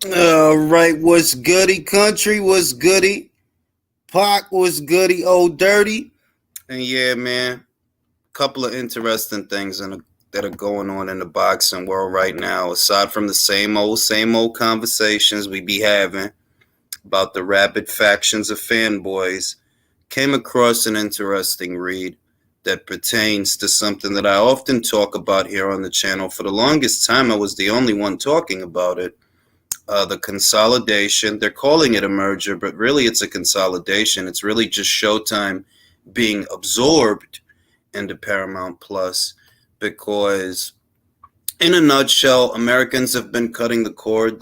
All right, what's goody, country? What's goody? Pac was goody, old dirty. And yeah, man, couple of interesting things that are going on in the boxing world right now. Aside from the same old conversations we be having about the rabid factions of fanboys, came across an interesting read that pertains to something that I often talk about here on the channel. For the longest time, I was the only one talking about it. The consolidation. They're calling it a merger, but really it's a consolidation. It's really just Showtime being absorbed into Paramount Plus because in a nutshell, Americans have been cutting the cord.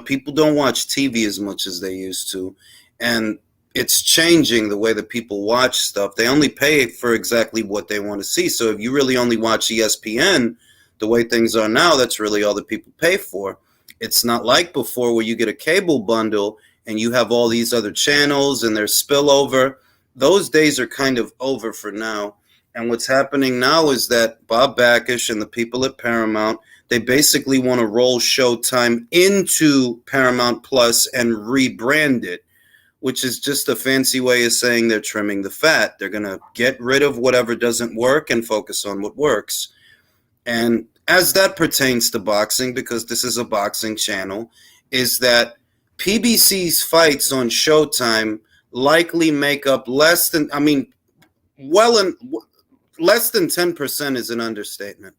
People don't watch TV as much as they used to, and it's changing the way that people watch stuff. They only pay for exactly what they want to see. So if you really only watch ESPN, the way things are now, that's really all that people pay for. It's not like before where you get a cable bundle and you have all these other channels and there's spillover. Those days are kind of over for now. And what's happening now is that Bob Backish and the people at Paramount, they basically want to roll Showtime into Paramount Plus and rebrand it, which is just a fancy way of saying they're trimming the fat. They're going to get rid of whatever doesn't work and focus on what works. And as that pertains to boxing, because this is a boxing channel, is that PBC's fights on Showtime likely make up less than 10% is an understatement.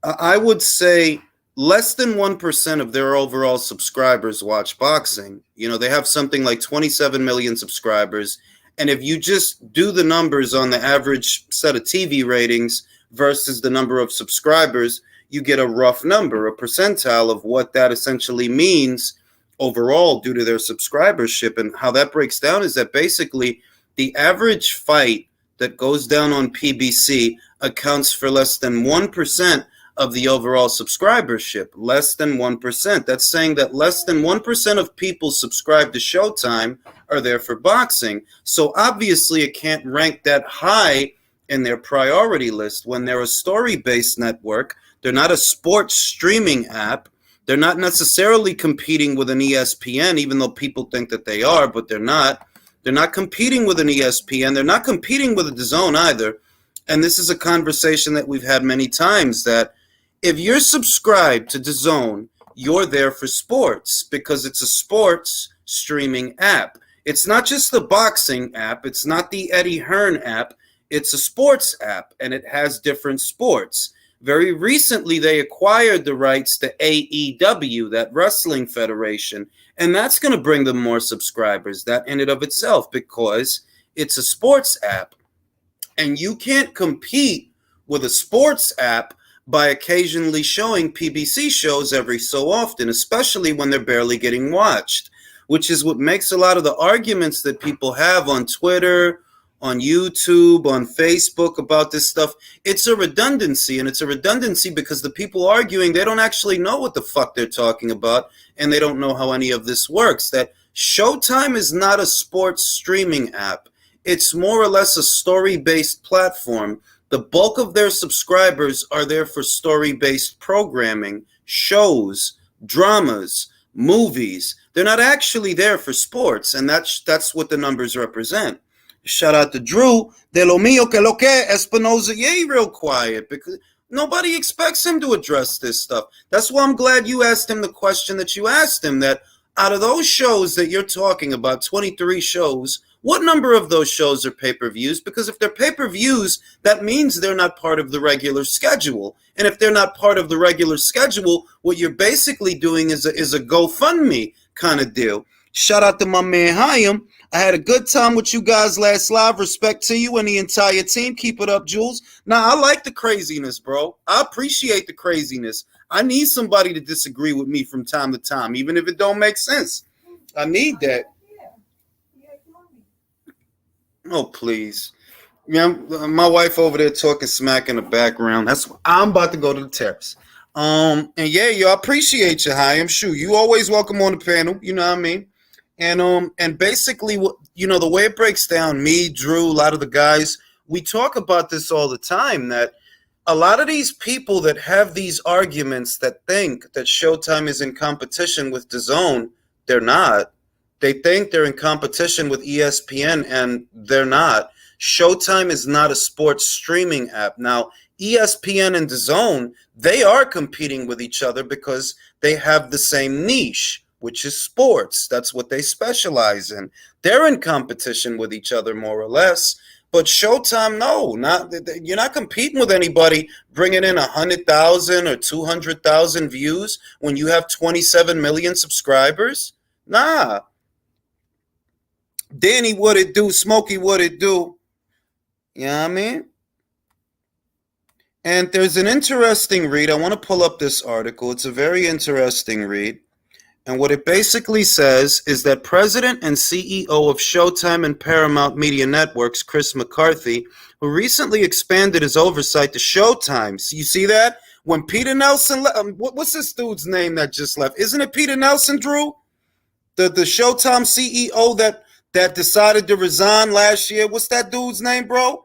I would say less than 1% of their overall subscribers watch boxing. They have something like 27 million subscribers. And if you just do the numbers on the average set of TV ratings versus the number of subscribers, you get a rough number, a percentile of what that essentially means overall due to their subscribership. And how that breaks down is that basically the average fight that goes down on PBC accounts for less than 1% of the overall subscribership. Less than 1%. That's saying that less than 1% of people subscribed to Showtime are there for boxing. So obviously it can't rank that high in their priority list when they're a story-based network. They're not a sports streaming app. They're not necessarily competing with an ESPN, even though people think that they are, but they're not. They're not competing with an ESPN. They're not competing with a DAZN either. And this is a conversation that we've had many times, that if you're subscribed to DAZN, you're there for sports because it's a sports streaming app. It's not just the boxing app. It's not the Eddie Hearn app. It's a sports app, and it has different sports. Very recently, they acquired the rights to AEW, that wrestling federation, and that's going to bring them more subscribers, that in and of itself, because it's a sports app. And you can't compete with a sports app by occasionally showing PBC shows every so often, especially when they're barely getting watched, which is what makes a lot of the arguments that people have on Twitter, on YouTube, on Facebook about this stuff. It's a redundancy, and it's a redundancy because the people arguing, they don't actually know what the fuck they're talking about, and they don't know how any of this works. That Showtime is not a sports streaming app. It's more or less a story-based platform. The bulk of their subscribers are there for story-based programming, shows, dramas, movies. They're not actually there for sports, and that's what the numbers represent. Shout out to Drew. De lo mío que lo que Espinoza. Yay, real quiet, because nobody expects him to address this stuff. That's why I'm glad you asked him the question that you asked him, that out of those shows that you're talking about, 23 shows, what number of those shows are pay-per-views? Because if they're pay-per-views, that means they're not part of the regular schedule. And if they're not part of the regular schedule, what you're basically doing is a GoFundMe kind of deal. Shout out to my man Hayam. I had a good time with you guys last live. Respect to you and the entire team. Keep it up, Jules. Now, I like the craziness, bro. I appreciate the craziness. I need somebody to disagree with me from time to time, even if it don't make sense. I need that. Oh, please. Yeah, my wife over there talking smack in the background. I'm about to go to the terrace. And yeah, yo, I appreciate you, Hayam. Shoot, you always welcome on the panel. You know what I mean? And basically, the way it breaks down, me, Drew, a lot of the guys, we talk about this all the time, that a lot of these people that have these arguments that think that Showtime is in competition with DAZN, they're not. They think they're in competition with ESPN, and they're not. Showtime is not a sports streaming app. Now, ESPN and DAZN, they are competing with each other because they have the same niche, which is sports. That's what they specialize in. They're in competition with each other, more or less. But Showtime, no, not you're not competing with anybody bringing in 100,000 or 200,000 views when you have 27 million subscribers. Nah, Danny, what it do? Smokey, what it do? You know what I mean? And there's an interesting read. I want to pull up this article. It's a very interesting read. And what it basically says is that President and CEO of Showtime and Paramount Media Networks, Chris McCarthy, who recently expanded his oversight to Showtime. So you see that? When Peter Nelson, what's this dude's name that just left? Isn't it Peter Nelson, Drew? The Showtime CEO that decided to resign last year. What's that dude's name, bro?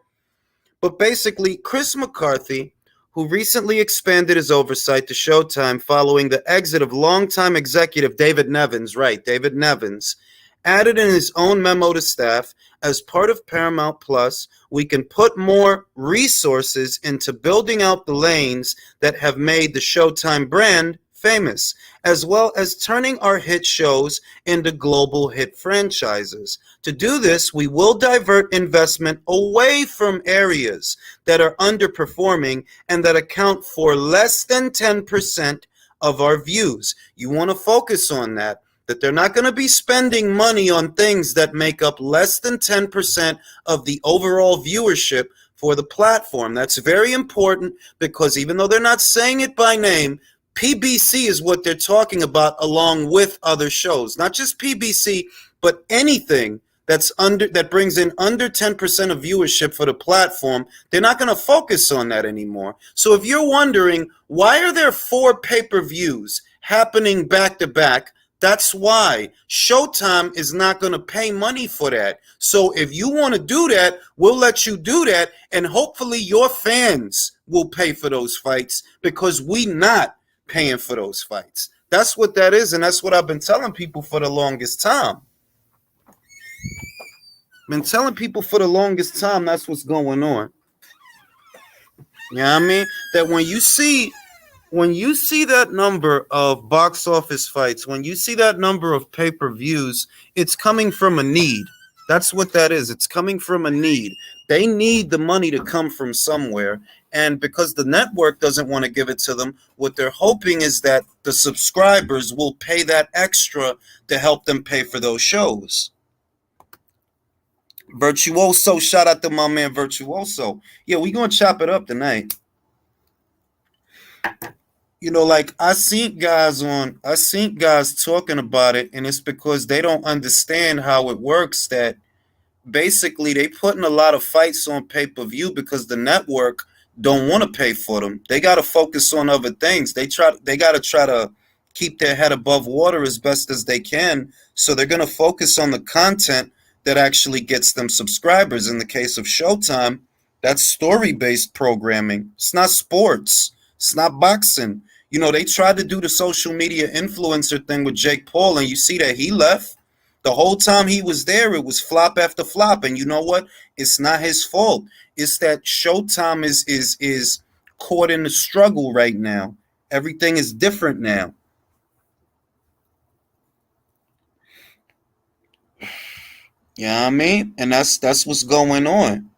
But basically, Chris McCarthy, who recently expanded his oversight to Showtime following the exit of longtime executive David Nevins, David Nevins, added in his own memo to staff, as part of Paramount Plus, we can put more resources into building out the lanes that have made the Showtime brand famous, as well as turning our hit shows into global hit franchises. To do this, we will divert investment away from areas that are underperforming and that account for less than 10% of our views. You want to focus on that they're not going to be spending money on things that make up less than 10% of the overall viewership for the platform. That's very important because even though they're not saying it by name, PBC is what they're talking about along with other shows. Not just PBC, but anything that brings in under 10% of viewership for the platform. They're not going to focus on that anymore. So if you're wondering, why are there 4 pay-per-views happening back to back? That's why Showtime is not going to pay money for that. So if you want to do that, we'll let you do that, and hopefully your fans will pay for those fights because we not paying for those fights. That's what that is, and that's what I've been telling people for the longest time. That's what's going on. You know what I mean? That when you see that number of box office fights, when you see that number of pay-per-views, it's coming from a need. That's what that is. It's coming from a need. They need the money to come from somewhere. And because the network doesn't want to give it to them, what they're hoping is that the subscribers will pay that extra to help them pay for those shows. Virtuoso, shout out to my man Virtuoso. Yeah, we gonna chop it up tonight. You know, like I seen guys talking about it, and it's because they don't understand how it works. That basically they putting a lot of fights on pay-per-view because the network don't want to pay for them. They got to focus on other things. They got to try to keep their head above water as best as they can. So they're going to focus on the content that actually gets them subscribers. In the case of Showtime, that's story-based programming. It's not sports. It's not boxing. You know, they tried to do the social media influencer thing with Jake Paul, and you see that he left. The whole time he was there, it was flop after flop. And you know what? It's not his fault. It's that Showtime is caught in the struggle right now. Everything is different now. You know what I mean? And that's what's going on.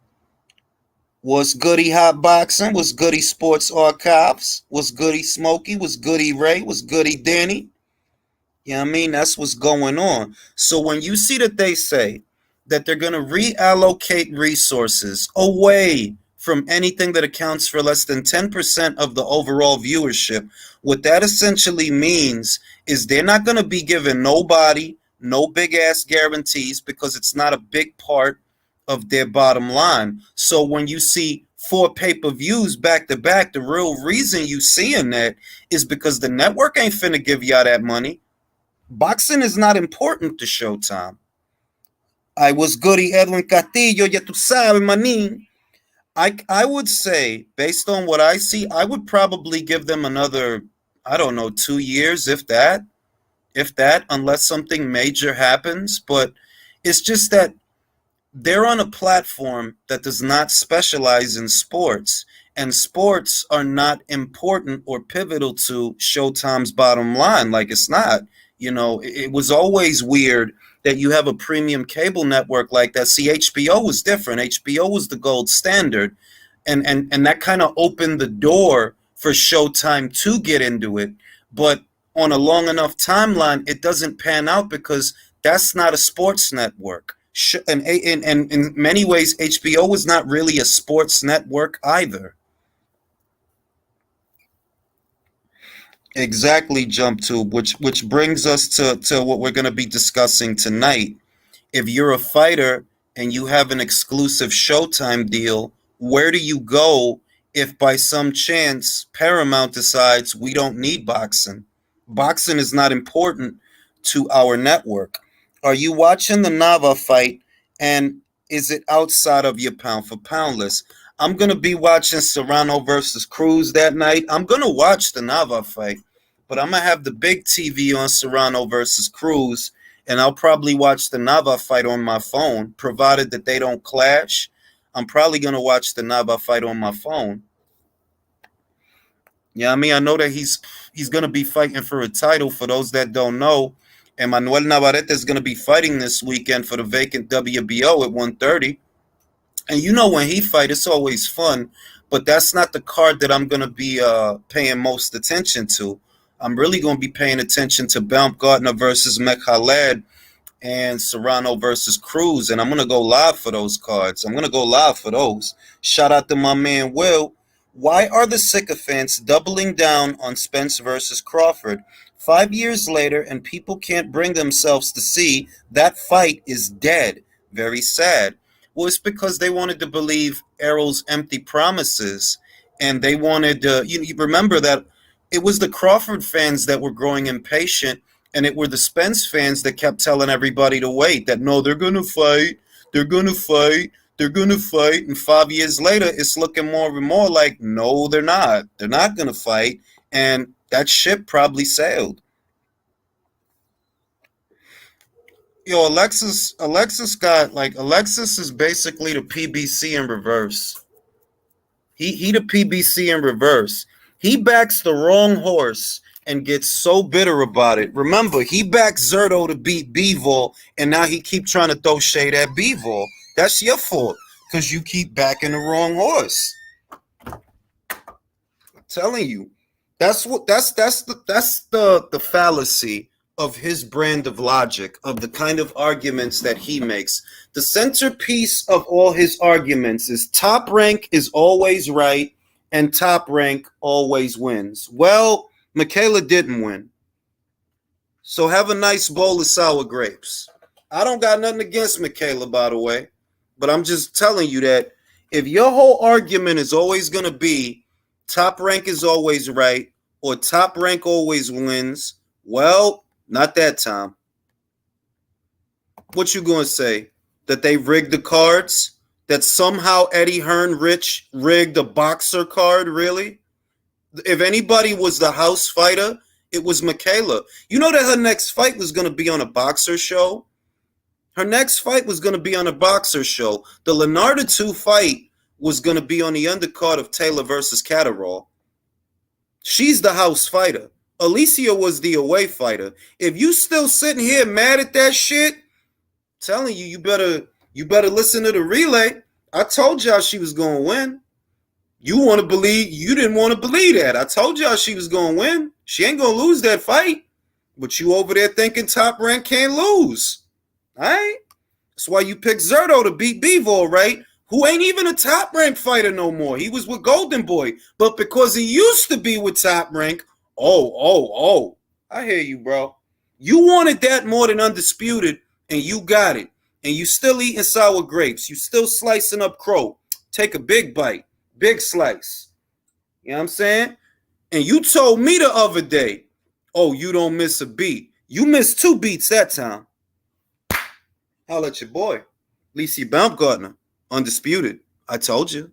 What's goody hot boxing? What's goody sports archives? What's goody Smokey? What's goody Ray? What's goody Danny? You know what I mean? That's what's going on. So when you see that they say that they're going to reallocate resources away from anything that accounts for less than 10% of the overall viewership, what that essentially means is they're not going to be giving nobody no big ass guarantees because it's not a big part of their bottom line. So when you see 4 pay-per-views back to back, the real reason you seeing that is because the network ain't finna give y'all that money. Boxing is not important to Showtime. I was goody Edwin Castillo, ya tu sabes, manín. I would say, based on what I see, I would probably give them another, I don't know, 2 years, if that, unless something major happens. But it's just that they're on a platform that does not specialize in sports, and sports are not important or pivotal to Showtime's bottom line. Like, it's not. It was always weird that you have a premium cable network like that. See, HBO was different. HBO was the gold standard, and that kind of opened the door for Showtime to get into it. But on a long enough timeline, it doesn't pan out because that's not a sports network. And in many ways, HBO was not really a sports network either. Exactly, Jump Tube, which brings us to what we're going to be discussing tonight. If you're a fighter and you have an exclusive Showtime deal, where do you go if by some chance Paramount decides we don't need boxing? Boxing is not important to our network. Are you watching the Nava fight, and is it outside of your pound for pound list? I'm going to be watching Serrano versus Cruz that night. I'm going to watch the Nava fight, but I'm going to have the big TV on Serrano versus Cruz, and I'll probably watch the Nava fight on my phone, provided that they don't clash. I'm probably gonna watch the Nava fight on my phone. Yeah, I mean, I know that he's gonna be fighting for a title. For those that don't know, Emmanuel Navarrete is gonna be fighting this weekend for the vacant WBO at 130. And when he fight, it's always fun, but that's not the card that I'm gonna be paying most attention to. I'm really gonna be paying attention to Baumgartner versus Mekhaled and Serrano versus Cruz, and I'm gonna go live for those cards. I'm gonna go live for those. Shout out to my man Will. Why are the sycophants doubling down on Spence versus Crawford 5 years later, and people can't bring themselves to see that fight is dead? Very sad. Well, it's because they wanted to believe Errol's empty promises, and they wanted to. You remember that it was the Crawford fans that were growing impatient, and it were the Spence fans that kept telling everybody to wait, that no, they're going to fight, they're going to fight, they're going to fight. And 5 years later, it's looking more and more like, no, they're not. They're not going to fight. And that ship probably sailed. Alexis is basically the PBC in reverse. He the PBC in reverse. He backs the wrong horse and gets so bitter about it. Remember, he backed Zerto to beat Bivol, and now he keep trying to throw shade at Bivol. That's your fault because you keep backing the wrong horse. I'm telling you, that's the fallacy of his brand of logic, of the kind of arguments that he makes. The centerpiece of all his arguments is Top Rank is always right and Top Rank always wins. Well, Michaela didn't win. So have a nice bowl of sour grapes. I don't got nothing against Michaela, by the way, but I'm just telling you that if your whole argument is always going to be Top Rank is always right or Top Rank always wins, well, not that time. What you going to say? That they rigged the cards? That somehow Eddie Hearn Rich rigged a boxer card? Really? If anybody was the house fighter, it was Michaela. You know that her next fight was going to be on a boxer show? Her next fight was going to be on a boxer show. The Leonardo 2 fight was going to be on the undercard of Taylor versus Catterall. She's the house fighter. Alicia was the away fighter. If you still sitting here mad at that shit, telling you, you better listen to the relay. I told y'all she was going to win. You didn't want to believe that. I told y'all she was going to win. She ain't going to lose that fight. But you over there thinking Top Rank can't lose. All right? That's why you picked Zerto to beat Bivol, right? Who ain't even a Top Rank fighter no more. He was with Golden Boy. But because he used to be with Top Rank, oh. I hear you, bro. You wanted that more than Undisputed, and you got it. And you still eating sour grapes. You still slicing up crow. Take a big bite. Big slice. You know what I'm saying? And you told me the other day, oh, you don't miss a beat. You missed 2 beats that time. Holla at your boy. Lacey Baumgartner. Undisputed. I told you.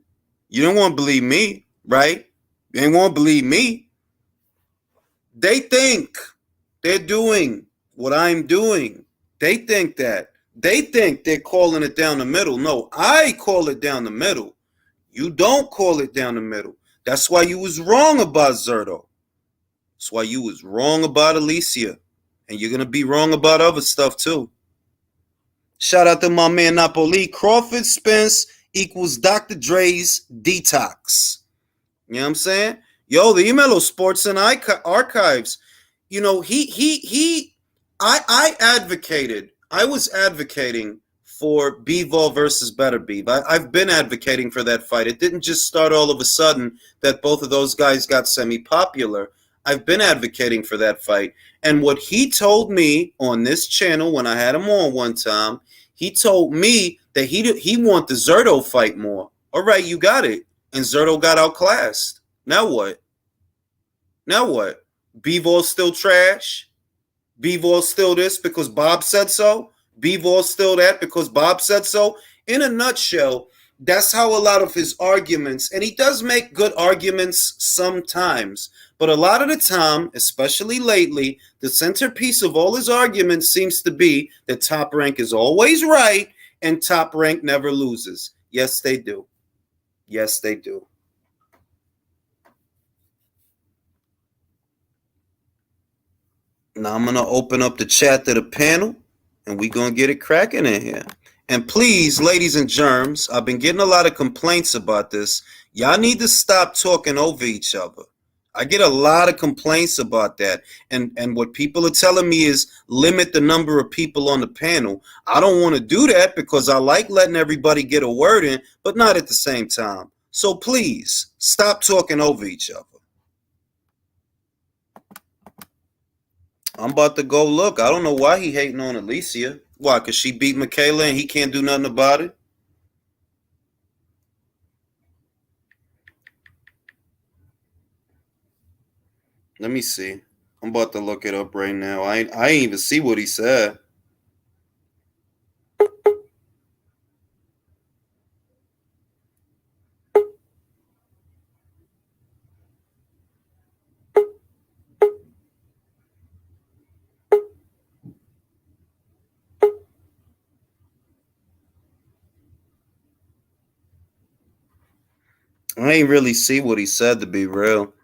You don't want to believe me, right? You ain't want to believe me. They think they're doing what I'm doing. They think that. They think they're calling it down the middle. No, I call it down the middle. You don't call it down the middle. That's why you was wrong about Zerto. That's why you was wrong about Alicia. And you're going to be wrong about other stuff too. Shout out to my man Napoli. Crawford Spence equals Dr. Dre's Detox. You know what I'm saying? Yo, the Emelo Sports and Archives. You know, I was advocating for Bivol versus Better Beef. I've been advocating for that fight. It didn't just start all of a sudden that both of those guys got semi-popular. I've been advocating for that fight. And what he told me on this channel when I had him on one time, he told me that he want the Zerto fight more. All right, you got it. And Zerto got outclassed. Now what? Now what? Bivol still trash? Bivol still this because Bob said so? Bivol still that because Bob said so? In a nutshell, that's how a lot of his arguments, and he does make good arguments sometimes, but a lot of the time, especially lately, the centerpiece of all his arguments seems to be that Top Rank is always right and Top Rank never loses. Yes, they do. Yes, they do. Now I'm going to open up the chat to the panel, and we're going to get it cracking in here. And please, ladies and germs, I've been getting a lot of complaints about this. Y'all need to stop talking over each other. I get a lot of complaints about that. And what people are telling me is limit the number of people on the panel. I don't want to do that because I like letting everybody get a word in, but not at the same time. So please, stop talking over each other. I'm about to go look. I don't know why he hating on Alicia. Why? Because she beat Michaela and he can't do nothing about it? Let me see. I'm about to look it up right now. I ain't even see what he said. I ain't really see what he said, to be real.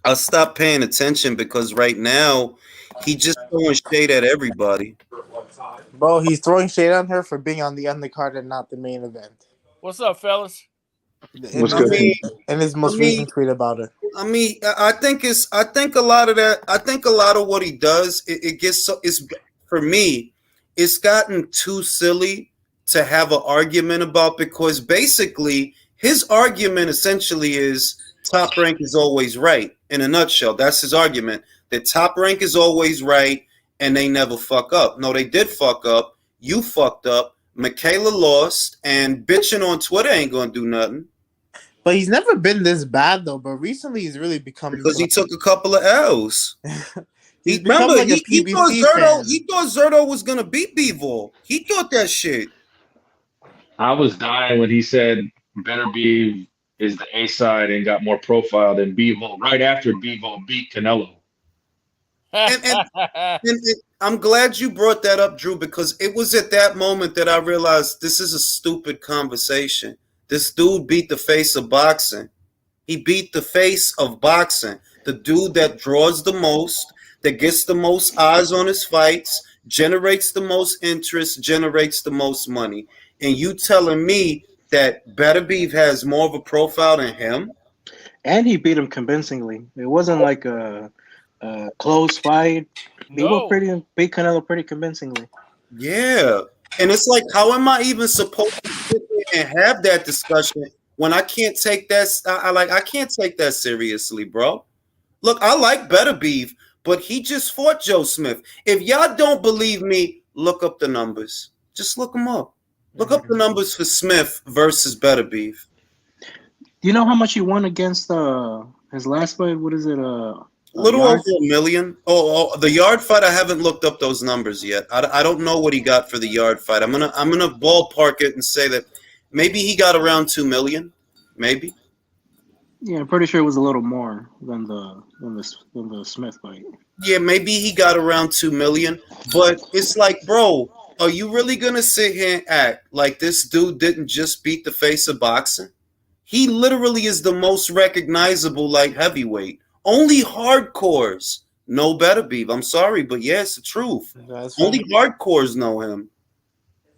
I stopped paying attention because right now he just throwing shade at everybody. Bro, he's throwing shade on her for being on the undercard and not the main event. What's up, fellas? What's good? And his most recent tweet about her. I think a lot of that. I think a lot of what he does, it gets so. It's for me, it's gotten too silly to have an argument about, because basically his argument essentially is Top Rank is always right. In a nutshell, that's his argument, that Top Rank is always right and they never fuck up. No, they did fuck up. You fucked up. Michaela lost, and bitching on Twitter ain't gonna do nothing. But he's never been this bad though. But recently, he's really become because he took a couple of L's. he thought Zerto was gonna beat Bivol. He thought that shit. I was dying when he said Better Be is the A side and got more profile than Bivol right after Bivol beat Canelo. And I'm glad you brought that up, Drew, because it was at that moment that I realized this is a stupid conversation. This dude beat the face of boxing. He beat the face of boxing. The dude that draws the most, that gets the most eyes on his fights, generates the most interest, generates the most money. And you telling me that Better Beef has more of a profile than him? And he beat him convincingly. It wasn't like a close fight. He beat Canelo pretty convincingly. Yeah. And it's like, how am I even supposed to sit there and have that discussion when I can't take that? I can't take that seriously, bro. Look, I like Better Beef, but he just fought Joe Smith. If y'all don't believe me, look up the numbers. Just look them up. Look up the numbers for Smith versus Better Beef. Do you know how much he won against his last fight? What is it? A little over $1 million. Oh, the yard fight. I haven't looked up those numbers yet. I don't know what he got for the yard fight. I'm gonna ballpark it and say that maybe he got around $2 million. maybe. Yeah, I'm pretty sure it was a little more than the Smith fight. Yeah, maybe he got around 2 million. But it's like, bro, are you really gonna sit here and act like this dude didn't just beat the face of boxing? He literally is the most recognizable light heavyweight. Only hardcores know better, Beef. I'm sorry, but yeah, it's the truth. That's Only fine. hardcores know him.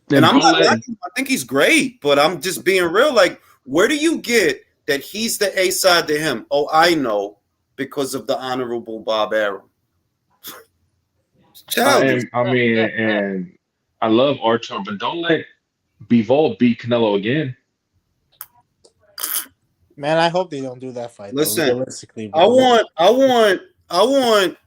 Then And I'm don't not let knocking him. I think he's great, but I'm just being real. Like, where do you get that he's the A side to him? Oh, I know, because of the Honorable Bob Arum. It's childish. and I love Artur, but don't let Bivol beat Canelo again. Man, I hope they don't do that fight. Though, Listen, realistically, I bro. want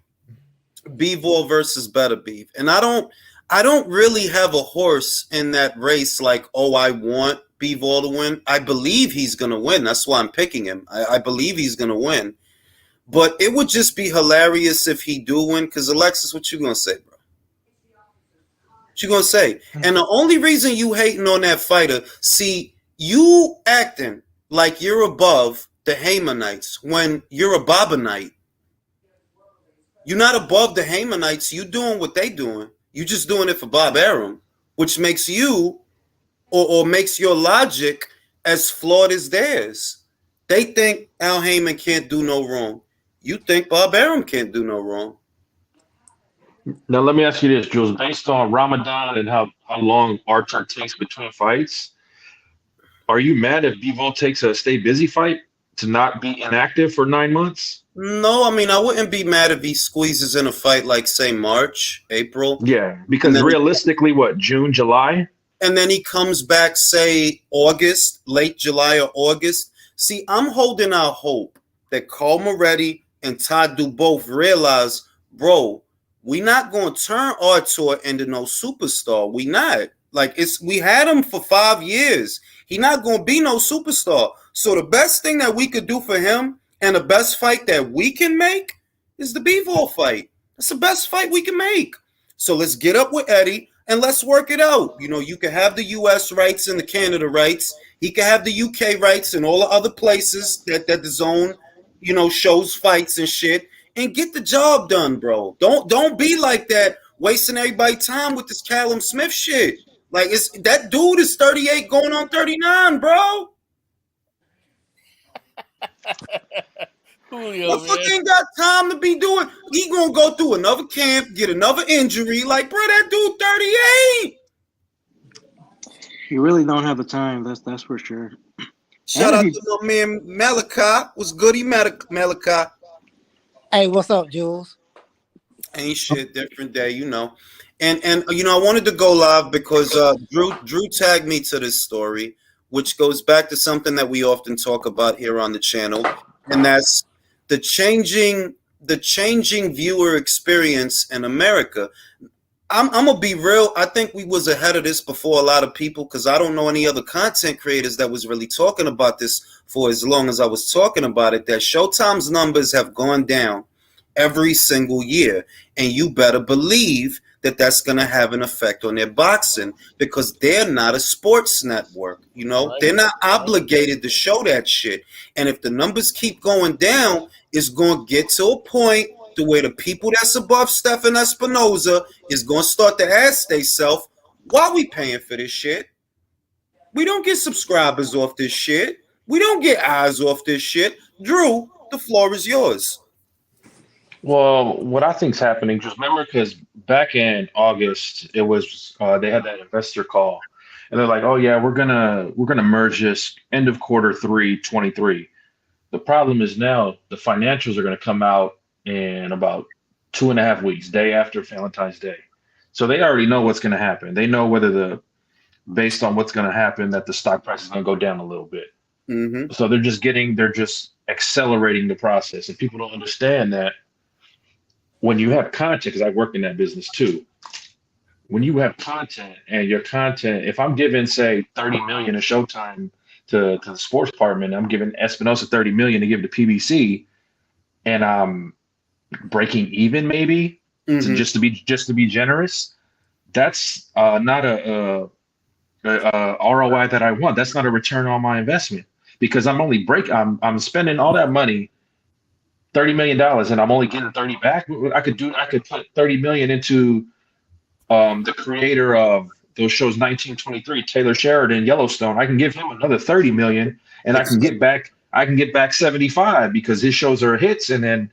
Bivol versus Better Beef, and I don't really have a horse in that race. Like, oh, I want Bivol to win. I believe he's gonna win. That's why I'm picking him. I believe he's gonna win. But it would just be hilarious if he do win. Because Alexis, what you gonna say, bro? What you gonna say? And the only reason you hating on that fighter, see, you acting like you're above the Haymanites when you're a Bobanite. You're not above the Haymanites. You doing what they doing. You just doing it for Bob Arum, which makes you or makes your logic as flawed as theirs. They think Al Heyman can't do no wrong. You think Bob Arum can't do no wrong. Now let me ask you this, Jules. Based on Ramadan and how long Artur takes between fights, are you mad if Bivol takes a stay busy fight to not be inactive for 9 months? No, I mean, I wouldn't be mad if he squeezes in a fight like, say, March, April. Yeah, because realistically, what, June, July? And then he comes back, say, August, late July or August. See, I'm holding out hope that Carl Moretti and Todd do both realize, bro, we not going to turn Artur into no superstar. We not. Like, we had him for 5 years. He not going to be no superstar. So the best thing that we could do for him and the best fight that we can make is the Bivol fight. That's the best fight we can make. So let's get up with Eddie and let's work it out. You know, you can have the U.S. rights and the Canada rights. He can have the U.K. rights and all the other places that the zone, you know, shows fights and shit. And get the job done, bro. Don't be like that, wasting everybody's time with this Callum Smith shit. Like, that dude is 38 going on 39, bro. Julio, Motherfucker man. ain't got time to be doing. He gonna go through another camp, get another injury. Like, bro, that dude 38. You really don't have the time. That's for sure. Shout out to my man Malachi. What's goody, Malachi? Hey, what's up, Jules? Ain't shit, different day, you know. And you know, I wanted to go live because Drew tagged me to this story, which goes back to something that we often talk about here on the channel, and that's the changing viewer experience in America. I'm gonna be real. I think we was ahead of this before a lot of people, because I don't know any other content creators that was really talking about this for as long as I was talking about it. That Showtime's numbers have gone down every single year, and you better believe that that's going to have an effect on their boxing, because they're not a sports network. You know, Right. They're not obligated to show that shit. And if the numbers keep going down, it's going to get to a point to where the people that's above Stephen Espinoza is going to start to ask themselves, why we paying for this shit? We don't get subscribers off this shit. We don't get eyes off this shit. Drew, the floor is yours. Well, what I think's happening, just remember, because back in August, it was they had that investor call, and they're like, "Oh yeah, we're gonna merge this end of quarter 3, 23." The problem is now the financials are gonna come out in about 2.5 weeks, day after Valentine's Day. So they already know what's gonna happen. They know based on what's gonna happen, that the stock price is gonna go down a little bit. Mm-hmm. So they're just accelerating the process, and people don't understand that. When you have content, because I work in that business too, when you have content and your content, if I'm giving, say, 30 million of Showtime to the sports department, I'm giving Espinosa 30 million to give to PBC, and I'm breaking even maybe just to be generous, that's not a ROI that I want. That's not a return on my investment. because I'm spending all that money, $30 million, and I'm only getting 30 back. I could put 30 million into the creator of those shows 1923, Taylor Sheridan, Yellowstone. I can give him another 30 million, and I can get back 75 because his shows are hits, and then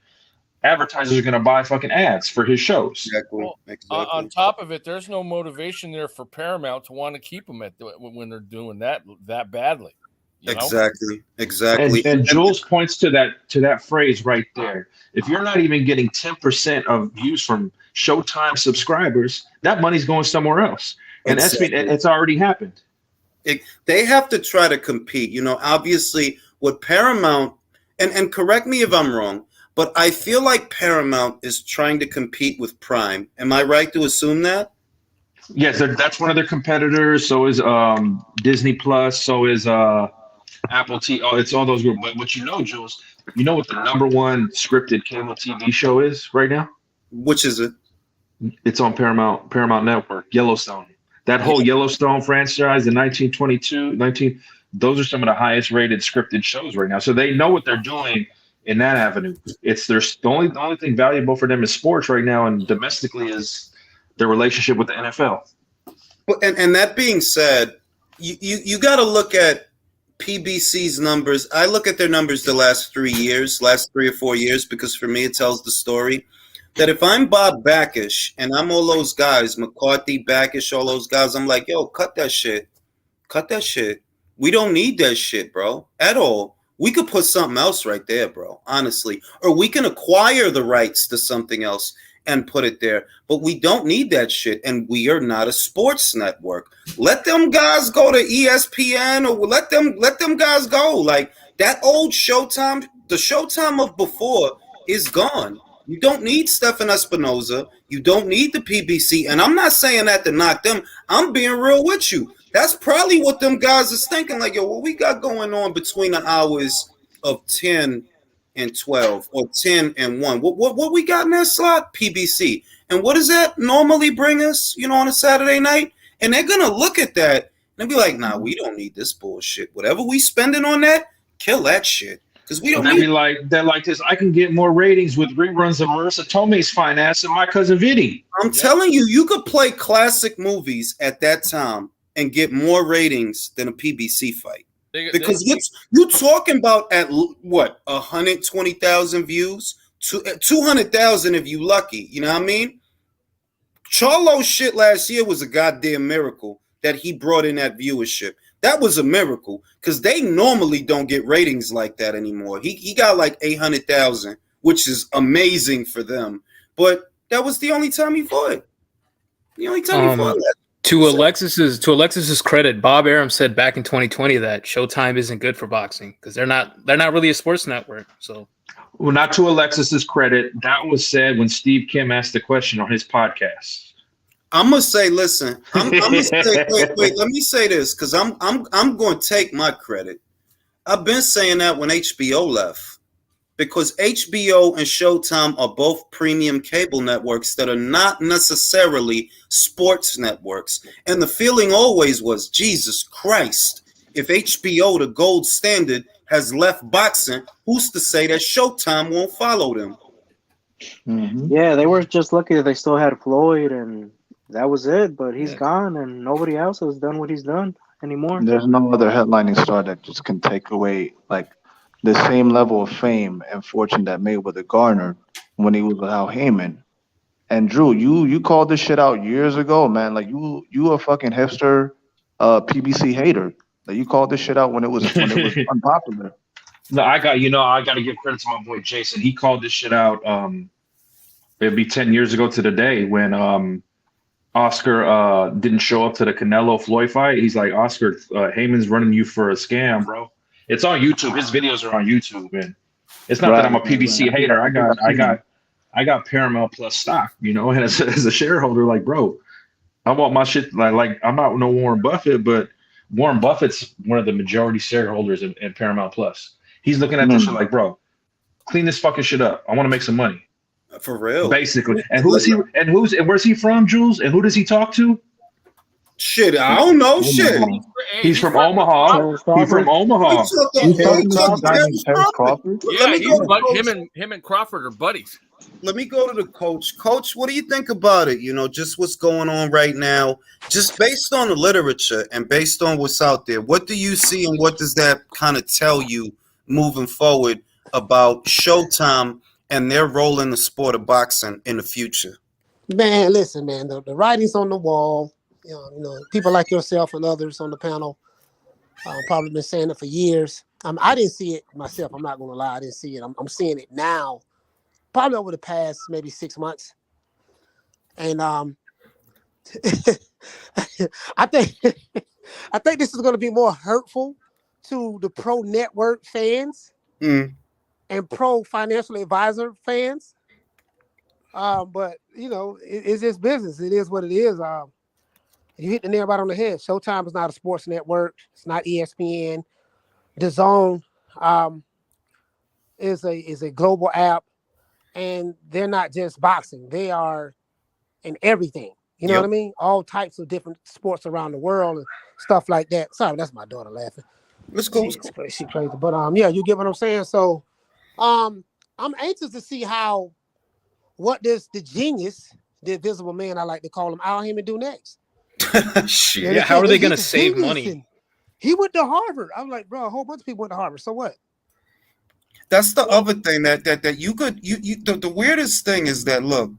advertisers are going to buy fucking ads for his shows. Exactly. Well, on top of it, there's no motivation there for Paramount to want to keep them when they're doing that badly. You know? Exactly. And Jules points to that phrase right there. If you're not even getting 10% of views from Showtime subscribers, that money's going somewhere else. And it's already happened. They have to try to compete. You know, obviously with Paramount, and correct me if I'm wrong, but I feel like Paramount is trying to compete with Prime. Am I right to assume that? Yes, that's one of their competitors. So is Disney Plus. So is Apple TV. Oh, it's all those groups. But what Jules, you know what the number one scripted cable TV show is right now? Which is it? It's on Paramount Network, Yellowstone. That whole Yellowstone franchise in 1922, those are some of the highest rated scripted shows right now. So they know what they're doing in that avenue. The only thing valuable for them is sports right now, and domestically is their relationship with the NFL. But and that being said, you got to look at PBC's numbers. I look at their numbers the last 3 or 4 years, because for me it tells the story. That if I'm Bob Backish and I'm all those guys, McCarthy, Backish, all those guys, I'm like, yo, cut that shit. We don't need that shit, bro, at all. We could put something else right there, bro, honestly. Or we can acquire the rights to something else and put it there. But we don't need that shit, and we are not a sports network. Let them guys go to ESPN, or let them guys go. Like, that old Showtime, the Showtime of before is gone. You don't need Stefan Espinoza. You don't need the PBC. And I'm not saying that to knock them. I'm being real with you. That's probably what them guys is thinking. Like, yo, what we got going on between the hours of 10 and 12 or 10 and 1? What we got in that slot? PBC. And what does that normally bring us, on a Saturday night? And they're going to look at that and be like, nah, we don't need this bullshit. Whatever we spending on that, kill that shit. Because we don't need they're like this. I can get more ratings with reruns of Marissa Tomei's Fine Ass and My Cousin Vinny. I'm telling you, you could play classic movies at that time and get more ratings than a PBC fight. Because you're talking about at what, 120,000 views, 200,000 if you lucky. You know what I mean? Charlo's shit last year was a goddamn miracle that he brought in that viewership. That was a miracle, because they normally don't get ratings like that anymore. He got like 800,000, which is amazing for them. But that was the only time he fought. The only time he fought that. To Alexis's credit, Bob Arum said back in 2020 that Showtime isn't good for boxing because they're not really a sports network. So, well, not to Alexis's credit, that was said when Steve Kim asked the question on his podcast. I'm gonna say, listen. I'm gonna say, wait. Let me say this, because I'm going to take my credit. I've been saying that when HBO left, because HBO and Showtime are both premium cable networks that are not necessarily sports networks. And the feeling always was, Jesus Christ, if HBO, the gold standard, has left boxing, who's to say that Showtime won't follow them? Mm-hmm. Yeah, they were just lucky that they still had Floyd, and that was it. But he's gone, and nobody else has done what he's done anymore. There's no other headlining star that just can take away like the same level of fame and fortune that Mayweather garnered when he was with Al Heyman. And Drew, you called this shit out years ago, man. Like you a fucking hipster, PBC hater. Like you called this shit out when it was unpopular. No, I got to give credit to my boy Jason. He called this shit out. It'd be 10 years ago to the day when Oscar didn't show up to the Canelo Floyd fight. He's like, Oscar, Heyman's running you for a scam, bro. It's on YouTube. His videos are on YouTube, and it's not that I'm a PBC hater. I got Paramount Plus stock, and as a shareholder, like, bro, I want my shit. Like I'm not no Warren Buffett, but Warren Buffett's one of the majority shareholders in Paramount Plus. He's looking at this shit like, bro, clean this fucking shit up. I want to make some money. For real, basically. And who's he? And where's he from, Jules? And who does he talk to? Shit, I don't know. Shit. Omaha. He's from Omaha. Terrence He's from Crawford. Omaha. You We talking about took a guy named Terrence Terrence Crawford. Crawford? Let Yeah, me go to Coach. him and Crawford are buddies. Let me go to the coach. Coach, what do you think about it? You know, just what's going on right now, just based on the literature and based on what's out there. What do you see, and what does that kind of tell you moving forward about Showtime and their role in the sport of boxing in the future? Man, listen, man, the writing's on the wall. People like yourself and others on the panel probably been saying it for years. I didn't see it myself. I'm not going to lie. I didn't see it. I'm seeing it now, probably over the past maybe 6 months. And I think I think this is going to be more hurtful to the pro network fans and pro financial advisor fans. But it's just business. It is what it is. You hit the nail right on the head. Showtime is not a sports network. It's not ESPN. DAZN is a global app, and they're not just boxing. They are in everything. You know what I mean? All types of different sports around the world and stuff like that. Sorry, that's my daughter laughing. Let's go. She crazy. But yeah, you get what I'm saying. So I'm anxious to see what does the genius, the invisible man, I like to call him, Al Heyman, do next. Shit. Yeah, how are they going to save money? He went to Harvard. I'm like, bro, a whole bunch of people went to Harvard. So what? That's the other thing that you could the weirdest thing is that, look,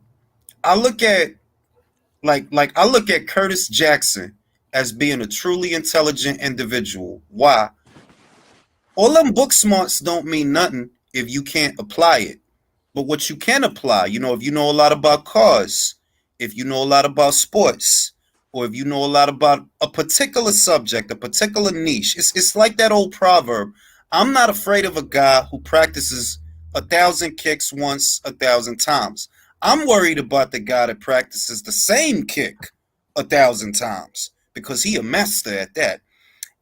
I look at I look at Curtis Jackson as being a truly intelligent individual. Why? All them book smarts don't mean nothing if you can't apply it. But what you can apply, if you know a lot about cars, if you know a lot about sports, or if you know a lot about a particular subject, a particular niche, it's like that old proverb. I'm not afraid of a guy who practices 1,000 kicks once 1,000 times. I'm worried about the guy that practices the same kick 1,000 times because he a master at that.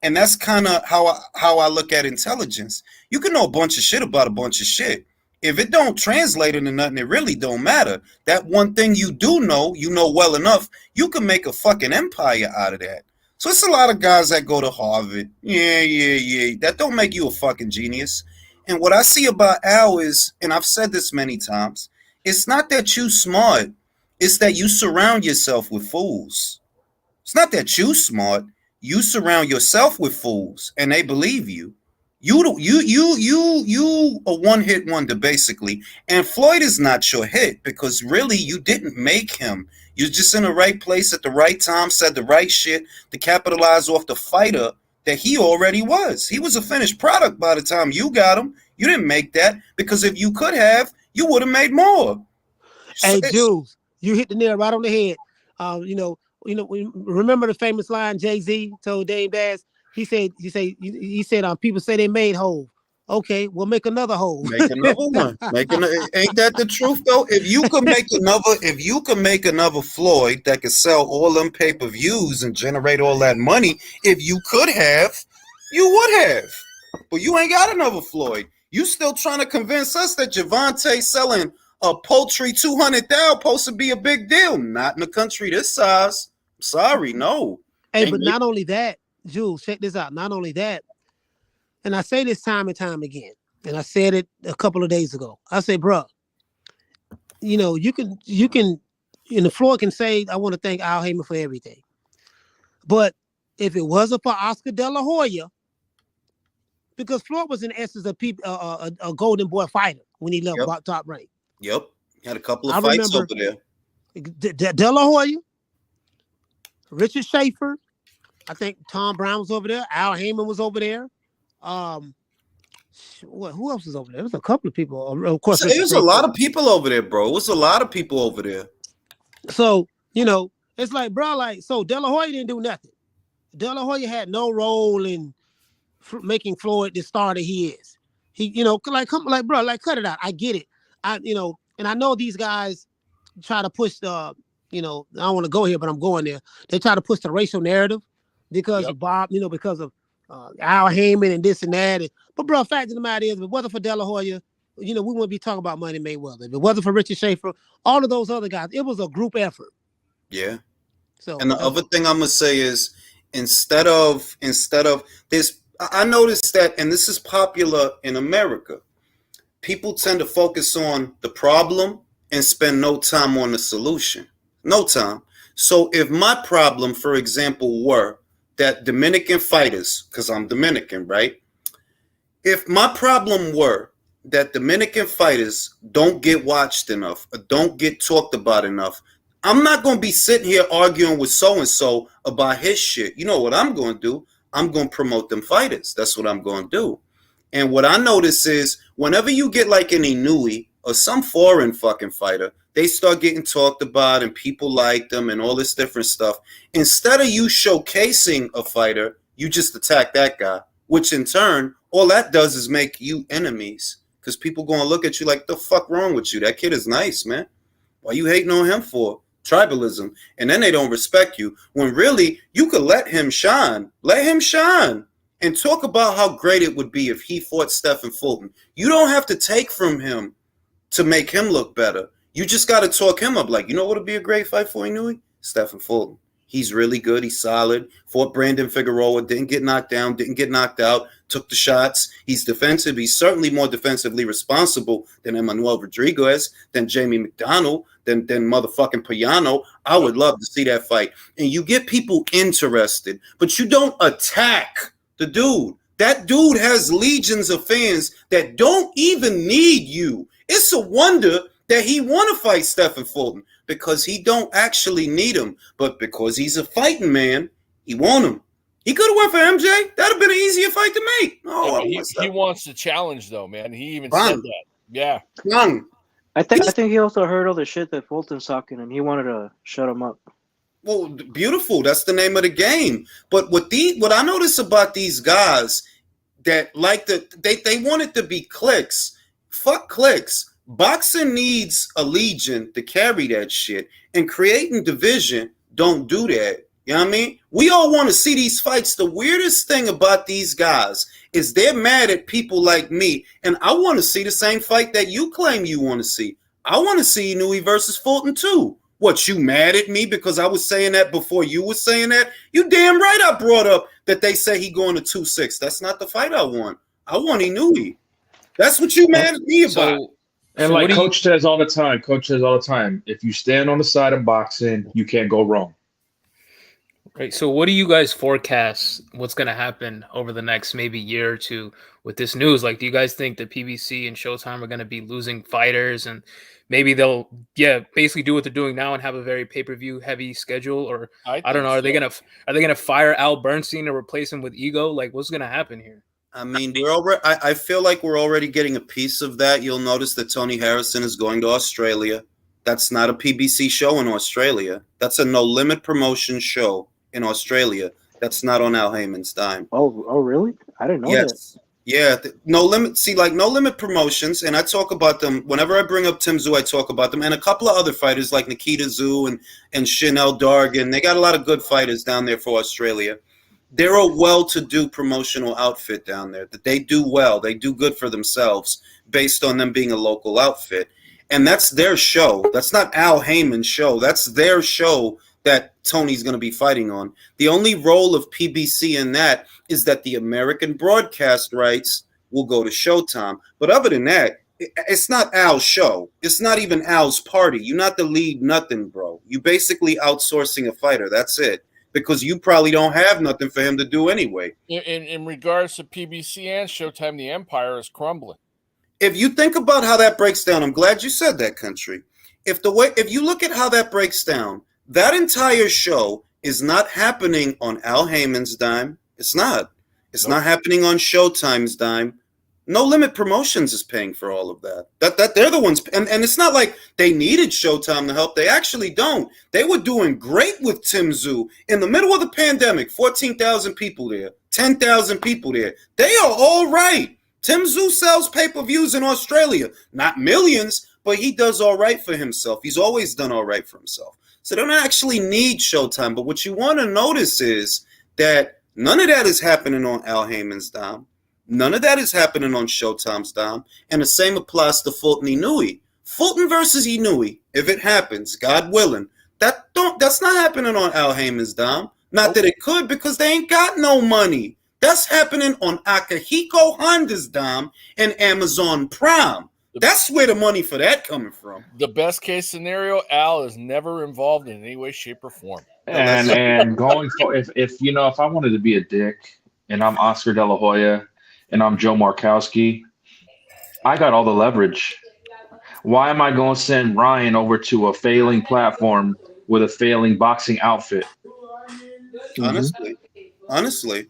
And that's kind of how I look at intelligence. You can know a bunch of shit about a bunch of shit. If it don't translate into nothing, it really don't matter. That one thing you do know, well enough, you can make a fucking empire out of that. So it's a lot of guys that go to Harvard. Yeah. That don't make you a fucking genius. And what I see about Al is, and I've said this many times, it's not that you smart. It's that you surround yourself with fools. It's not that you smart. You surround yourself with fools, and they believe you. You a one-hit wonder, basically. And Floyd is not your hit because really you didn't make him. You're just in the right place at the right time, said the right shit to capitalize off the fighter that he already was. He was a finished product by the time you got him. You didn't make that because if you could have, you would have made more. Hey, Jules, you hit the nail right on the head. Remember the famous line Jay-Z told Dame Dash? He said, people say they made Hove. Okay, we'll make another Hove. Make another one. Ain't that the truth though? If you could make another Floyd that could sell all them pay-per-views and generate all that money, if you could have, you would have. But you ain't got another Floyd. You still trying to convince us that Javante selling a poultry 200,000 supposed to be a big deal? Not in a country this size. Sorry, no. Hey, but not only that, Jules, check this out. Not only that, and I say this time and time again, and I said it a couple of days ago. I say, bro, you can, the floor can say, I want to thank Al Heyman for everything. But if it wasn't for Oscar De La Hoya, because Floyd was in essence a golden boy fighter when he left Top Rank. Yep. Had a couple of fights over there. De La Hoya, Richard Schaefer, I think Tom Brown was over there. Al Heyman was over there. Who else was over there? There was a couple of people. Of course, there's a lot of people over there, bro. It was a lot of people over there. So, it's like, bro, so De La Hoya didn't do nothing. De La Hoya had no role in making Floyd the star that he is. He, bro, cut it out. I get it. And I know these guys try to push the, I don't want to go here, but I'm going there. They try to push the racial narrative because of Bob, because of Al Heyman and this and that. But bro, fact of the matter is, if it wasn't for De La Hoya, we wouldn't be talking about Money Mayweather. If it wasn't for Richard Schaefer, all of those other guys, it was a group effort. Yeah. So And the other thing I'm gonna say is instead of this, I noticed that, and this is popular in America. People tend to focus on the problem and spend no time on the solution. No time. So if my problem, for example, were that Dominican fighters, because I'm Dominican, right? If my problem were that Dominican fighters don't get watched enough or don't get talked about enough, I'm not going to be sitting here arguing with so-and-so about his shit. You know what I'm going to do? I'm going to promote them fighters. That's what I'm going to do. And what I notice is whenever you get like an Inui or some foreign fucking fighter, they start getting talked about and people like them and all this different stuff. Instead of you showcasing a fighter, you just attack that guy, which in turn, all that does is make you enemies because people going to look at you like, the fuck wrong with you? That kid is nice, man. Why you hating on him for? Tribalism. And then they don't respect you when really you could let him shine. Let him shine. And talk about how great it would be if he fought Stephen Fulton. You don't have to take from him to make him look better. You just got to talk him up. Like, you know what would be a great fight for Inui? Stephen Fulton. He's really good. He's solid. Fought Brandon Figueroa. Didn't get knocked down. Didn't get knocked out. Took the shots. He's defensive. He's certainly more defensively responsible than Emmanuel Rodriguez, than Jamie McDonald, than motherfucking Payano. I would love to see that fight. And you get people interested, but you don't attack the dude. That dude has legions of fans that don't even need you. It's a wonder that he want to fight Stephen Fulton because he don't actually need him. But because he's a fighting man, he want him. He could have went for MJ. That'd have been an easier fight to make. Oh, he wants the challenge, though, man. He even said that. Yeah. I think he also heard all the shit that Fulton's talking, and he wanted to shut him up. Well, beautiful. That's the name of the game. But what I notice about these guys that like they want it to be clicks. Fuck clicks. Boxing needs a legion to carry that shit, and creating division don't do that. You know what I mean? We all want to see these fights. The weirdest thing about these guys is they're mad at people like me, and I want to see the same fight that you claim you want to see. I want to see Inui versus Fulton too. What, you mad at me because I was saying that before you were saying that? You damn right I brought up that they say he going to 2-6. That's not the fight I want. I want Inui. That's what you mad at me about. And like Coach says all the time, if you stand on the side of boxing, you can't go wrong. Right. So what do you guys forecast what's going to happen over the next maybe year or two with this news? Like, do you guys think that PBC and Showtime are going to be losing fighters and maybe they'll, basically do what they're doing now and have a very pay-per-view heavy schedule? Or I don't know. Are they going to fire Al Bernstein to replace him with Ego? Like, what's going to happen here? I mean, I feel like we're already getting a piece of that. You'll notice that Tony Harrison is going to Australia. That's not a PBC show in Australia. That's a No Limit promotion show in Australia. That's not on Al Heyman's dime. Oh, really? I didn't know that. Yeah, No Limit. See, like No Limit Promotions, and I talk about them whenever I bring up Tim Tszyu. I talk about them, and a couple of other fighters like Nikita Tszyu and Chanel Dargan. They got a lot of good fighters down there for Australia. They're a well-to-do promotional outfit down there. That they do well. They do good for themselves based on them being a local outfit, and that's their show. That's not Al Heyman's show. That's their show that Tony's going to be fighting on. The only role of PBC in that is that the American broadcast rights will go to Showtime. But other than that, it's not Al's show. It's not even Al's party. You're not the lead nothing, bro. You basically outsourcing a fighter. That's it. Because you probably don't have nothing for him to do anyway. In regards to PBC and Showtime, the empire is crumbling. If you think about how that breaks down, I'm glad you said that, Country. If you look at how that breaks down, that entire show is not happening on Al Heyman's dime. It's not. It's not happening on Showtime's dime. No Limit Promotions is paying for all of that. That they're the ones, and it's not like they needed Showtime to help. They actually don't. They were doing great with Tim Tszyu in the middle of the pandemic. 14,000 people there, 10,000 people there. They are all right. Tim Tszyu sells pay-per-views in Australia, not millions, but he does all right for himself. He's always done all right for himself. So they don't actually need Showtime. But what you want to notice is that none of that is happening on Al Heyman's dime. None of that is happening on Showtime's dime. And the same applies to Fulton Inui. Fulton versus Inui, if it happens, God willing, That's not happening on Al Heyman's dime. Not that it could, because they ain't got no money. That's happening on Akihiko Honda's dime and Amazon Prime. That's where the money for that coming from. The best case scenario, Al is never involved in any way, shape, or form. And going for if I wanted to be a dick and I'm Oscar De La Hoya and I'm Joe Markowski, I got all the leverage. Why am I going to send Ryan over to a failing platform with a failing boxing outfit? Honestly,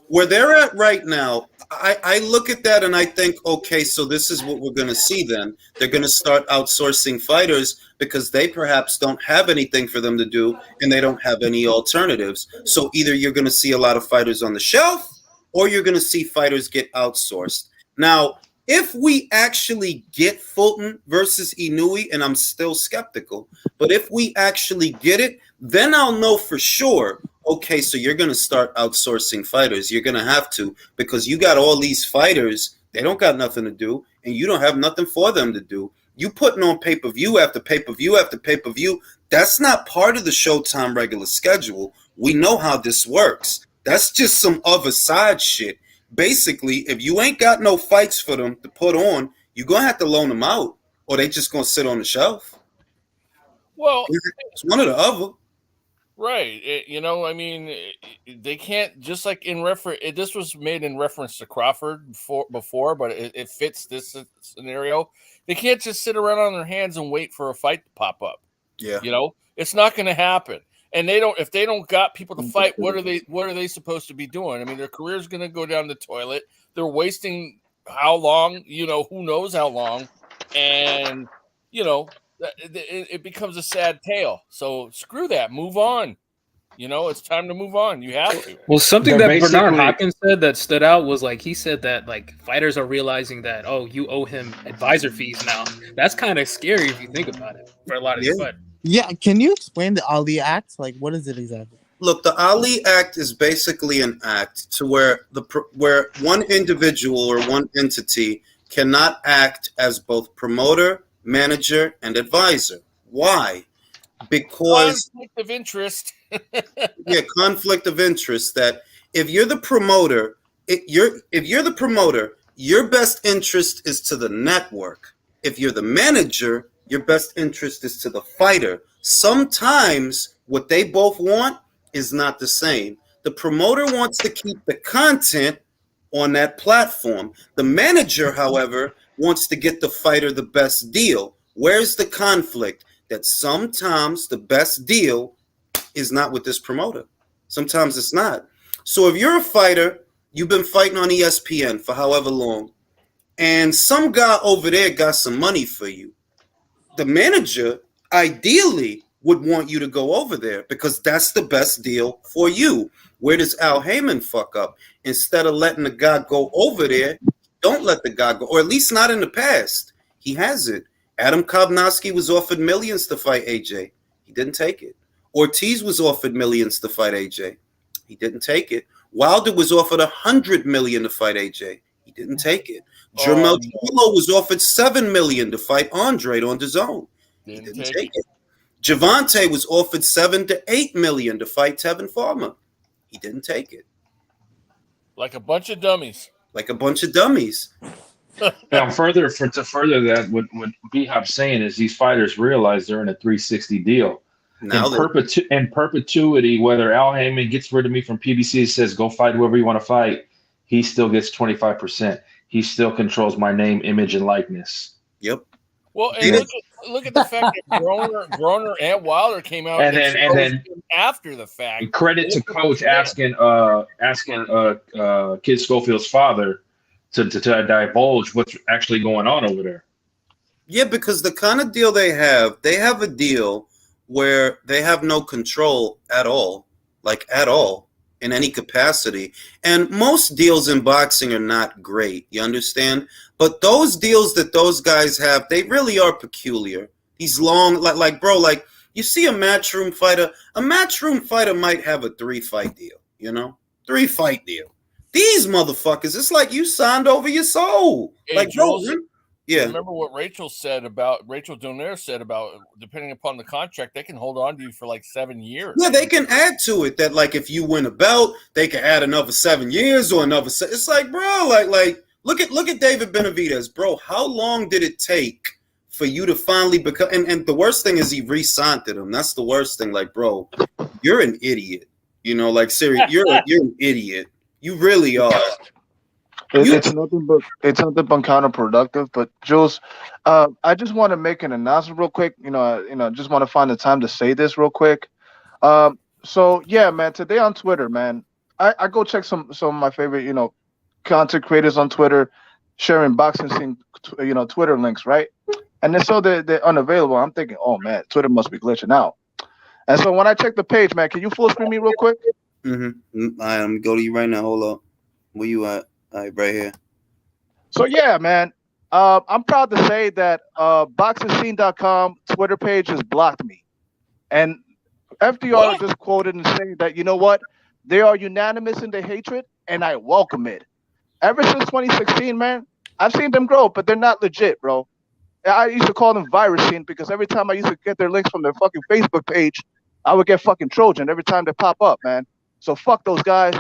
where they're at right now, I look at that and I think, okay, so this is what we're going to see then. They're going to start outsourcing fighters because they perhaps don't have anything for them to do and they don't have any alternatives. So either you're going to see a lot of fighters on the shelf or you're going to see fighters get outsourced. Now, if we actually get Fulton versus Inouye, and I'm still skeptical, but if we actually get it, then I'll know for sure, okay, so you're going to start outsourcing fighters. You're going to have to, because you got all these fighters, they don't got nothing to do, and you don't have nothing for them to do. You putting on pay-per-view after pay-per-view after pay-per-view, that's not part of the Showtime regular schedule. We know how this works. That's just some other side shit. Basically, if you ain't got no fights for them to put on, you're going to have to loan them out, or they just going to sit on the shelf. Well, it's one or the other. Right. They can't, just like in reference, this was made in reference to Crawford before, but it fits this scenario. They can't just sit around on their hands and wait for a fight to pop up. Yeah. It's not going to happen. And if they don't got people to fight, what are they supposed to be doing? I mean, their career's going to go down the toilet. They're wasting how long, who knows how long. And, it becomes a sad tale. So screw that. Move on. It's time to move on. You have to. Well, something that Bernard Hopkins said that stood out was he said that fighters are realizing that, you owe him advisor fees now. That's kind of scary if you think about it for a lot of these fighters. Yeah, can you explain the Ali Act? What is it exactly? Look, the Ali Act is basically an act to where one individual or one entity cannot act as both promoter, manager, and advisor. Why? Because conflict of interest. Conflict of interest. That if you're the promoter, your best interest is to the network. If you're the manager, your best interest is to the fighter. Sometimes what they both want is not the same. The promoter wants to keep the content on that platform. The manager, however, wants to get the fighter the best deal. Where's the conflict? That sometimes the best deal is not with this promoter. Sometimes it's not. So if you're a fighter, you've been fighting on ESPN for however long, and some guy over there got some money for you, the manager ideally would want you to go over there because that's the best deal for you. Where does Al Heyman fuck up? Instead of letting the guy go over there, don't let the guy go, or at least not in the past. He hasn't. Adam Kovnowski was offered millions to fight AJ. He didn't take it. Ortiz was offered millions to fight AJ. He didn't take it. Wilder was offered $100 million to fight AJ. He didn't take it. Jermel Charlo was offered $7 million to fight Andre on DAZN. He didn't take it. Javante was offered $7 to $8 million to fight Tevin Farmer. He didn't take it. Like a bunch of dummies. Now, further that, what B-Hop's saying is these fighters realize they're in a 360 deal. Now in perpetuity, whether Al Heyman gets rid of me from PBC and says, go fight whoever you want to fight, he still gets 25%. He still controls my name, image, and likeness. Yep. Well, and look at the fact that Groner and Wilder came out and then after the fact. Credit to Coach asking Kid Schofield's father to divulge what's actually going on over there. Yeah, because the kind of deal they have a deal where they have no control at all, in any capacity. And most deals in boxing are not great, you understand? But those deals that those guys have, they really are peculiar. These long, you see a matchroom fighter might have a 3-fight deal, 3-fight deal. These motherfuckers, it's like you signed over your soul. Hey, Yeah. Remember what Rachel Donaire said about depending upon the contract, they can hold on to you for like 7 years. Yeah, they can add to it that like if you win a belt, they can add another 7 years or another. It's like, bro, like look at David Benavidez, bro. How long did it take for you to finally become? And the worst thing is he re-signed to them. That's the worst thing. Like, bro, you're an idiot. You know, like seriously, you're an idiot. You really are. It's nothing but counterproductive. But Jules, I just want to make an announcement real quick. Just want to find the time to say this real quick. So yeah, man. Today on Twitter, man, I go check some of my favorite content creators on Twitter, sharing boxing scene Twitter links, right? And then so they're unavailable. I'm thinking, oh man, Twitter must be glitching out. And so when I check the page, man, can you full screen me real quick? Mm-hmm. I'm go to you right now. Hold up. Where you at? All right, right here. So yeah, man. I'm proud to say that boxingscene.com Twitter page has blocked me. And FDR just quoted and saying that, you know what? They are unanimous in their hatred, and I welcome it. Ever since 2016, man, I've seen them grow, but they're not legit, bro. I used to call them virus scene because every time I used to get their links from their fucking Facebook page, I would get fucking Trojan every time they pop up, man. So fuck those guys.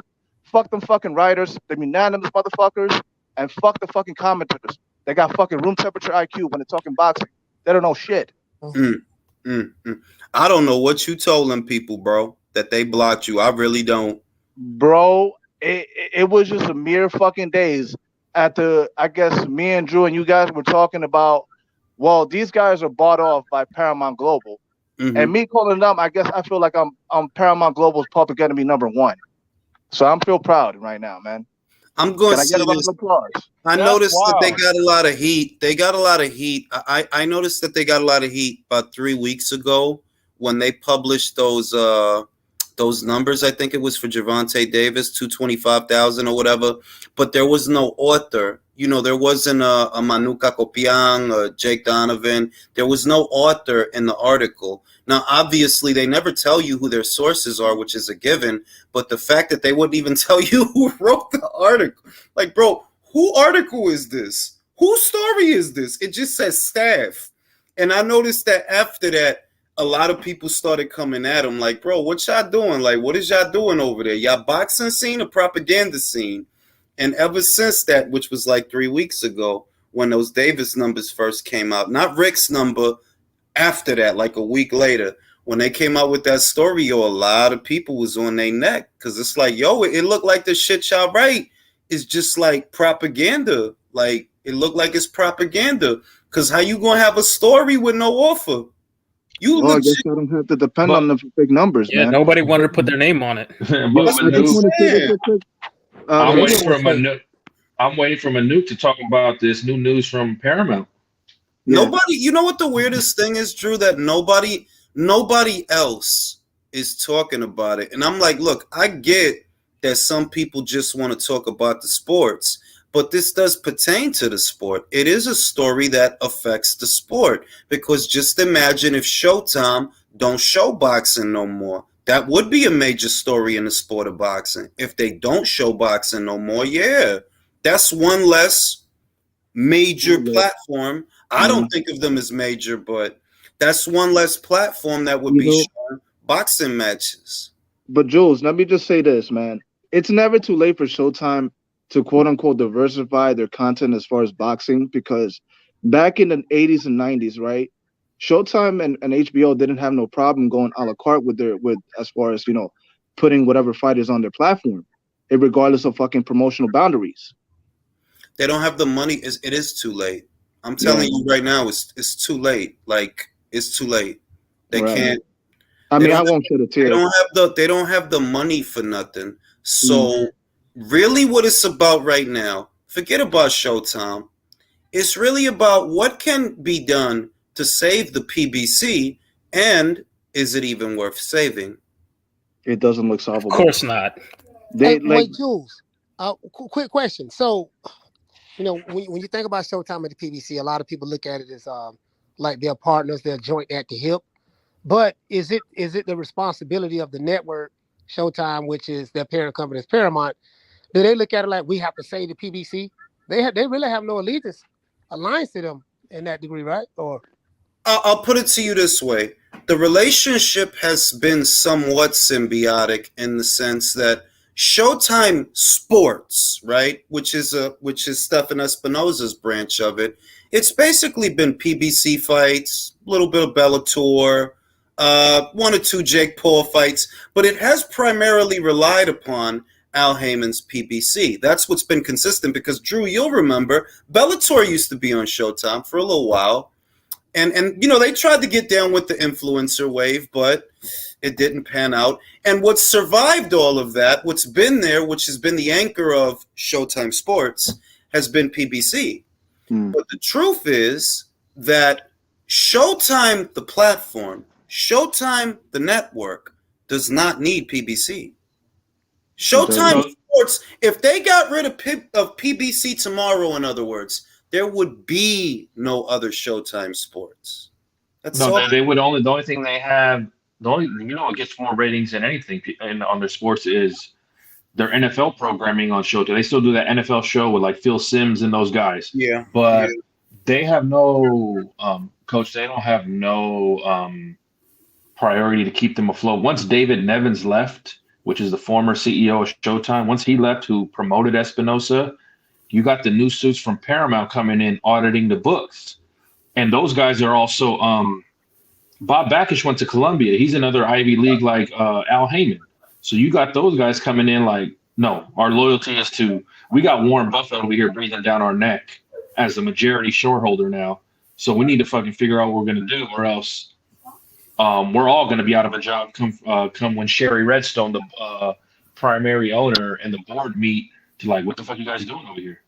Fuck them fucking writers. They're unanimous motherfuckers. And fuck the fucking commentators. They got fucking room temperature IQ when they're talking boxing. They don't know shit. I don't know what you told them people, bro, that they blocked you. I really don't. Bro, it was just a mere fucking days after, I guess, me and Drew and you guys were talking about, well, these guys are bought off by Paramount Global. Mm-hmm. And me calling them, I guess I feel like I'm Paramount Global's public enemy number one. So I'm feel proud right now, man. I'm going to get a round of applause. I noticed that they got a lot of heat. I noticed that they got a lot of heat about 3 weeks ago when they published those numbers. I think it was for Gervonta Davis, 225,000 or whatever. But there was no author. You know, there wasn't a Manu Cacopian or Jake Donovan. There was no author in the article. Now, obviously, they never tell you who their sources are, which is a given. But the fact that they wouldn't even tell you who wrote the article, like, bro, who article is this? Whose story is this? It just says staff. And I noticed that after that, a lot of people started coming at him like, bro, what y'all doing? Like, what is y'all doing over there? Y'all boxing scene or propaganda scene? And ever since that, which was like 3 weeks ago, when those Davis numbers first came out, not Rick's number, after that, like a week later, when they came out with that story, a lot of people was on their neck because it's like, yo, it looked like the shit y'all write is just like propaganda. Like, it looked like it's propaganda because how you gonna have a story with no offer? I guess I don't have to depend on the big numbers, man. Nobody wanted to put their name on it. I'm waiting for Manute to talk about this new news from Paramount. Yeah. Nobody, you know what the weirdest thing is, Drew? That nobody else is talking about it. And I'm like, look, I get that some people just want to talk about the sports, but this does pertain to the sport. It is a story that affects the sport because just imagine if Showtime don't show boxing no more. That would be a major story in the sport of boxing. If they don't show boxing no more, yeah, that's one less major platform. I don't think of them as major, but that's one less platform that would be showing boxing matches. But Jules, let me just say this, man. It's never too late for Showtime to quote unquote diversify their content as far as boxing, because back in the 80s and 90s, right? Showtime and HBO didn't have no problem going a la carte with as far as, putting whatever fighters on their platform, regardless of fucking promotional boundaries. They don't have the money. It is too late. I'm telling you right now, it's too late. Like, it's too late. They can't. I mean, I won't shed a tear. They don't have the money for nothing. So really what it's about right now, forget about Showtime. It's really about what can be done to save the PBC, and is it even worth saving? It doesn't look solvable. Of course not. Wait, Jules, quick question. So, when you think about Showtime and the PBC, a lot of people look at it as like they're partners, they're joint at the hip. But is it the responsibility of the network, Showtime, which is their parent company, is Paramount? Do they look at it like we have to save the PBC? They really have no allegiance aligns to them in that degree, right? Or I'll put it to you this way. The relationship has been somewhat symbiotic in the sense that Showtime Sports, right, which is Stefan Espinosa's branch of it, it's basically been PBC fights, a little bit of Bellator, one or two Jake Paul fights, but it has primarily relied upon Al Heyman's PBC. That's what's been consistent because, Drew, you'll remember, Bellator used to be on Showtime for a little while. And you know, they tried to get down with the influencer wave, but it didn't pan out. And what survived all of that, what's been there, which has been the anchor of Showtime Sports, has been PBC. But the truth is that Showtime, the platform, Showtime, the network, does not need PBC. Showtime Sports, if they got rid of PBC tomorrow, in other words, there would be no other Showtime Sports. That's all. They would only. The only thing they have, what gets more ratings than anything on their sports is their NFL programming on Showtime. They still do that NFL show with like Phil Simms and those guys. Yeah, but they have no coach. They don't have no priority to keep them afloat. Once David Nevins left, which is the former CEO of Showtime, once he left, who promoted Espinosa, you got the new suits from Paramount coming in auditing the books. And those guys are also Bob Backish went to Columbia. He's another Ivy League like Al Heyman. So you got those guys coming in like, no, our loyalty is to, we got Warren Buffett over here breathing down our neck as the majority shareholder now. So we need to fucking figure out what we're going to do, or else we're all going to be out of a job come when Sherry Redstone, the primary owner, and the board meet to like, what the fuck you guys doing over here?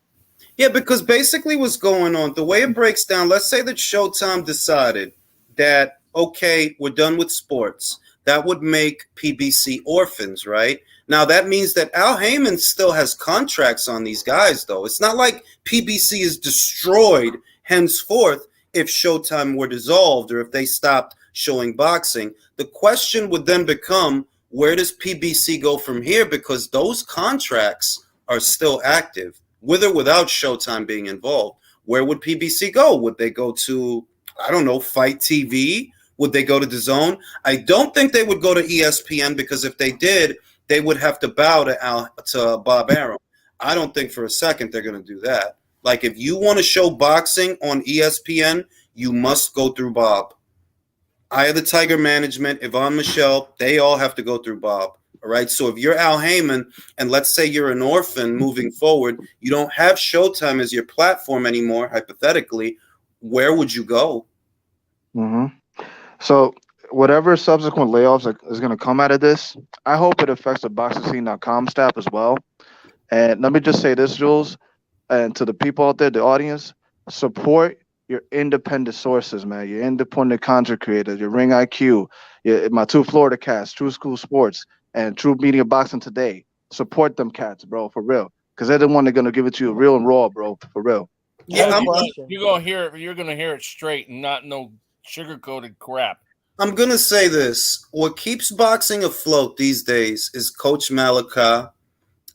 Yeah, because basically what's going on, the way it breaks down, let's say that Showtime decided that, okay, we're done with sports. That would make PBC orphans, right? Now, that means that Al Heyman still has contracts on these guys, though. It's not like PBC is destroyed henceforth if Showtime were dissolved or if they stopped showing boxing. The question would then become, where does PBC go from here? Because those contracts are still active, with or without Showtime being involved. Where would PBC go? Would they go to, I don't know, Fight TV? Would they go to DAZN? I don't think they would go to ESPN, because if they did, they would have to bow to Bob Arum. I don't think for a second they're going to do that. Like, if you want to show boxing on ESPN, you must go through Bob. Eye of the Tiger management, Yvonne Michelle, they all have to go through Bob. All right. So if you're Al Heyman, and let's say you're an orphan moving forward, you don't have Showtime as your platform anymore, hypothetically, where would you go? So whatever subsequent layoffs is going to come out of this, I hope it affects the BoxingScene.com staff as well. And let me just say this, Jules, and to the people out there, the audience, support your independent sources, man. Your independent content creators, your Ring IQ, my two Florida cats, True School Sports, and True Media Boxing Today. Support them cats, bro, for real. Because they're the one that's going to give it to you real and raw, bro, for real. Yeah, you're gonna hear it straight and not no sugar-coated crap. I'm going to say this. What keeps boxing afloat these days is Coach Malika,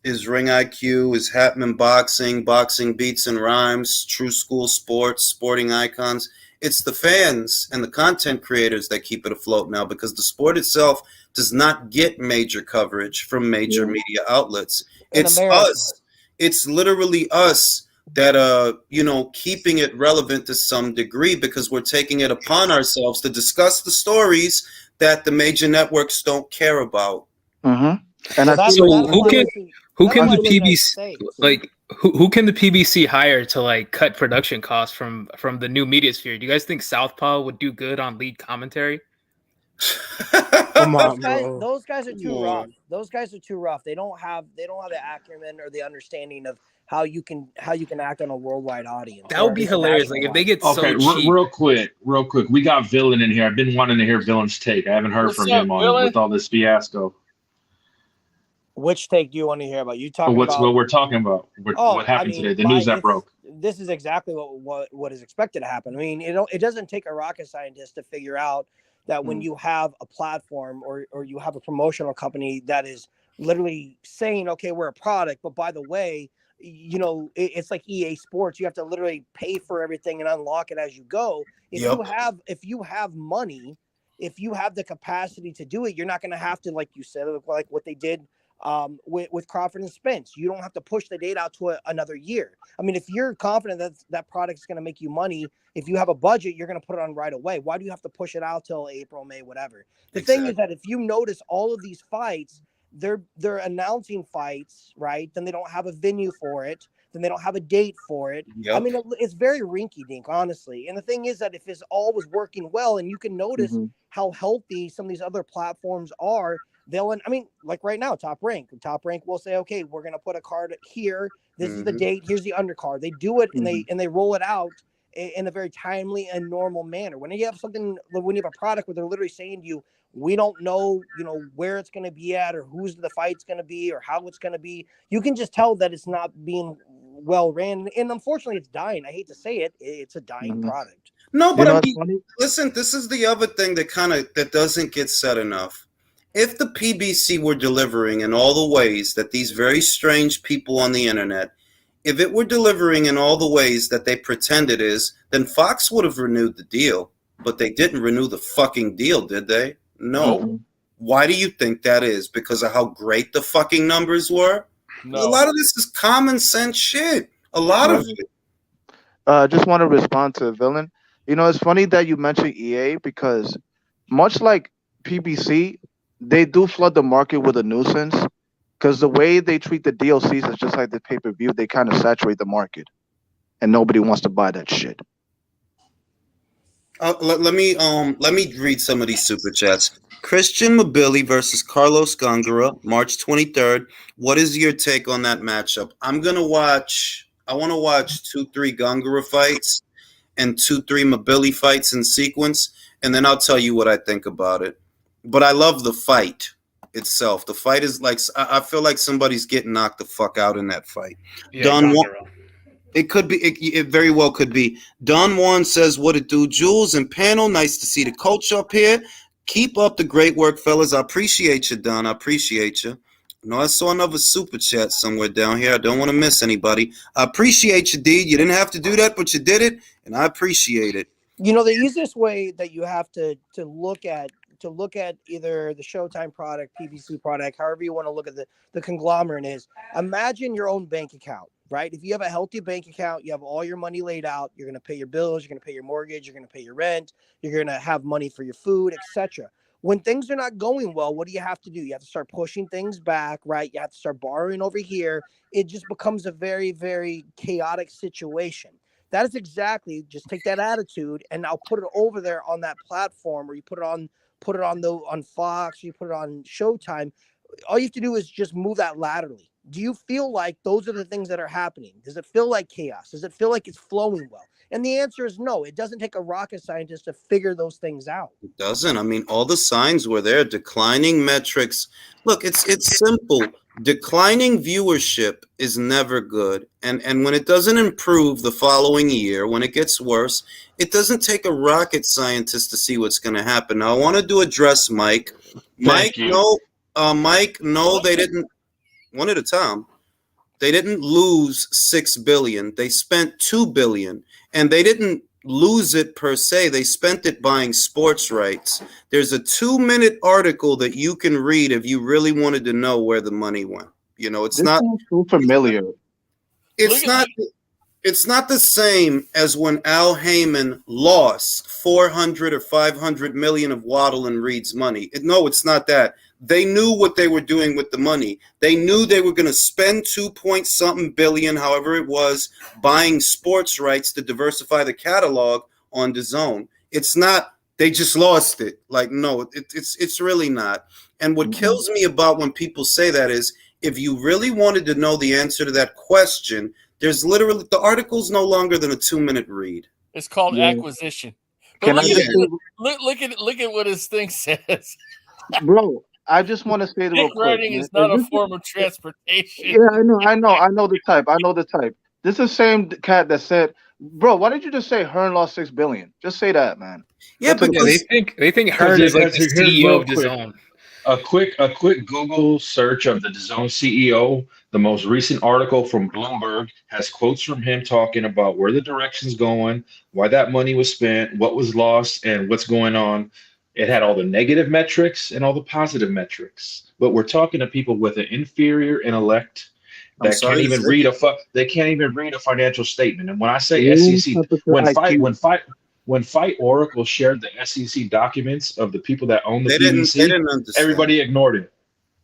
is Ring IQ, is Hatman Boxing, Boxing Beats and Rhymes, True School Sports, Sporting Icons. It's the fans and the content creators that keep it afloat now, because the sport itself does not get major coverage from major media outlets. It's us. It's literally us that keeping it relevant to some degree, because we're taking it upon ourselves to discuss the stories that the major networks don't care about. And who can the PBC who can the PBC hire to like cut production costs from the new media sphere? Do you guys think Southpaw would do good on lead commentary? Come on, bro. Those guys are too rough. Those guys are too rough. They don't have the acumen or the understanding of how you can act on a worldwide audience. That would be hilarious. Like if they get so cheap. Real quick. We got Villain in here. I've been wanting to hear Villain's take. I haven't heard from him with all this fiasco. Which take do you want to hear about? You talking about what we're talking about? What happened today? The news that broke. This is exactly what is expected to happen. I mean, it doesn't take a rocket scientist to figure out that when you have a platform or you have a promotional company that is literally saying, okay, we're a product, but by the way, it's like EA Sports. You have to literally pay for everything and unlock it as you go. If you have money, if you have the capacity to do it, you're not going to have to, like you said, like what they did with Crawford and Spence. You don't have to push the date out to another year. I mean, if you're confident that that product is going to make you money, if you have a budget, you're going to put it on right away. Why do you have to push it out till April, May, whatever? The thing is that if you notice all of these fights, they're announcing fights, right? Then they don't have a venue for it. Then they don't have a date for it. Yep. I mean, it's very rinky-dink, honestly. And the thing is that if this all was working well, and you can notice how healthy some of these other platforms are, like right now, Top Rank will say, okay, we're going to put a card here. This is the date. Here's the undercard. They do it and they roll it out in a very timely and normal manner. When you have a product where they're literally saying to you, we don't know, where it's going to be at or who's the fight's going to be or how it's going to be, you can just tell that it's not being well ran. And unfortunately, it's dying. I hate to say it. It's a dying product. No, but listen, this is the other thing that doesn't get said enough. If the PBC were delivering in all the ways that these very strange people on the internet, if it were delivering in all the ways that they pretend it is, then Fox would have renewed the deal. But they didn't renew the fucking deal, did they? No. Why do you think that is? Because of how great the fucking numbers were? No. A lot of this is common sense shit. A lot of it. Just want to respond to Villain. It's funny that you mentioned EA because much like PBC, they do flood the market with a nuisance because the way they treat the DLCs is just like the pay-per-view. They kind of saturate the market and nobody wants to buy that shit. Let me read some of these super chats. Christian Mabili versus Carlos Gongora, March 23rd. What is your take on that matchup? I want to watch 2-3 Gongora fights and 2-3 Mabili fights in sequence, and then I'll tell you what I think about it. But I love the fight itself. The fight is like, I feel like somebody's getting knocked the fuck out in that fight. Yeah, it could be. It very well could be. Don Juan says, what it do, Jules and panel. Nice to see the coach up here. Keep up the great work, fellas. I appreciate you, Don. I appreciate you. No, I saw another super chat somewhere down here. I don't want to miss anybody. I appreciate you, D. You didn't have to do that, but you did it, and I appreciate it. The easiest way that you have to look at either the Showtime product, PBC product, however you want to look at the conglomerate is, imagine your own bank account, right? If you have a healthy bank account, you have all your money laid out, you're going to pay your bills, you're going to pay your mortgage, you're going to pay your rent, you're going to have money for your food, etc. When things are not going well, what do you have to do? You have to start pushing things back, right? You have to start borrowing over here. It just becomes a very, very chaotic situation. That is exactly, just take that attitude and now put it over there on that platform, or you put it on Fox, you put it on Showtime. All you have to do is just move that laterally. Do you feel like those are the things that are happening? Does it feel like chaos? Does it feel like it's flowing well? And the answer is no. It doesn't take a rocket scientist to figure those things out. It doesn't. I mean, all the signs were there. Declining metrics. Look, it's simple. Declining viewership is never good. And when it doesn't improve the following year, when it gets worse, it doesn't take a rocket scientist to see what's going to happen. Now, I wanted to address Mike. Mike, no, they didn't. One at a time. They didn't lose $6 billion. They spent $2 billion, and they didn't lose it per se. They spent it buying sports rights. There's a 2-minute article that you can read if you really wanted to know where the money went. It's this not too familiar. It's not the same as when Al Heyman lost 400 or 500 million of Waddle and Reed's money. No, it's not that. They knew what they were doing with the money. They knew they were going to spend 2-point-something billion, however it was, buying sports rights to diversify the catalog on DAZN. It's not, they just lost it. Like, no, it's really not. And what kills me about when people say that is, if you really wanted to know the answer to that question, there's literally, the article's no longer than a 2-minute read. It's called acquisition. But look at what his thing says. Bro, I just want to say the Dick writing is not a form of transportation. Yeah, I know the type. This is the same cat that said, bro, why did you just say Hearn lost $6 billion? Just say that, man. Yeah, but they think Hearn is like the CEO of DAZN. A quick Google search of the DAZN CEO, the most recent article from Bloomberg has quotes from him talking about where the direction's going, why that money was spent, what was lost, and what's going on. It had all the negative metrics and all the positive metrics. But we're talking to people with an inferior intellect I'm that can't sorry to even say. read they can't even read a financial statement. And when I say Room SEC, temperature when IQ. Fight Oracle shared the SEC documents of the people that own the They PBC, didn't understand. everybody ignored it.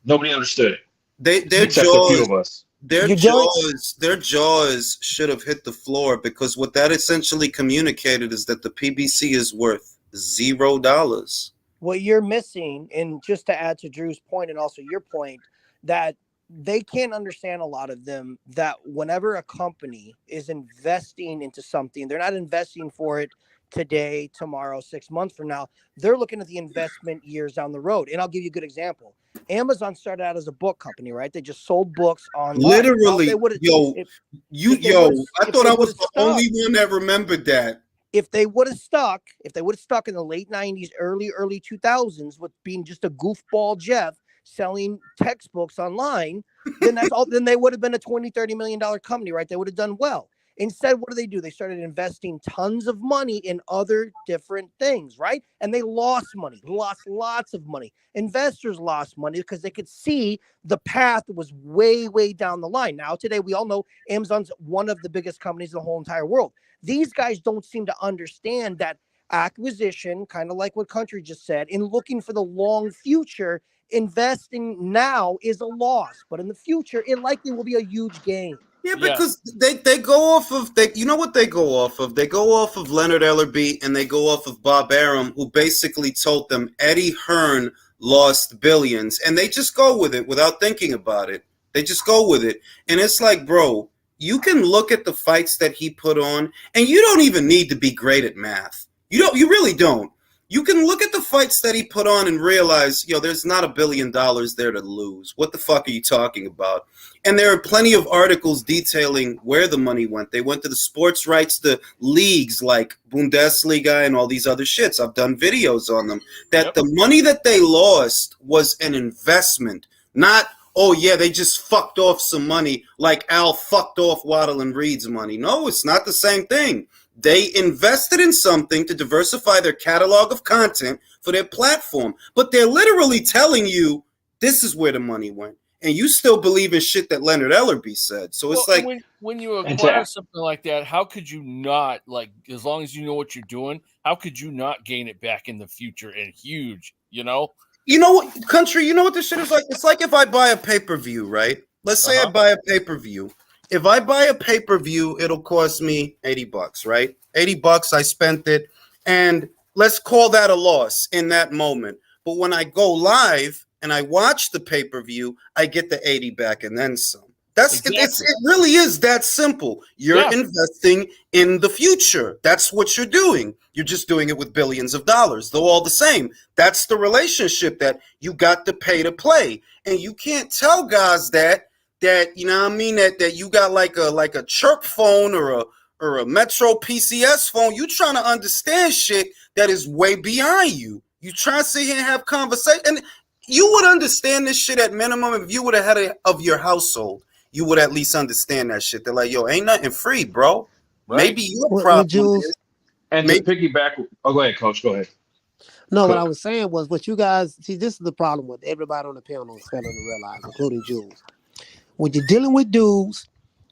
Nobody understood it, Their except a few jaws of us. their You don't. jaws should have hit the floor, because what that essentially communicated is that the PBC is worth $0. What you're missing, and just to add to Drew's point and also your point, that they can't understand, a lot of them, that whenever a company is investing into something, they're not investing for it today, tomorrow, 6 months from now. They're looking at the investment years down the road. And I'll give you a good example. Amazon started out as a book company, right? They just sold books online. Now, if Literally, they would have, yo, if, you, if they yo, would've- I if thought they I was would've the stuck, only one that remembered that. if they would have stuck in the late 90s, early 2000s, with being just a goofball Jeff selling textbooks online, then that's all. Then they would have been a $20-30 million company, right? They would have done well. Instead, what do? They started investing tons of money in other different things, right? And they lost money, lost lots of money. Investors lost money because they could see the path was way down the line. Now, today, we all know Amazon's one of the biggest companies in the whole entire world. These guys don't seem to understand that acquisition, kind of like what Country just said, in looking for the long future. Investing now is a loss, but in the future, it likely will be a huge gain. Yeah, Yeah. because they go off of you know what they go off of? They go off of Leonard Ellerby, and they go off of Bob Arum, who basically told them Eddie Hearn lost billions, and they just go with it without thinking about it. They just go with it. And it's like, bro, you can look at the fights that he put on, and you don't even need to be great at math. You really don't. You can look at the fights that he put on and realize, there's not $1 billion there to lose. What the fuck are you talking about? And there are plenty of articles detailing where the money went. They went to the sports rights, the leagues like Bundesliga and all these other shits. I've done videos on them. That the money that they lost was an investment, not, oh yeah, they just fucked off some money like Al fucked off Waddle and Reed's money. No, it's not the same thing. They invested in something to diversify their catalog of content for their platform. But they're literally telling you this is where the money went. And you still believe in shit that Leonard Ellerby said. So it's like, when you acquire something like that, how could you not, like, as long as you know what you're doing, how could you not gain it back in the future and huge, You know what, Country, you know what this shit is like? It's like if I buy a pay-per-view, right? Let's say I buy a pay-per-view. If I buy a pay-per-view, it'll cost me $80, right? $80, I spent it. And let's call that a loss in that moment. But when I go live and I watch the pay-per-view, I get the 80 back and then some. It really is that simple. You're investing in the future. That's what you're doing. You're just doing it with billions of dollars. They're all the same. That's the relationship that you got to pay to play. And you can't tell guys that you know what I mean, that you got like a chirp phone or a Metro PCS phone. You trying to understand shit that is way beyond you. You trying to sit here and have conversation, and you would understand this shit at minimum if you would have had it of your household. You would at least understand that shit. They're like, yo, ain't nothing free, bro. Right. Maybe your problem is. And to piggyback, go ahead, Coach. Go ahead. No, what I was saying was, what you guys see, this is the problem with everybody on the panel is failing to realize, including Jules. When you're dealing with dudes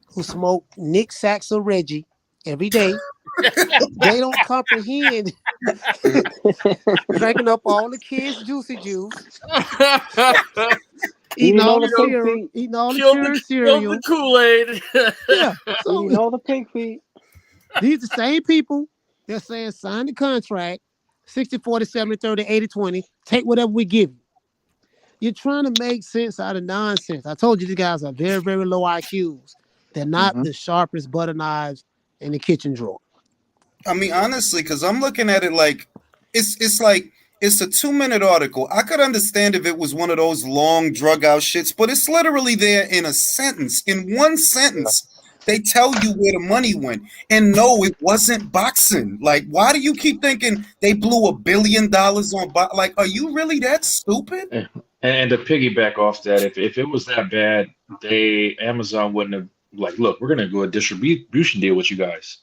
who smoke Nick Sachs or Reggie every day, they don't comprehend drinking up all the kids' juicy juice, eating all the cereal, Killed the Kool-Aid. Yeah, so eating all the pig feet. These are the same people that saying sign the contract, 60-40, 70-30, 80-20, take whatever we give you. You're trying to make sense out of nonsense. I told you these guys are very, very low IQs. They're not the sharpest butter knives in the kitchen drawer. I mean, honestly, because I'm looking at it like it's like it's a 2-minute article. I could understand if it was one of those long drug out shits, but it's literally there in a sentence. In one sentence, they tell you where the money went. And no, it wasn't boxing. Like, why do you keep thinking they blew $1 billion on boxing? Like, are you really that stupid? And to piggyback off that, if it was that bad, Amazon wouldn't have like, look, we're gonna go a distribution deal with you guys.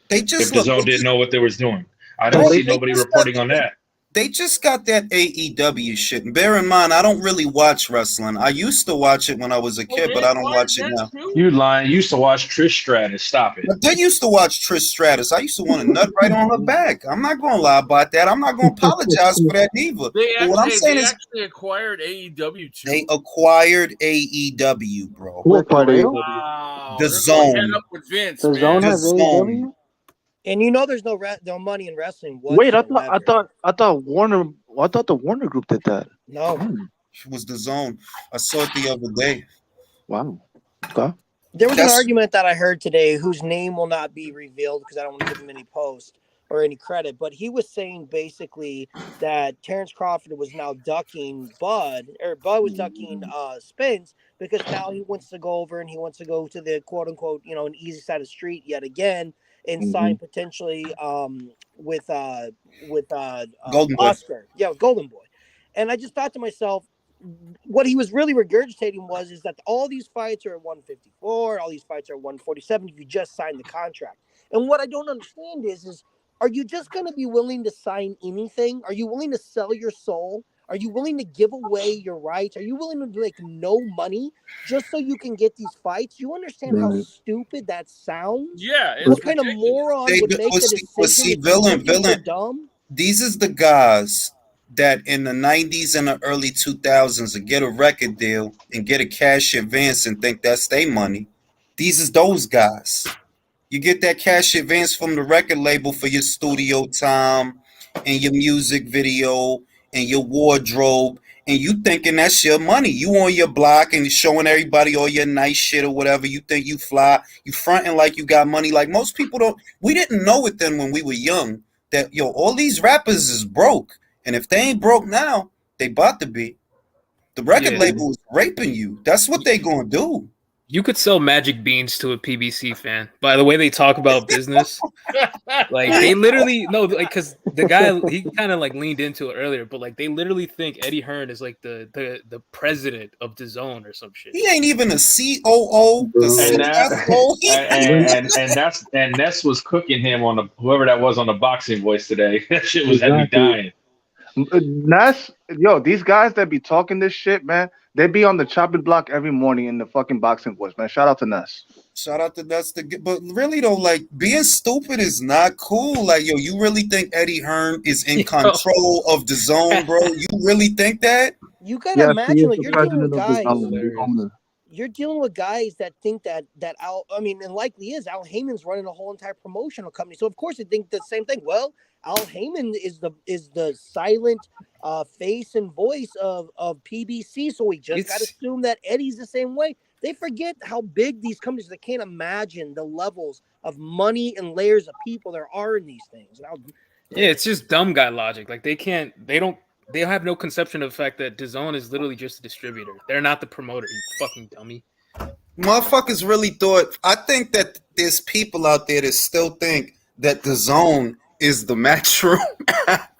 They If just the look. zone didn't know what they was doing, I No, didn't they see nobody Just got reporting on that. they just got that AEW shit. And bear in mind, I don't really watch wrestling. I used to watch it when I was a Oh, kid, they but I don't acquired watch it that now. too? You lying? You used to watch Trish Stratus. Stop it. But they used to watch Trish Stratus. I used to want to nut right on her back. I'm not gonna lie about that. I'm not gonna apologize for that neither. But what I'm saying is They acquired AEW too. they acquired AEW, bro. Who Wait, for acquired real? AEW? Wow, The they're going head Zone. up with Vince, The man. Zone The has Zone. AEW? And you know, there's no money in wrestling Wait, whatsoever. I thought Warner. I thought the Warner Group did that. No. It was the Zone. I saw it the other day. Wow. Okay. There was an That's- argument that I heard today whose name will not be revealed because I don't want to give him any post or any credit, but he was saying basically that Terrence Crawford was now ducking Bud, or Bud was ducking Spence because now he wants to go over and he wants to go to the quote unquote, an easy side of the street yet again and sign potentially with Golden Boy. Oscar. Yeah, with Golden Boy. And I just thought to myself, what he was really regurgitating is that all these fights are at 154, all these fights are at 147 if you just sign the contract. And what I don't understand is are you just going to be willing to sign anything? Are you willing to sell your soul? Are you willing to give away your rights? Are you willing to make no money just so you can get these fights? You understand how stupid that sounds? Yeah, it's What kind of ridiculous. moron would make the decision? Villain. So dumb. These is the guys that in the 90s and the early 2000s would get a record deal and get a cash advance and think that's their money. These is those guys. You get that cash advance from the record label for your studio time and your music video and your wardrobe, and you thinking that's your money. You on your block and showing everybody all your nice shit or whatever. You think you fly. You fronting like you got money. Like most people don't. We didn't know it then when we were young that all these rappers is broke. And if they ain't broke now, they about to be. The record label is raping you. That's what they gonna do. You could sell magic beans to a PBC fan. By the way they talk about business, like they literally because the guy he kind of like leaned into it earlier, but like they literally think Eddie Hearn is like the president of the Zone or some shit. He ain't even a COO. And Ness was cooking him on whoever that was on the Boxing Voice today. That shit was had me dying. Ness, these guys that be talking this shit, man, they be on the chopping block every morning in the fucking Boxing Voice, man. Shout out to Ness. Shout out to Ness. But really though, like being stupid is not cool. Like you really think Eddie Hearn is in control of the Zone, bro? You really think that? You gotta imagine like you're dealing with guys. Zone. You're dealing with guys that think that Al. I mean, and likely is Al Heyman's running a whole entire promotional company, so of course they think the same thing. Well, Al Heyman is the silent face and voice of PBC, so we just got to assume that Eddie's the same way. They forget how big these companies. They can't imagine the levels of money and layers of people there are in these things. Yeah, it's just dumb guy logic. Like they have no conception of the fact that DAZN is literally just a distributor. They're not the promoter, you fucking dummy. Motherfuckers really thought. I think that there's people out there that still think that the Zone is the Matchroom app.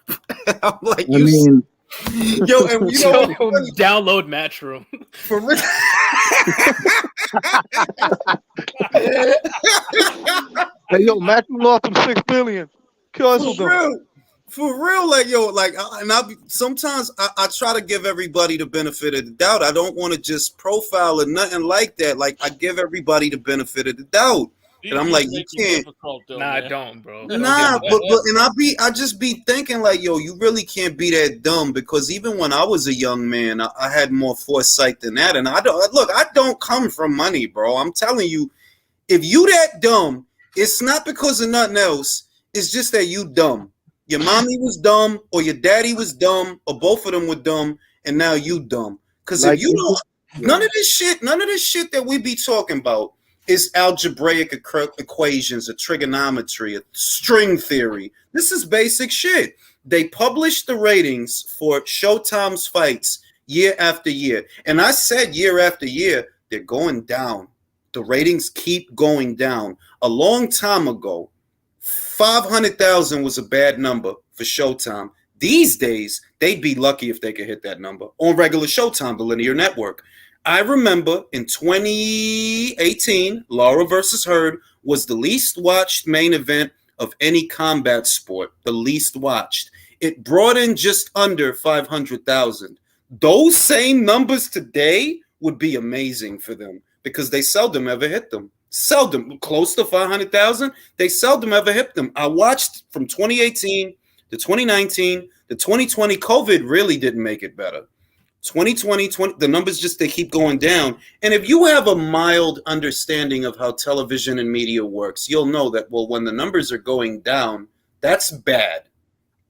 I'm like, and download Matchroom for real. Hey, Matchroom lost them $6 billion. For real, sometimes I try to give everybody the benefit of the doubt. I don't want to just profile or nothing like that. Like I give everybody the benefit of the doubt. And I'm like, you can't. I don't, bro. But I just be thinking like, you really can't be that dumb because even when I was a young man, I had more foresight than that. And I don't come from money, bro. I'm telling you, if you that dumb, it's not because of nothing else. It's just that you dumb. Your mommy was dumb, or your daddy was dumb, or both of them were dumb, and now you dumb. Because if you don't, none of this shit that we be talking about is algebraic equations, or trigonometry, or string theory. This is basic shit. They publish the ratings for Showtime's fights year after year, and I said year after year they're going down. The ratings keep going down. A long time ago, 500,000 was a bad number for Showtime. These days, they'd be lucky if they could hit that number on regular Showtime, the linear network. I remember in 2018, Laura versus Hurd was the least watched main event of any combat sport, the least watched. It brought in just under 500,000. Those same numbers today would be amazing for them because they seldom ever hit them. Seldom, close to 500,000. They seldom ever hit them. I watched from 2018 to 2019 to 2020. COVID really didn't make it better. 2020, the numbers just, they keep going down. And if you have a mild understanding of how television and media works, you'll know that, well, when the numbers are going down, that's bad.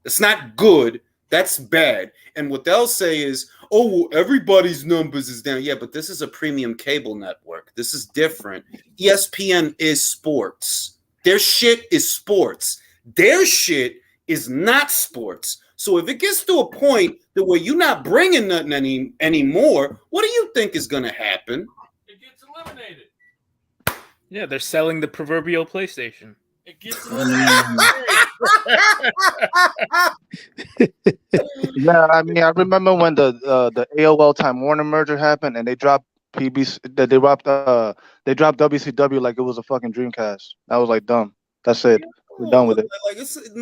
It's not good. That's bad. And what they'll say is, oh, well, everybody's numbers is down. Yeah, but this is a premium cable network. This is different. ESPN is sports. Their shit is sports. Their shit is not sports. So if it gets to a point that where you're not bringing nothing anymore, what do you think is going to happen? It gets eliminated. Yeah, they're selling the proverbial PlayStation. It gets eliminated. Yeah, I mean, I remember when the AOL Time Warner merger happened, and they dropped PBC. They dropped WCW like it was a fucking Dreamcast. That was like dumb. That's it. We're done with it. Like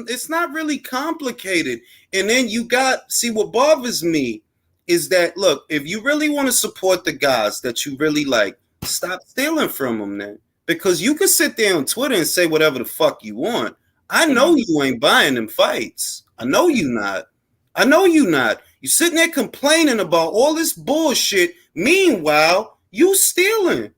it's not really complicated. And then you got, see, what bothers me is that, look, if you really want to support the guys that you really like, stop stealing from them then. Because you can sit there on Twitter and say whatever the fuck you want. I know you ain't buying them fights. I know you not. I know you not. You sitting there complaining about all this bullshit. Meanwhile, you stealing.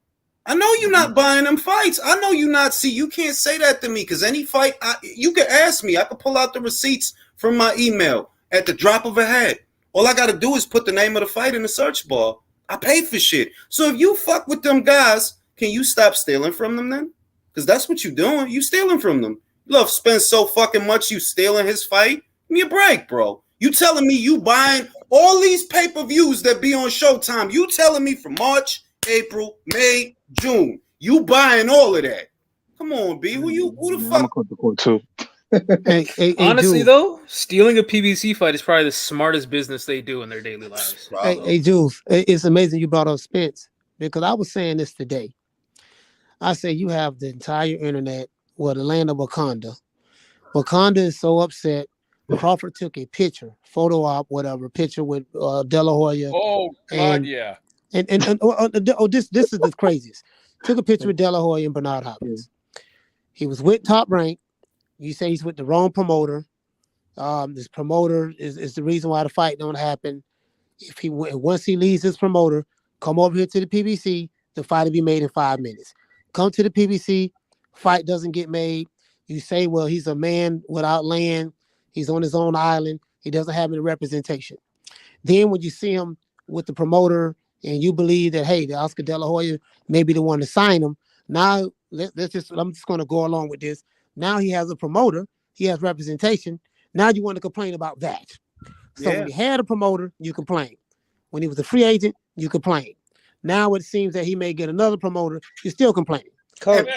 I know you're not buying them fights. I know you not. See, you can't say that to me because any fight, you can ask me. I can pull out the receipts from my email at the drop of a hat. All I got to do is put the name of the fight in the search bar. I pay for shit. So if you fuck with them guys, can you stop stealing from them then? Because that's what you doing. You stealing from them. You love spend so fucking much you stealing his fight. Give me a break, bro. You telling me you buying all these pay-per-views that be on Showtime. You telling me from March, April, May, June. You buying all of that. Come on, B. Who the fuck? I'm going to court too. Hey, Honestly, Jules. though, stealing a PBC fight is probably the smartest business they do in their daily lives. Hey, Jules, it's amazing you brought up Spence because I was saying this today. I say you have the entire internet, well, the land of Wakanda. Wakanda is so upset. Crawford took a photo op, whatever, picture with De La Hoya. Oh, God, yeah. And this is the craziest. Took a picture with De La Hoya and Bernard Hopkins. He was with Top Rank. You say he's with the wrong promoter. This promoter is the reason why the fight don't happen. Once he leaves his promoter, come over here to the PBC, the fight will be made in 5 minutes. Come to the PBC, fight doesn't get made. You say, well, he's a man without land. He's on his own island. He doesn't have any representation. Then when you see him with the promoter and you believe that, hey, the Oscar De La Hoya may be the one to sign him, now I'm just going to go along with this. Now he has a promoter. He has representation. Now you want to complain about that. So when he had a promoter, you complain. When he was a free agent, you complain. Now it seems that he may get another promoter. You're still complaining. Coach,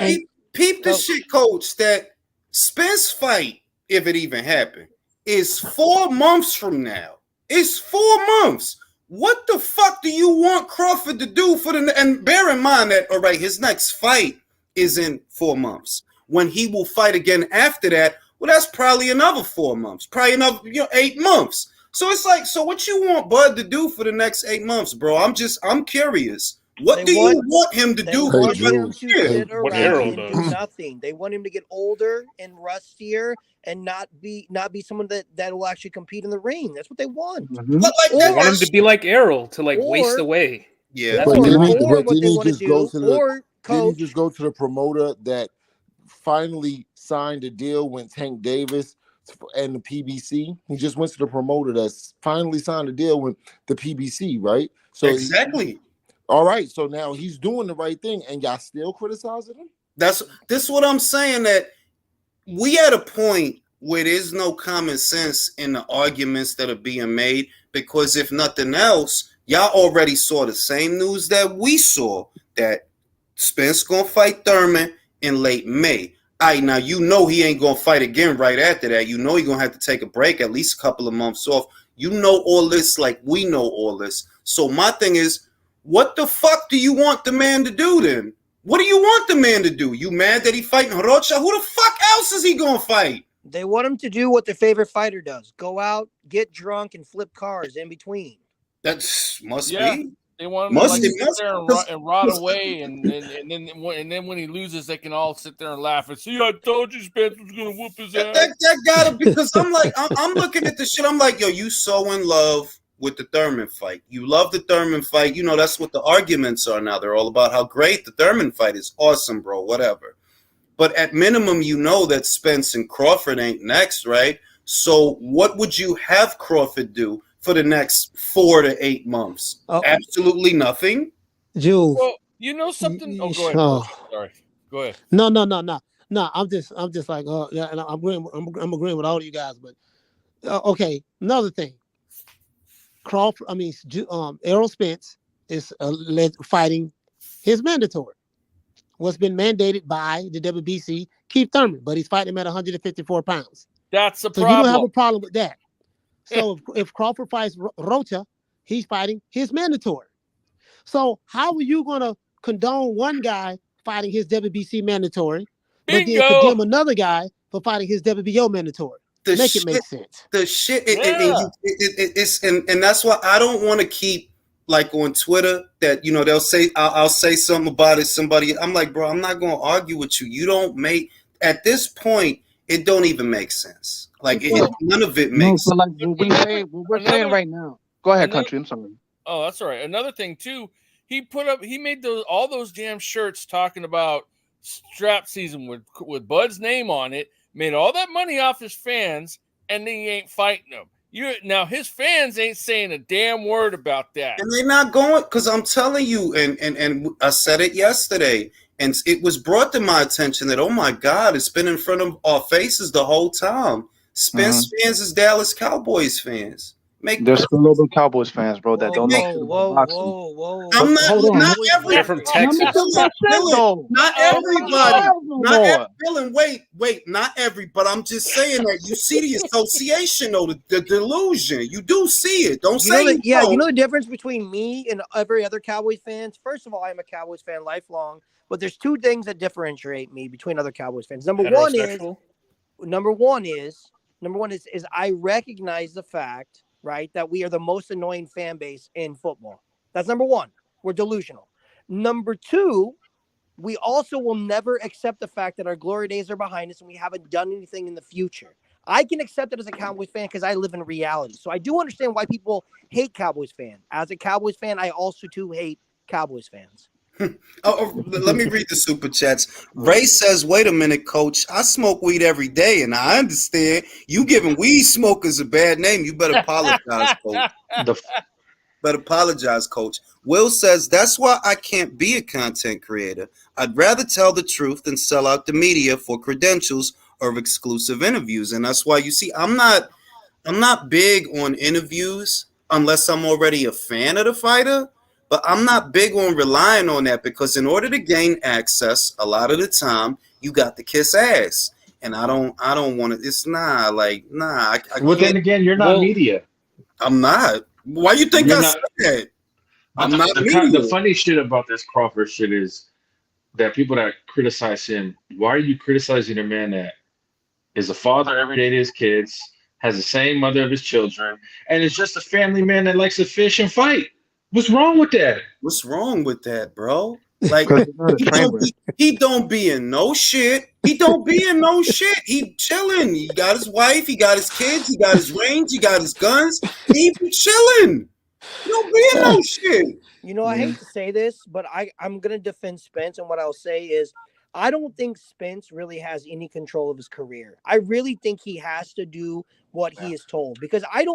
peep the shit, Coach, that Spence fight, if it even happened, is 4 months from now. It's 4 months. What the fuck do you want Crawford to do for the? And bear in mind that, all right, his next fight is in 4 months. When he will fight again after that, well, that's probably another 4 months, probably another 8 months. So it's like, so what you want Bud to do for the next 8 months, bro? I'm curious. What you want him to do for the rest of the year? What Arrow does. Do nothing. They want him to get older and rustier and not be someone that will actually compete in the ring. That's what they want. Mm-hmm. They want him to be like Errol, to waste away. Yeah. But didn't he just go to the promoter that finally signed a deal with Tank Davis and the PBC? He just went to the promoter that's finally signed a deal with the PBC, right? So exactly. All right, so now he's doing the right thing, and y'all still criticizing him? This is what I'm saying, that we at a point where there's no common sense in the arguments that are being made, because if nothing else, y'all already saw the same news that we saw, that Spence gonna fight Thurman in late May. Now you know he ain't gonna fight again right after that. You know he gonna have to take a break, at least a couple of months off. You know all this, like we know all this. So my thing is, what the fuck do you want the man to do then? What do you want the man to do? You mad that he fighting Rocha? Who the fuck else is he gonna fight? They want him to do what their favorite fighter does: go out, get drunk, and flip cars in between. That must be. They want him to like sit there and rot away, and then when he loses, they can all sit there and laugh and see. I told you Spence was gonna whoop his ass. That gotta, because I'm like, I'm looking at this shit. I'm like, yo, you so in love with the Thurman fight. You love the Thurman fight. You know that's what the arguments are now. They're all about how great the Thurman fight is. Awesome, bro. Whatever. But at minimum, you know that Spence and Crawford ain't next, right? So what would you have Crawford do for the next 4 to 8 months? Absolutely nothing. Jules. Well, you know something. Oh, go ahead. Oh. Sorry. Go ahead. No. I'm just like, yeah, and I'm agreeing with all of you guys. But okay, another thing. Errol Spence is fighting his mandatory. What's been mandated by the WBC, Keith Thurman, but he's fighting him at 154 pounds. That's the problem. So you don't have a problem with that. So if Crawford fights Rocha, he's fighting his mandatory. So how are you going to condone one guy fighting his WBC mandatory, but then condemn another guy for fighting his WBO mandatory? Make it make sense. The shit, and that's why I don't want to keep, like on Twitter, that, you know, they'll say, I'll say something about it. Somebody, I'm like, bro, I'm not going to argue with you. You don't make, at this point, it don't even make sense. Like, none of it makes sense. Like what we're saying right now. Go ahead, Country. I'm sorry. Oh, that's all right. Another thing, too, he made all those damn shirts talking about strap season with Bud's name on it, made all that money off his fans, and then he ain't fighting them. Now his fans ain't saying a damn word about that, and they're not going, because I'm telling you, and I said it yesterday, and it was brought to my attention that, oh my God, it's been in front of our faces the whole time. Spence fans is Dallas Cowboys fans. There's still over Cowboys fans, bro, that don't know. Whoa. I'm not everybody from Texas. Not everybody. Not every. But I'm just saying that you see the association, though, the delusion. You do see it. Don't say it. Yeah, you know the difference between me and every other Cowboys fans. First of all, I'm a Cowboys fan lifelong, but there's two things that differentiate me between other Cowboys fans. Number one is I recognize the fact, right, that we are the most annoying fan base in football. That's number one. We're delusional. Number two, we also will never accept the fact that our glory days are behind us and we haven't done anything in the future. I can accept it as a Cowboys fan because I live in reality. So I do understand why people hate Cowboys fans. As a Cowboys fan, I also too hate Cowboys fans. Let me read the super chats. Ray says, wait a minute, coach. I smoke weed every day, and I understand you giving weed smokers a bad name. You better apologize, coach. Better apologize, coach. Will says, that's why I can't be a content creator. I'd rather tell the truth than sell out the media for credentials or exclusive interviews. And that's why you see, I'm not big on interviews unless I'm already a fan of the fighter. But I'm not big on relying on that, because in order to gain access, a lot of the time you got to kiss ass, and I don't want to. It's not like I well, then again, you're not media. I'm not. Why you think I said that? I'm not media. The funny shit about this Crawford shit is that people that criticize him. Why are you criticizing a man that is a father every day to his kids, has the same mother of his children, and is just a family man that likes to fish and fight? What's wrong with that? What's wrong with that, bro? Like, he don't be in no shit. He don't be in no shit. He chilling. He got his wife. He got his kids. He got his range. He got his guns. He be chilling. He don't be in no shit. You know, I hate to say this, but I'm going to defend Spence. And what I'll say is, I don't think Spence really has any control of his career. I really think he has to do what he is told, because I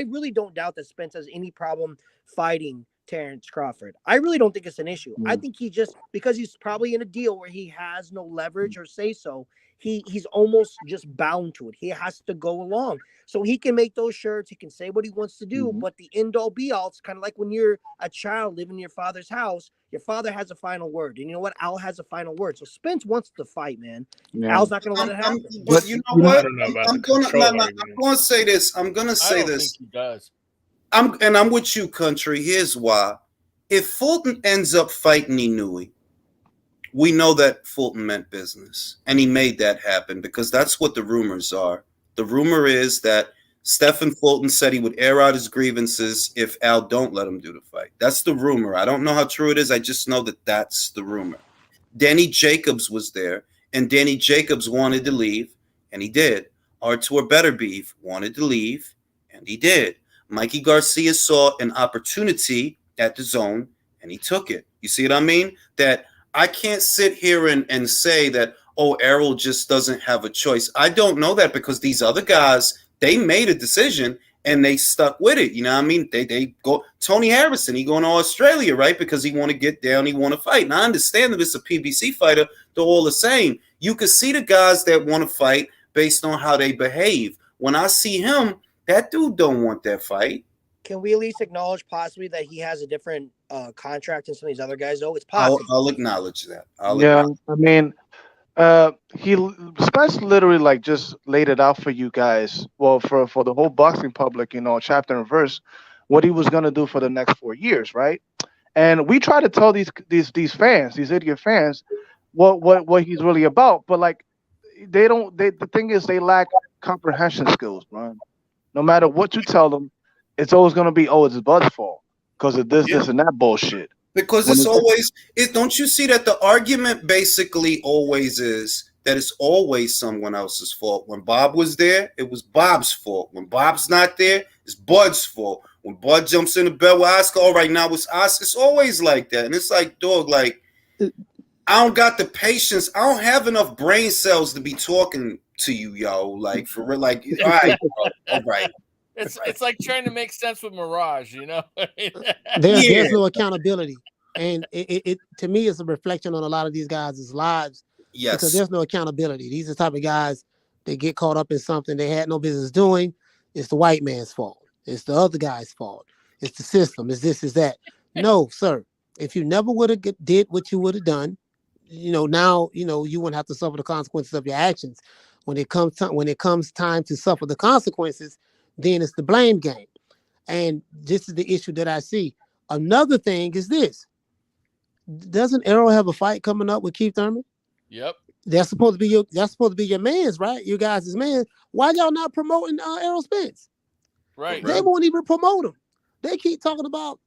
really don't doubt that Spence has any problem fighting Terrence Crawford. I really don't think it's an issue. I Mm. think he just, because he's probably in a deal where he has no leverage or say so, he's almost just bound to it. He has to go along. So he can make those shirts, he can say what he wants to do, but the end all be all, it's kind of like when you're a child living in your father's house, your father has a final word. And you know what? Al has a final word. So Spence wants to fight, man. Yeah. Al's not going to let it happen. But you know I what? don't know about I'm the gonna control I'm argument. gonna say this. I'm gonna I say don't this. think he does. I'm with you, country. Here's why. If Fulton ends up fighting Inouye, we know that Fulton meant business, and he made that happen because that's what the rumors are. The rumor is that Stephen Fulton said he would air out his grievances if Al don't let him do the fight. That's the rumor. I don't know how true it is. I just know that that's the rumor. Danny Jacobs was there, and Danny Jacobs wanted to leave, and he did. Artur Beterbiev wanted to leave, and he did. Mikey Garcia saw an opportunity at the zone, and he took it. You see what I mean? That I can't sit here and say that, oh, Errol just doesn't have a choice. I don't know that because these other guys, they made a decision and they stuck with it. You know what I mean? They go. Tony Harrison, he going to Australia, right? Because he want to get down, he want to fight. And I understand that it's a PBC fighter. They're all the same. You can see the guys that want to fight based on how they behave. When I see him, that dude don't want that fight. Can we at least acknowledge possibly that he has a different contract than some of these other guys, though? It's I'll possible. acknowledge that. I mean, he Spence literally like just laid it out for you guys. Well, for the whole boxing public, you know, chapter and verse, what he was gonna do for the next 4 years, right? And we try to tell these fans, these idiot fans, what he's really about. But like, they don't. The thing is, they lack comprehension skills, man. No matter what you tell them, it's always gonna be, oh, it's Bud's fault because of this, and that bullshit. Because it's always don't you see that the argument basically always is that it's always someone else's fault. When Bob was there, it was Bob's fault. When Bob's not there, it's Bud's fault. When Bud jumps in the bed with Oscar, all right, now it's Oscar. It's always like that. And it's like, dog, like, I don't got the patience. I don't have enough brain cells to be talking to you, yo. Like, for real, like, all right, bro, all right. It's like trying to make sense with Mirage, you know? There's no accountability. And it to me is a reflection on a lot of these guys' lives. Yes. Because there's no accountability. These are the type of guys that get caught up in something they had no business doing. It's the white man's fault. It's the other guy's fault. It's the system. It's this, is that. No, sir. If you never would have did what you would have done, you know, now, you know, you wouldn't have to suffer the consequences of your actions. When it comes time to suffer the consequences, then it's the blame game. And this is the issue that I see. Another thing is this. Doesn't Errol have a fight coming up with Keith Thurman? Yep. That's supposed to be your man's, right? You guys' man. Why y'all not promoting Errol Spence? Right. They won't even promote him. They keep talking about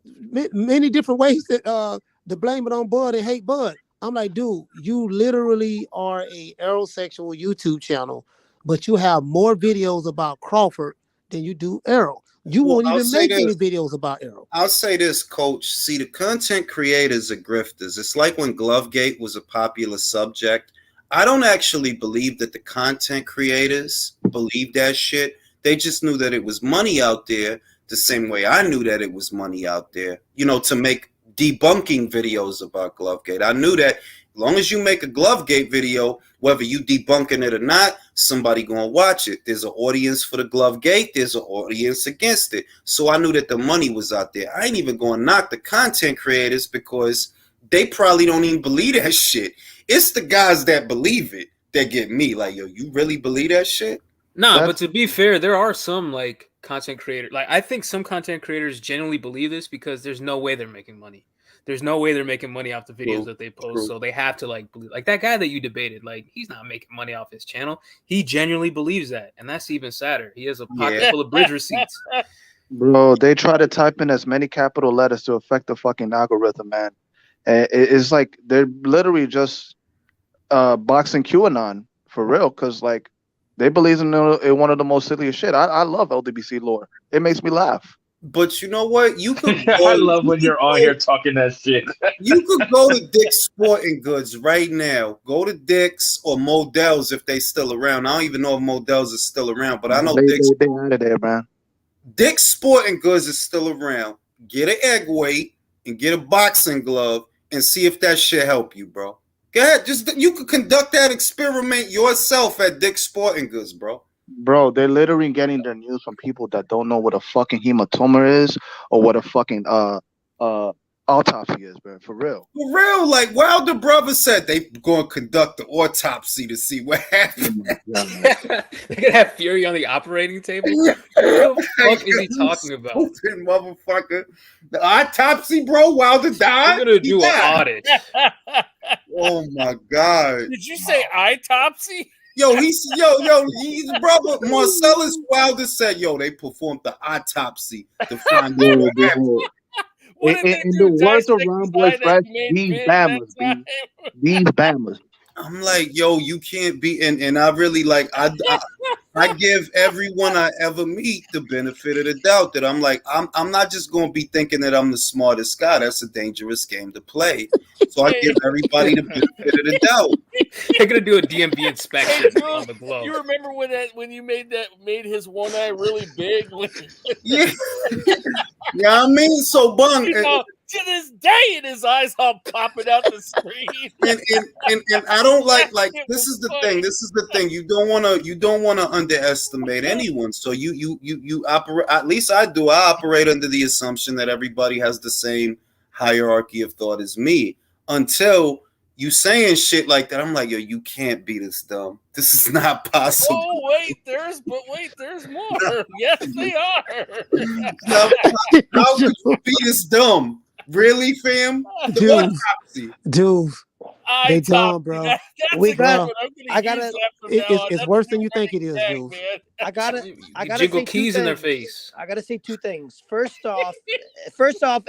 many different ways that to blame it on Bud and hate Bud. I'm like, dude, you literally are a Errol-sexual YouTube channel, but you have more videos about Crawford than you do Errol. You won't even make any videos about Errol. I'll say this, Coach. See, the content creators are grifters. It's like when Glovegate was a popular subject. I don't actually believe that the content creators believe that shit. They just knew that it was money out there the same way I knew that it was money out there, you know, to make debunking videos about Glovegate. I knew that as long as you make a Glovegate video, whether you debunking it or not, somebody gonna watch it. There's an audience for the Glovegate. There's an audience against it. So I knew that the money was out there. I ain't even gonna knock the content creators because they probably don't even believe that shit. It's the guys that believe it that get me. Like, yo, you really believe that shit? Nah, but to be fair, there are some like content creators. Like, I think some content creators genuinely believe this because there's no way they're making money. There's no way they're making money off the videos that they post. So they have to like believe. Like that guy that you debated, like he's not making money off his channel. He genuinely believes that, and that's even sadder. He has a pocket full of bridge receipts. Bro, they try to type in as many capital letters to affect the fucking algorithm, man. It's like they're literally just boxing QAnon for real, because like they believe in one of the most silliest shit. I love LDBC lore. It makes me laugh. But you know what? You could. I love when you're on here talking that shit. You could go to Dick's Sporting Goods right now. Go to Dick's or Modell's if they still around. I don't even know if Modell's is still around, but I know they out of there, man. Dick's Sporting Goods is still around. get an egg weight and get a boxing glove and see if that shit help you, bro. Go ahead. You could conduct that experiment yourself at Dick's Sporting Goods, bro. Bro, they're literally getting their news from people that don't know what a fucking hematoma is or what a fucking autopsy is, bro. For real. For real, like Wilder Brothers said, they going to conduct the autopsy to see what happened. They're gonna have Fury on the operating table. What the fuck is he talking about? Stupid motherfucker. The autopsy, bro. Wilder died. We're gonna do an audit. Oh my god. Did you say autopsy? Yo, he's brother Marcellus Wilder said, yo, they performed the autopsy to find out what happened. In the words of Ron Boy Fresh, these Bammers, these Bammers. I'm like, yo, you can't be, and I really like, I give everyone I ever meet the benefit of the doubt that I'm like, I'm not just going to be thinking that I'm the smartest guy. That's a dangerous game to play. So I give everybody the benefit of the doubt. They're gonna do a DMV inspection on the glove. You remember when you made his one eye really big? Yeah. Yeah, I mean, so Bung, you know, to this day, and his eyes all popping out the screen. and I don't like this is the thing. This is the thing. You don't want to underestimate anyone. So you operate. At least I do. I operate under the assumption that everybody has the same hierarchy of thought as me. Until you saying shit like that, I'm like, yo, you can't be this dumb. This is not possible. Oh wait, there's more. Yes, they are. How could you be this dumb? Really, fam? Dude, they dumb, bro. It's worse than you think it is, dude. I gotta jiggle say keys in their face. I gotta say two things. First off,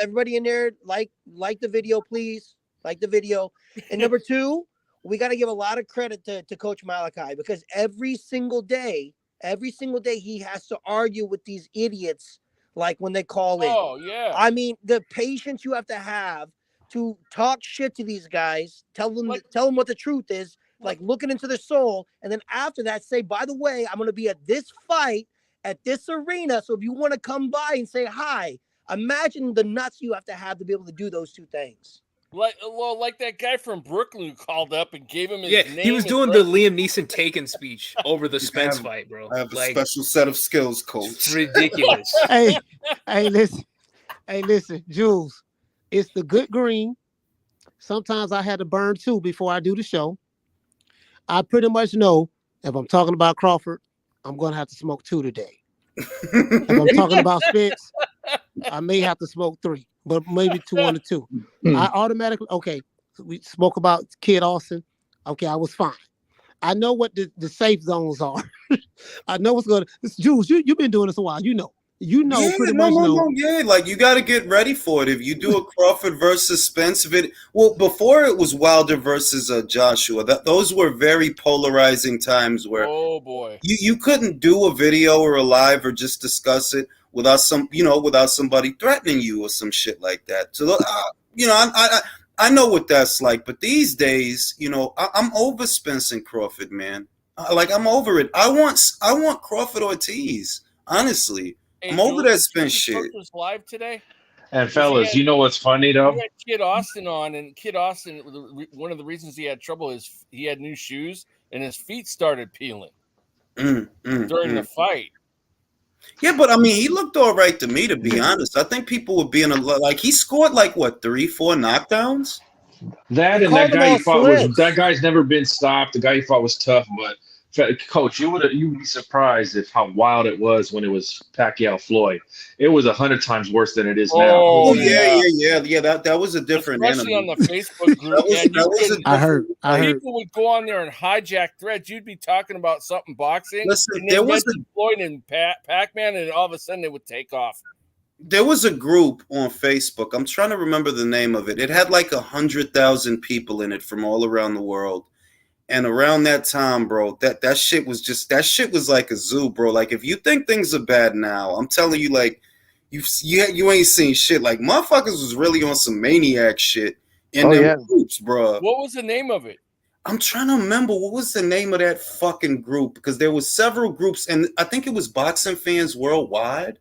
everybody in there, like the video, please. Like the video. And number two, we got to give a lot of credit to Coach Malachi, because every single day he has to argue with these idiots, like when they call in. Oh, yeah. I mean, the patience you have to talk shit to these guys, tell them what the truth is, like looking into their soul, and then after that say, by the way, I'm going to be at this fight at this arena, so if you want to come by and say hi. Imagine the nuts you have to be able to do those two things. Like that guy from Brooklyn who called up and gave him his name. He was doing the Liam Neeson Taken speech over the Spence fight, bro. I have a special set of skills, coach. It's ridiculous. hey, listen, Jules. It's the good green. Sometimes I had to burn two before I do the show. I pretty much know if I'm talking about Crawford, I'm gonna have to smoke two today. If I'm talking about Spence, I may have to smoke three, but maybe 2 on the 2. I automatically, okay, we spoke about Kid Austin. Okay, I was fine. I know what the safe zones are. I know what's going to, Jules, you've been doing this a while. You know, pretty much know. Yeah, like you got to get ready for it. If you do a Crawford versus Spence video, well, before it was Wilder versus Joshua, those were very polarizing times where, oh boy, you couldn't do a video or a live or just discuss it without somebody threatening you or some shit like that. So, I know what that's like. But these days, I'm over Spence and Crawford, man. I'm over it. I want Crawford Ortiz, honestly. Hey, I'm over that Spence shit. Was live today. And fellas, you know what's funny though? We had Kid Austin on, and Kid Austin, one of the reasons he had trouble is he had new shoes and his feet started peeling during the fight. Yeah, but I mean, he looked all right to me, to be honest. I think people were being he scored 3-4 knockdowns. That guy's never been stopped. The guy he fought was tough, but Coach, you'd be surprised at how wild it was when it was Pacquiao Floyd. It was 100 times worse than it is now. Oh yeah. That was a different Especially enemy. on the Facebook group. I heard. People would go on there and hijack threads. You'd be talking about something boxing. Listen, and there was Floyd and Pac-Man, and all of a sudden they would take off. There was a group on Facebook. I'm trying to remember the name of it. It had 100,000 people in it from all around the world. And around that time, bro, that shit was like a zoo, bro. Like, if you think things are bad now, I'm telling you, you ain't seen shit. Like, motherfuckers was really on some maniac shit in them groups, bro. What was the name of it? I'm trying to remember what was the name of that fucking group, because there was several groups, and I think it was Boxing Fans Worldwide.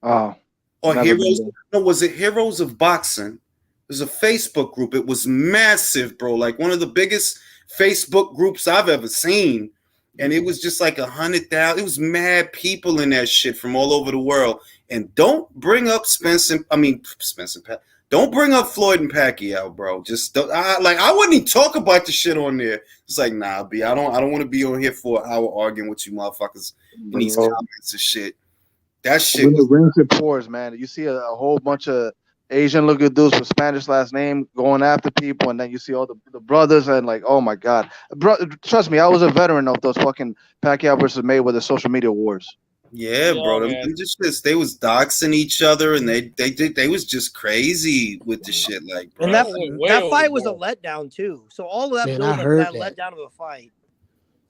Oh. or Never been Heroes. there. No, was it Heroes of Boxing? There's a Facebook group. It was massive, bro. Like one of the biggest Facebook groups I've ever seen. And it was just like 100,000. It was mad people in that shit from all over the world. And don't bring up don't bring up Floyd and Pacquiao, bro. Just don't, I wouldn't even talk about the shit on there. It's like, nah, B, I don't want to be on here for an hour arguing with you motherfuckers in these comments and shit. That shit When was the rings and pours, man. You see a whole bunch of Asian looking dudes with Spanish last name going after people, and then you see all the brothers and like, oh my god, trust me, I was a veteran of those fucking Pacquiao versus Mayweather social media wars. Yeah, bro. man. They was doxing each other, and they was just crazy with the shit. Like, bro. And that fight was a letdown too. So all of that Man, build I up to heard that that. letdown of a fight.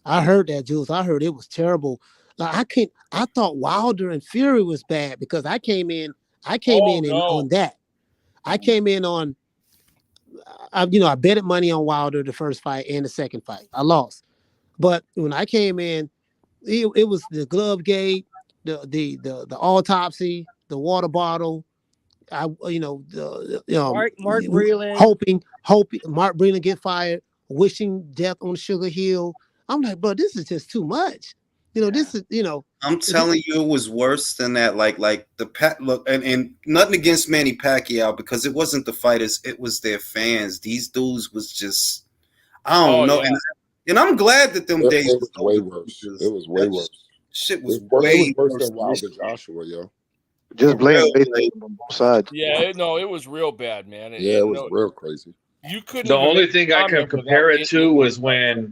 I heard that, Jules. I heard it was terrible. Like I thought Wilder and Fury was bad because I came in on that. I came in on, I betted money on Wilder the first fight and the second fight. I lost, but when I came in, it was the glove gate, the autopsy, the water bottle. Mark Breland. hoping Mark Breland get fired, wishing death on Sugar Hill. I'm like, bro, this is just too much. This is, I'm telling you, it was worse than that. Like look, and nothing against Manny Pacquiao because it wasn't the fighters, it was their fans. These dudes was just, I don't know. Yeah. And I'm glad that them days was way worse. It was way worse. Shit was way worse than Wilder Joshua, yo. Just blatant racism on both sides. Yeah, it was real bad, man. Yeah, it was real crazy. You couldn't. The even only make thing I can comment compare without it to was when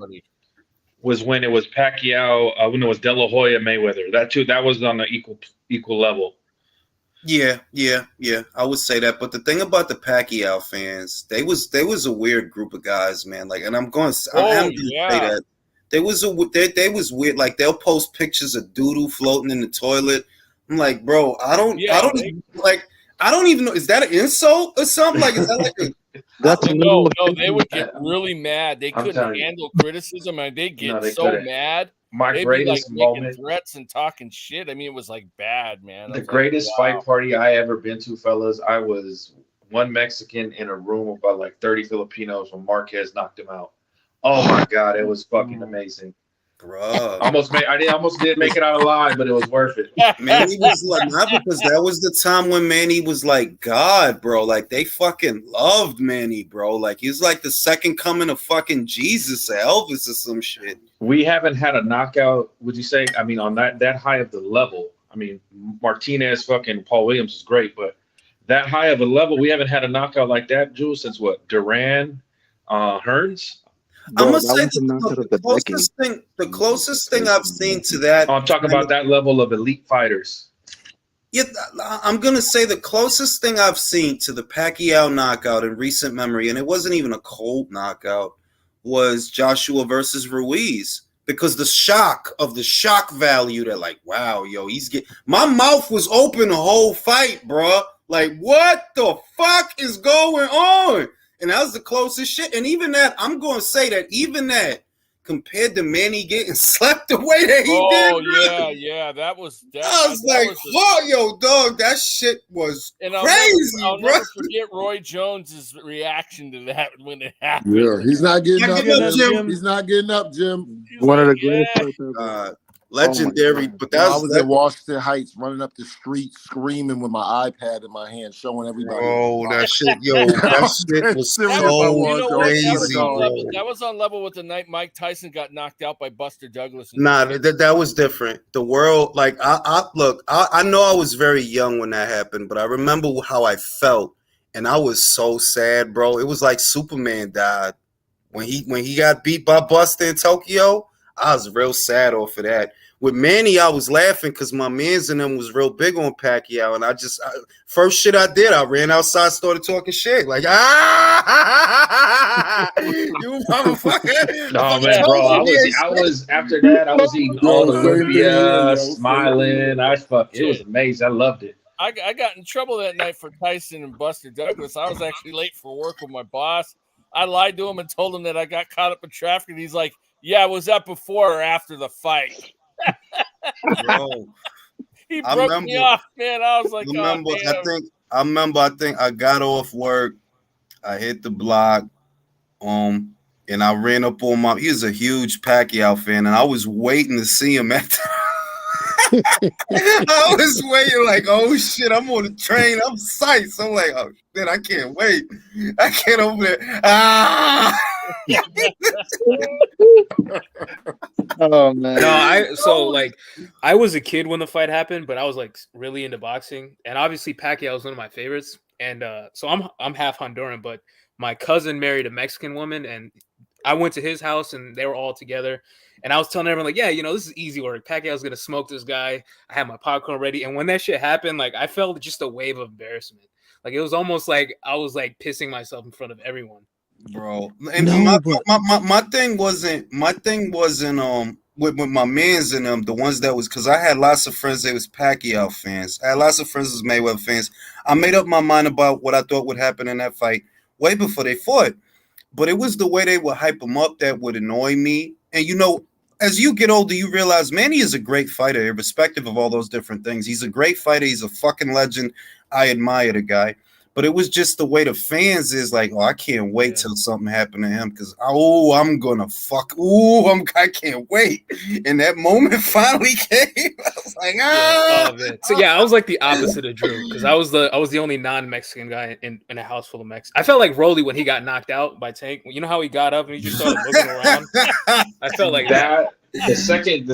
it was Pacquiao, when it was De La Hoya Mayweather. That was on an equal level. Yeah. I would say that. But the thing about the Pacquiao fans, they was a weird group of guys, man. Like, and I'm going to say that. They was weird. Like, they'll post pictures of doodoo floating in the toilet. I'm like, bro, I don't even know. Is that an insult or something? Like, is that like no, they would get really mad. They couldn't handle criticism, and they'd get mad. My greatest moment, making threats and talking shit. I mean, it was like bad, man. The greatest fight party I ever been to, fellas. I was one Mexican in a room with about like 30 Filipinos when Marquez knocked him out. Oh my god, it was fucking amazing. Bro, I almost didn't make it out alive, but it was worth it. Manny was like, not because that was the time when Manny was like God, bro. Like, they fucking loved Manny, bro. Like, he's like the second coming of fucking Jesus or Elvis or some shit. We haven't had a knockout, would you say? I mean, on that high of the level. I mean, Martinez, fucking Paul Williams is great, but that high of a level, we haven't had a knockout like that, Jules, since what? Duran, Hearns? I must say the closest thing I've seen to that. I'm talking about that level of elite fighters. Yeah, I'm gonna say the closest thing I've seen to the Pacquiao knockout in recent memory, and it wasn't even a cold knockout, was Joshua versus Ruiz. Because the shock value, that like, wow, yo, my mouth was open the whole fight, bro. Like, what the fuck is going on? And that was the closest shit. And even that, I'm going to say that even that, compared to Manny getting slapped the way that he did. Oh, yeah. That was. I was like, oh, yo, dog, that shit was crazy, I'll bro. never forget Roy Jones's reaction to that when it happened. Yeah, he's not getting up, Jim. He's not getting up, Jim. One of the greatest. Legendary, but I was at Washington Heights running up the street screaming with my iPad in my hand, showing everybody. Oh, that shit, yo, that shit was so crazy. That was on level with the night Mike Tyson got knocked out by Buster Douglas. Nah, that was different. The world, like, I know I was very young when that happened, but I remember how I felt, and I was so sad, bro. It was like Superman died when he got beat by Buster in Tokyo. I was real sad off of that. With Manny, I was laughing because my mans and them was real big on Pacquiao, and first shit I did, I ran outside, started talking shit, like, you motherfucker. No, man, bro, I was after that, I was eating all the lumpia, smiling. It was amazing. I loved it. I got in trouble that night for Tyson and Buster Douglas. I was actually late for work with my boss. I lied to him and told him that I got caught up in traffic, and he's like, yeah, was that before or after the fight? Bro. He I broke me remember. off, man. I was like, oh, damn. I think I got off work. I hit the block. And I ran up on my. He was a huge Pacquiao fan, and I was waiting to see him at. I was waiting, like, oh shit, I'm on the train. I'm psyched. So I'm like, oh shit, I can't wait. I can't over there. Ah. Oh man. No, I was a kid when the fight happened, but I was like really into boxing, and obviously Pacquiao was one of my favorites. And so I'm half Honduran, but my cousin married a Mexican woman, and I went to his house, and they were all together. And I was telling everyone, like, yeah, this is easy work. Pacquiao's gonna smoke this guy. I had my popcorn ready, and when that shit happened, like, I felt just a wave of embarrassment. Like, it was almost like I was like pissing myself in front of everyone. Bro, and my thing wasn't with my mans and them, the ones that was, because I had lots of friends that was Pacquiao fans. I had lots of friends that was Mayweather fans. I made up my mind about what I thought would happen in that fight way before they fought. But it was the way they would hype him up that would annoy me. And as you get older, you realize Manny is a great fighter, irrespective of all those different things. He's a great fighter. He's a fucking legend. I admire the guy. But it was just the way the fans is like, oh, I can't wait till something happened to him because, I'm going to fuck. I can't wait. And that moment finally came. I was like, So, I was like the opposite of Drew because I was the only non-Mexican guy in a house full of Mexicans. I felt like Rolly when he got knocked out by Tank. You know how he got up and he just started looking around? I felt like that. The second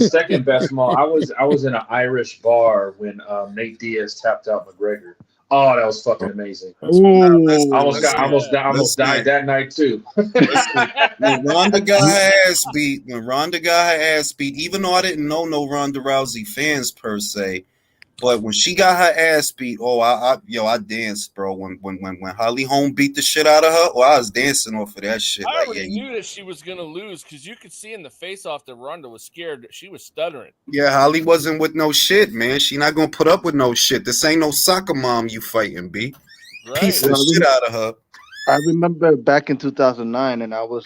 best moment, I was in an Irish bar when Nate Diaz tapped out McGregor. Oh, that was fucking amazing. I almost died that night too. When Ronda got her ass beat, even though I didn't know no Ronda Rousey fans per se, but when she got her ass beat, I danced, bro. When Holly Holm beat the shit out of her, I was dancing off of that shit. I already knew that she was gonna lose because you could see in the face off that Ronda was scared. She was stuttering. Yeah, Holly wasn't with no shit, man. She not gonna put up with no shit. This ain't no soccer mom you fighting, B. Right. Piece the shit out of her. I remember back in 2009, and I was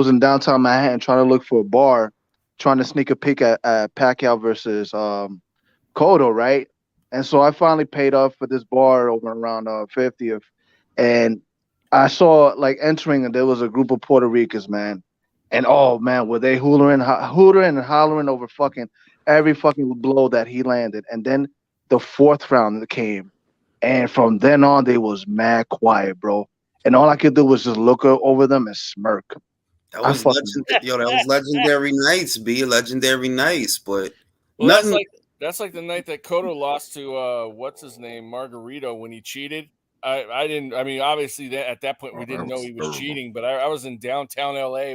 in downtown Manhattan trying to look for a bar, trying to sneak a peek at Pacquiao versus Cotto, right? And so I finally paid up for this bar over around 50th, and I saw like entering, and there was a group of Puerto Ricans, man. And oh man, were they hootering and hollering over fucking every fucking blow that he landed. And then the fourth round came, and from then on they was mad quiet, bro. And all I could do was just look over them and smirk. That was legendary nights, B. Legendary nights, but nothing. That's like the night that Cotto lost to what's his name, Margarito, when he cheated. I didn't. I mean, obviously, at that point we didn't know he was cheating. But I was in downtown LA.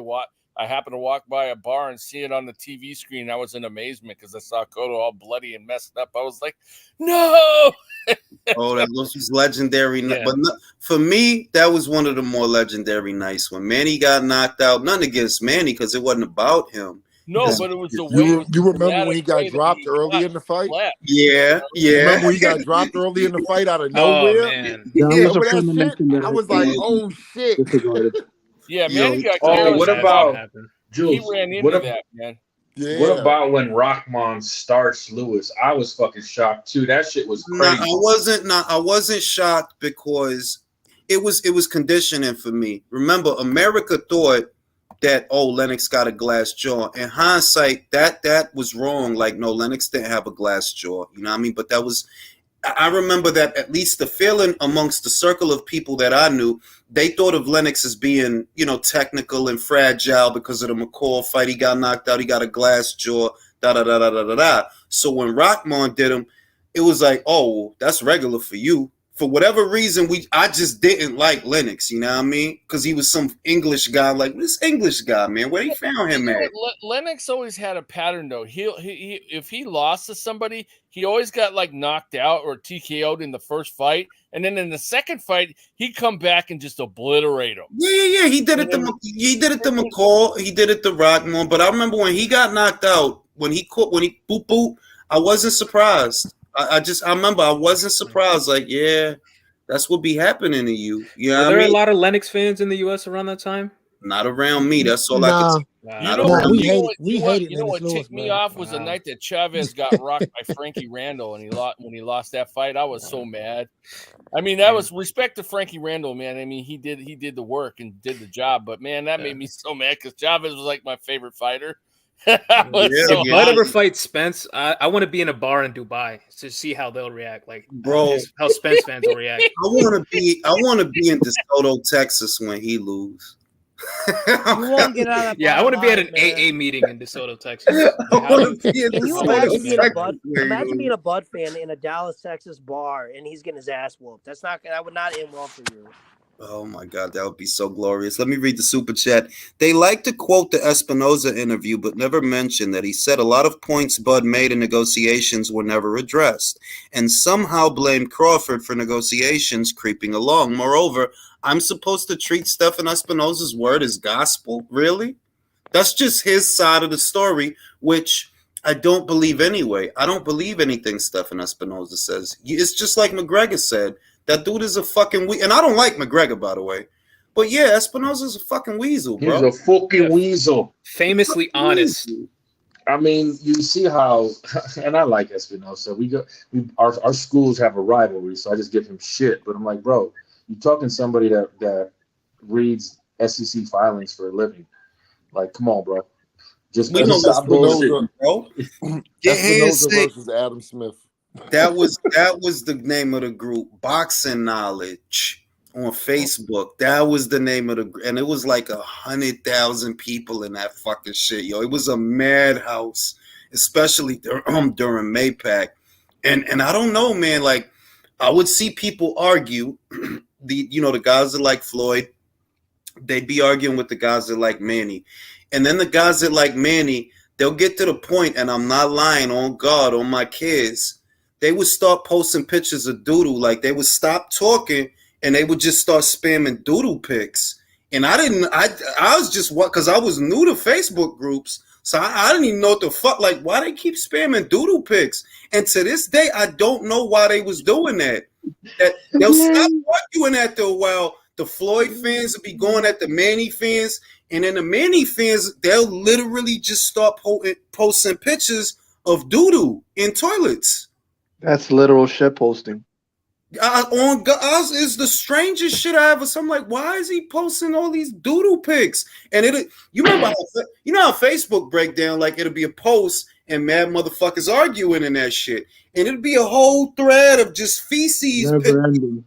I happened to walk by a bar and see it on the TV screen. And I was in amazement because I saw Cotto all bloody and messed up. I was like, no. That was legendary. Yeah. But for me, that was one of the more legendary nights when Manny got knocked out. Nothing against Manny because it wasn't about him. No, but it was the way. You remember when he got dropped early in the fight? Yeah. Remember when he got dropped early in the fight out of nowhere? Man. I was like, oh shit. Yeah, man. What about Jules? He ran into that, man. Yeah. What about when Rahman starts Lewis? I was fucking shocked too. That shit was crazy. I wasn't shocked because it was conditioning for me. Remember, America thought that Lennox got a glass jaw. In hindsight, that was wrong. Like, no, Lennox didn't have a glass jaw. You know what I mean? But I remember that at least the feeling amongst the circle of people that I knew, they thought of Lennox as being, technical and fragile because of the McCall fight. He got knocked out. He got a glass jaw. Da. So when Rahman did him, it was like, oh, that's regular for you. For whatever reason, I just didn't like Lennox, you know what I mean? Because he was some English guy. Like, this English guy, man, where he found him at? Lennox always had a pattern, though. He if he lost to somebody, he always got like knocked out or TKO'd in the first fight, and then in the second fight, he'd come back and just obliterate him. Yeah. He did it to McCall. He did it to Rockmore. But I remember when he got knocked out, when he boop, I wasn't surprised. I remember I wasn't surprised. Like, yeah, that's what be happening to you. You know Were there a lot of Lennox fans in the U.S. around that time? Not around me. That's all I could. You know, No, we you hated know what ticked me off was the night that Chavez got rocked by Frankie Randall, and when he lost that fight. I was so mad. I mean, that was respect to Frankie Randall, man. I mean, he did the work and did the job, but man, that made me so mad because Chavez was like my favorite fighter. If Bud ever fights Spence, I want to be in a bar in Dubai to see how they'll react. Like, bro, how Spence fans will react. I want to be in DeSoto, Texas when he lose. You won't get out of that. Yeah, I want to be at an AA meeting in DeSoto, Texas. Can you imagine being a Bud? Imagine being a Bud fan in a Dallas, Texas bar, and he's getting his ass whooped. That would not end well for you. Oh my God, that would be so glorious. Let me read the super chat. They like to quote the Espinoza interview, but never mention that he said a lot of points Bud made in negotiations were never addressed, and somehow blamed Crawford for negotiations creeping along. Moreover, I'm supposed to treat Stephan Espinoza's word as gospel? Really? That's just his side of the story, which I don't believe anyway. I don't believe anything Stephan Espinoza says. It's just like McGregor said. That dude is a fucking and I don't like McGregor, by the way. But yeah, Espinoza's a fucking weasel, bro. He's a fucking weasel. Famously honest. I mean, you see how, and I like Espinoza. Our schools have a rivalry, so I just give him shit. But I'm like, bro, you talking somebody that reads SEC filings for a living. Like, come on, bro. Just stop bullshit, bro. Espinoza versus Adam Smith. That was the name of the group, Boxing Knowledge, on Facebook. That was the name of the, and it was like 100,000 people in that fucking shit, yo. It was a madhouse, especially during Maypac, and I don't know, man. Like, I would see people argue, the guys that like Floyd, they'd be arguing with the guys that like Manny, and then the guys that like Manny, they'll get to the point, and I'm not lying on God, on my kids. They would start posting pictures of doodle. Like, they would stop talking and they would just start spamming doodle pics. And I was just, because I was new to Facebook groups. So I didn't even know what the fuck, like, why they keep spamming doodle pics. And to this day, I don't know why they was doing that. They'll stop arguing after a while. The Floyd fans will be going at the Manny fans. And then the Manny fans, they'll literally just start posting pictures of doodle in toilets. That's literal shit posting. On us is the strangest shit I ever. So I'm like, why is he posting all these doodle pics? And you remember how Facebook break down? Like, it'll be a post and mad motherfuckers arguing and that shit, and it'll be a whole thread of just feces. Never ending.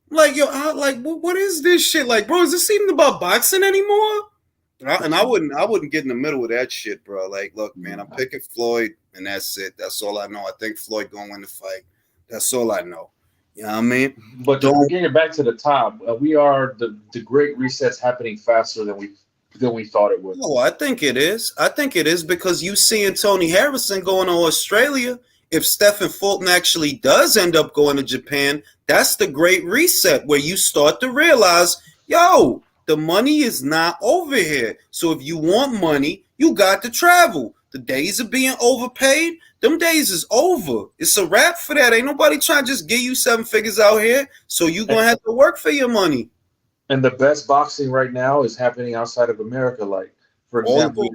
Like, yo, what is this shit? Like, bro, is this even about boxing anymore? And I wouldn't get in the middle of that shit, bro. Like, look, man, I'm picking Floyd, and that's it. That's all I know. I think Floyd gonna win the fight. That's all I know. You know what I mean? But getting it back to the top, we are the great reset's happening faster than we thought it would. Oh, I think it is. I think it is because you seeing Tony Harrison going to Australia. If Stephen Fulton actually does end up going to Japan, that's the great reset where you start to realize, yo, the money is not over here. So if you want money, you got to travel. The days of being overpaid, them days is over. It's a wrap for that. Ain't nobody trying to just give you 7 figures out here. So you're going to have to work for your money. And the best boxing right now is happening outside of America. Like, for example,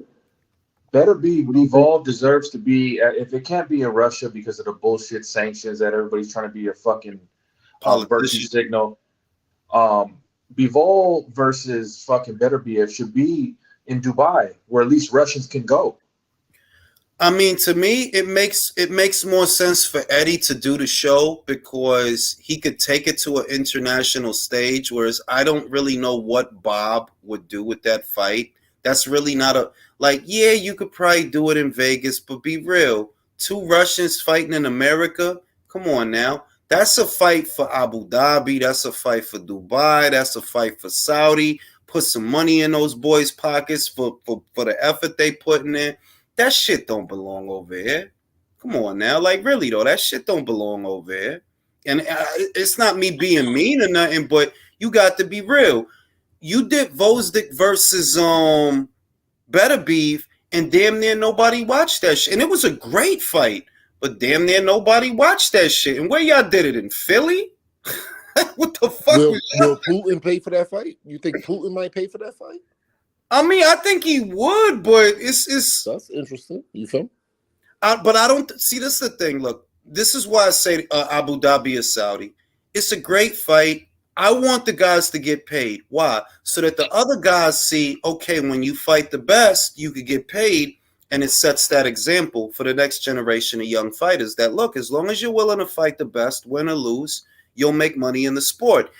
Bivol deserves to be, if it can't be in Russia because of the bullshit sanctions that everybody's trying to be a fucking virtue signal. Bivol versus fucking Beterbiev should be in Dubai, where at least Russians can go. I mean, to me, it makes more sense for Eddie to do the show because he could take it to an international stage, whereas I don't really know what Bob would do with that fight. That's really not yeah, you could probably do it in Vegas, but be real. 2 Russians fighting in America? Come on now. That's a fight for Abu Dhabi. That's a fight for Dubai. That's a fight for Saudi. Put some money in those boys' pockets for the effort they putting in. That shit don't belong over here. Come on now. Like, really, though, that shit don't belong over here. And it's not me being mean or nothing, but you got to be real. You did Vosdick versus Beterbiev, and damn near nobody watched that shit. And it was a great fight, but damn near nobody watched that shit. And where y'all did it? In Philly? What the fuck? Will Putin pay for that fight? You think Putin might pay for that fight? I mean, I think he would, but it's. That's interesting. You feel? But I don't see. This is the thing. Look, this is why I say Abu Dhabi is Saudi. It's a great fight. I want the guys to get paid. Why? So that the other guys see, okay, when you fight the best, you could get paid, and it sets that example for the next generation of young fighters. That look, as long as you're willing to fight the best, win or lose, you'll make money in the sport.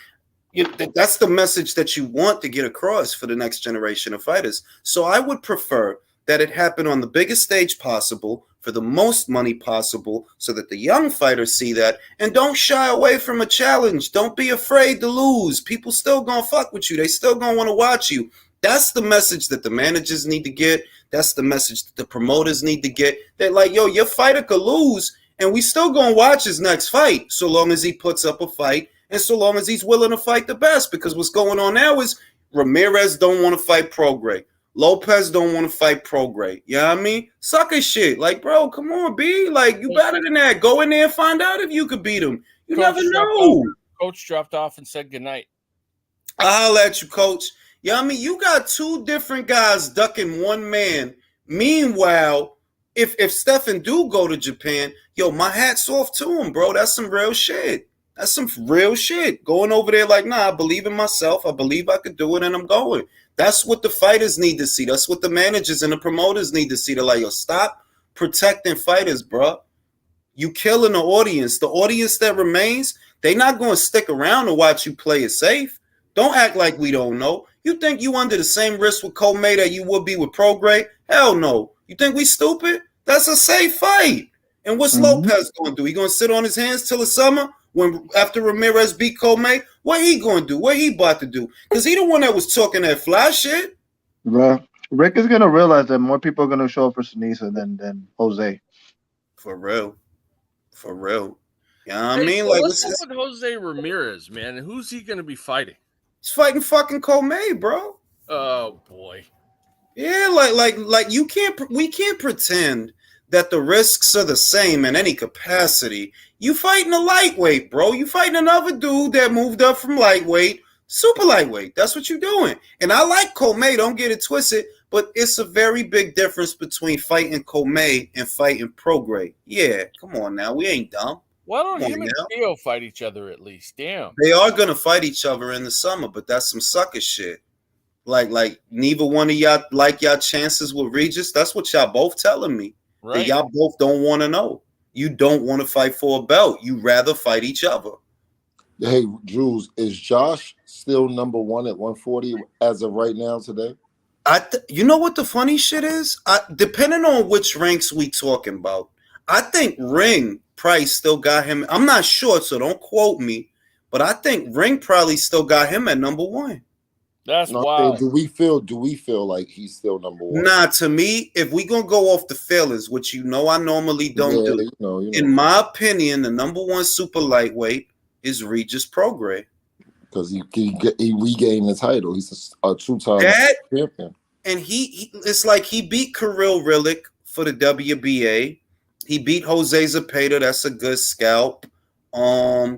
That's the message that you want to get across for the next generation of fighters. So I would prefer that it happen on the biggest stage possible for the most money possible so that the young fighters see that and don't shy away from a challenge. Don't be afraid to lose. People still gonna fuck with you. They still gonna want to watch you. That's the message that the managers need to get. That's the message that the promoters need to get. They're like, yo, your fighter could lose and we still gonna watch his next fight so long as he puts up a fight and so long as he's willing to fight the best. Because what's going on now is Ramirez don't want to fight Prograis. Lopez don't want to fight Prograis. You know what I mean? Sucker shit. Like, bro, come on, B. Like, you better than that. Go in there and find out if you could beat him. You never know. Coach dropped off and said goodnight. I'll let you, coach. You know what I mean? You got two different guys ducking one man. Meanwhile, if Stephen do go to Japan, yo, my hat's off to him, bro. That's some real shit. That's some real shit. Going over there like, nah, I believe in myself. I believe I could do it, and I'm going. That's what the fighters need to see. That's what the managers and the promoters need to see. They're like, yo, stop protecting fighters, bro. You killing the audience. The audience that remains, they not going to stick around to watch you play it safe. Don't act like we don't know. You think you under the same risk with Comey that you would be with Prograis? Hell no. You think we stupid? That's a safe fight. And what's Lopez going to do? He going to sit on his hands till the summer? When after Ramirez beat Comey, what he going to do? What he about to do? Because he the one that was talking that fly shit. Bro, Rick is going to realize that more people are going to show up for Sinisa than Jose. For real. For real. You know what Hey, I mean? so Like, what's up with Jose Ramirez, man? Who's he going to be fighting? He's fighting fucking Comey, bro. Oh, boy. Yeah, like we can't pretend that the risks are the same in any capacity. You fighting a lightweight, bro. You fighting another dude that moved up from lightweight, super lightweight. That's what you're doing. And I like Comey, don't get it twisted, but it's a very big difference between fighting Comey and fighting Prograis. Yeah, come on now. We ain't dumb. Why don't him and Theo fight each other at least? Damn. They are going to fight each other in the summer, but that's some sucker shit. Like neither one of y'all like y'all chances with Regis. That's what y'all both telling me. Right. That y'all both don't want to know. You don't want to fight for a belt. You rather fight each other. Hey, Jules, is Josh still number one at 140 as of right now today? You know what the funny shit is? Depending on which ranks we talking about, I think Ring Price still got him. I'm not sure, so don't quote me. But I think Ring probably still got him at number one. That's wild. Do we feel like he's still number one? Nah, to me, if we gonna go off the feelings, which I normally don't do. You know. In my opinion, the number one super lightweight is Regis Prograis. Because he regained the title. He's a two-time champion. And he it's like he beat Kirill Rillick for the WBA. He beat Jose Zepeda. That's a good scalp.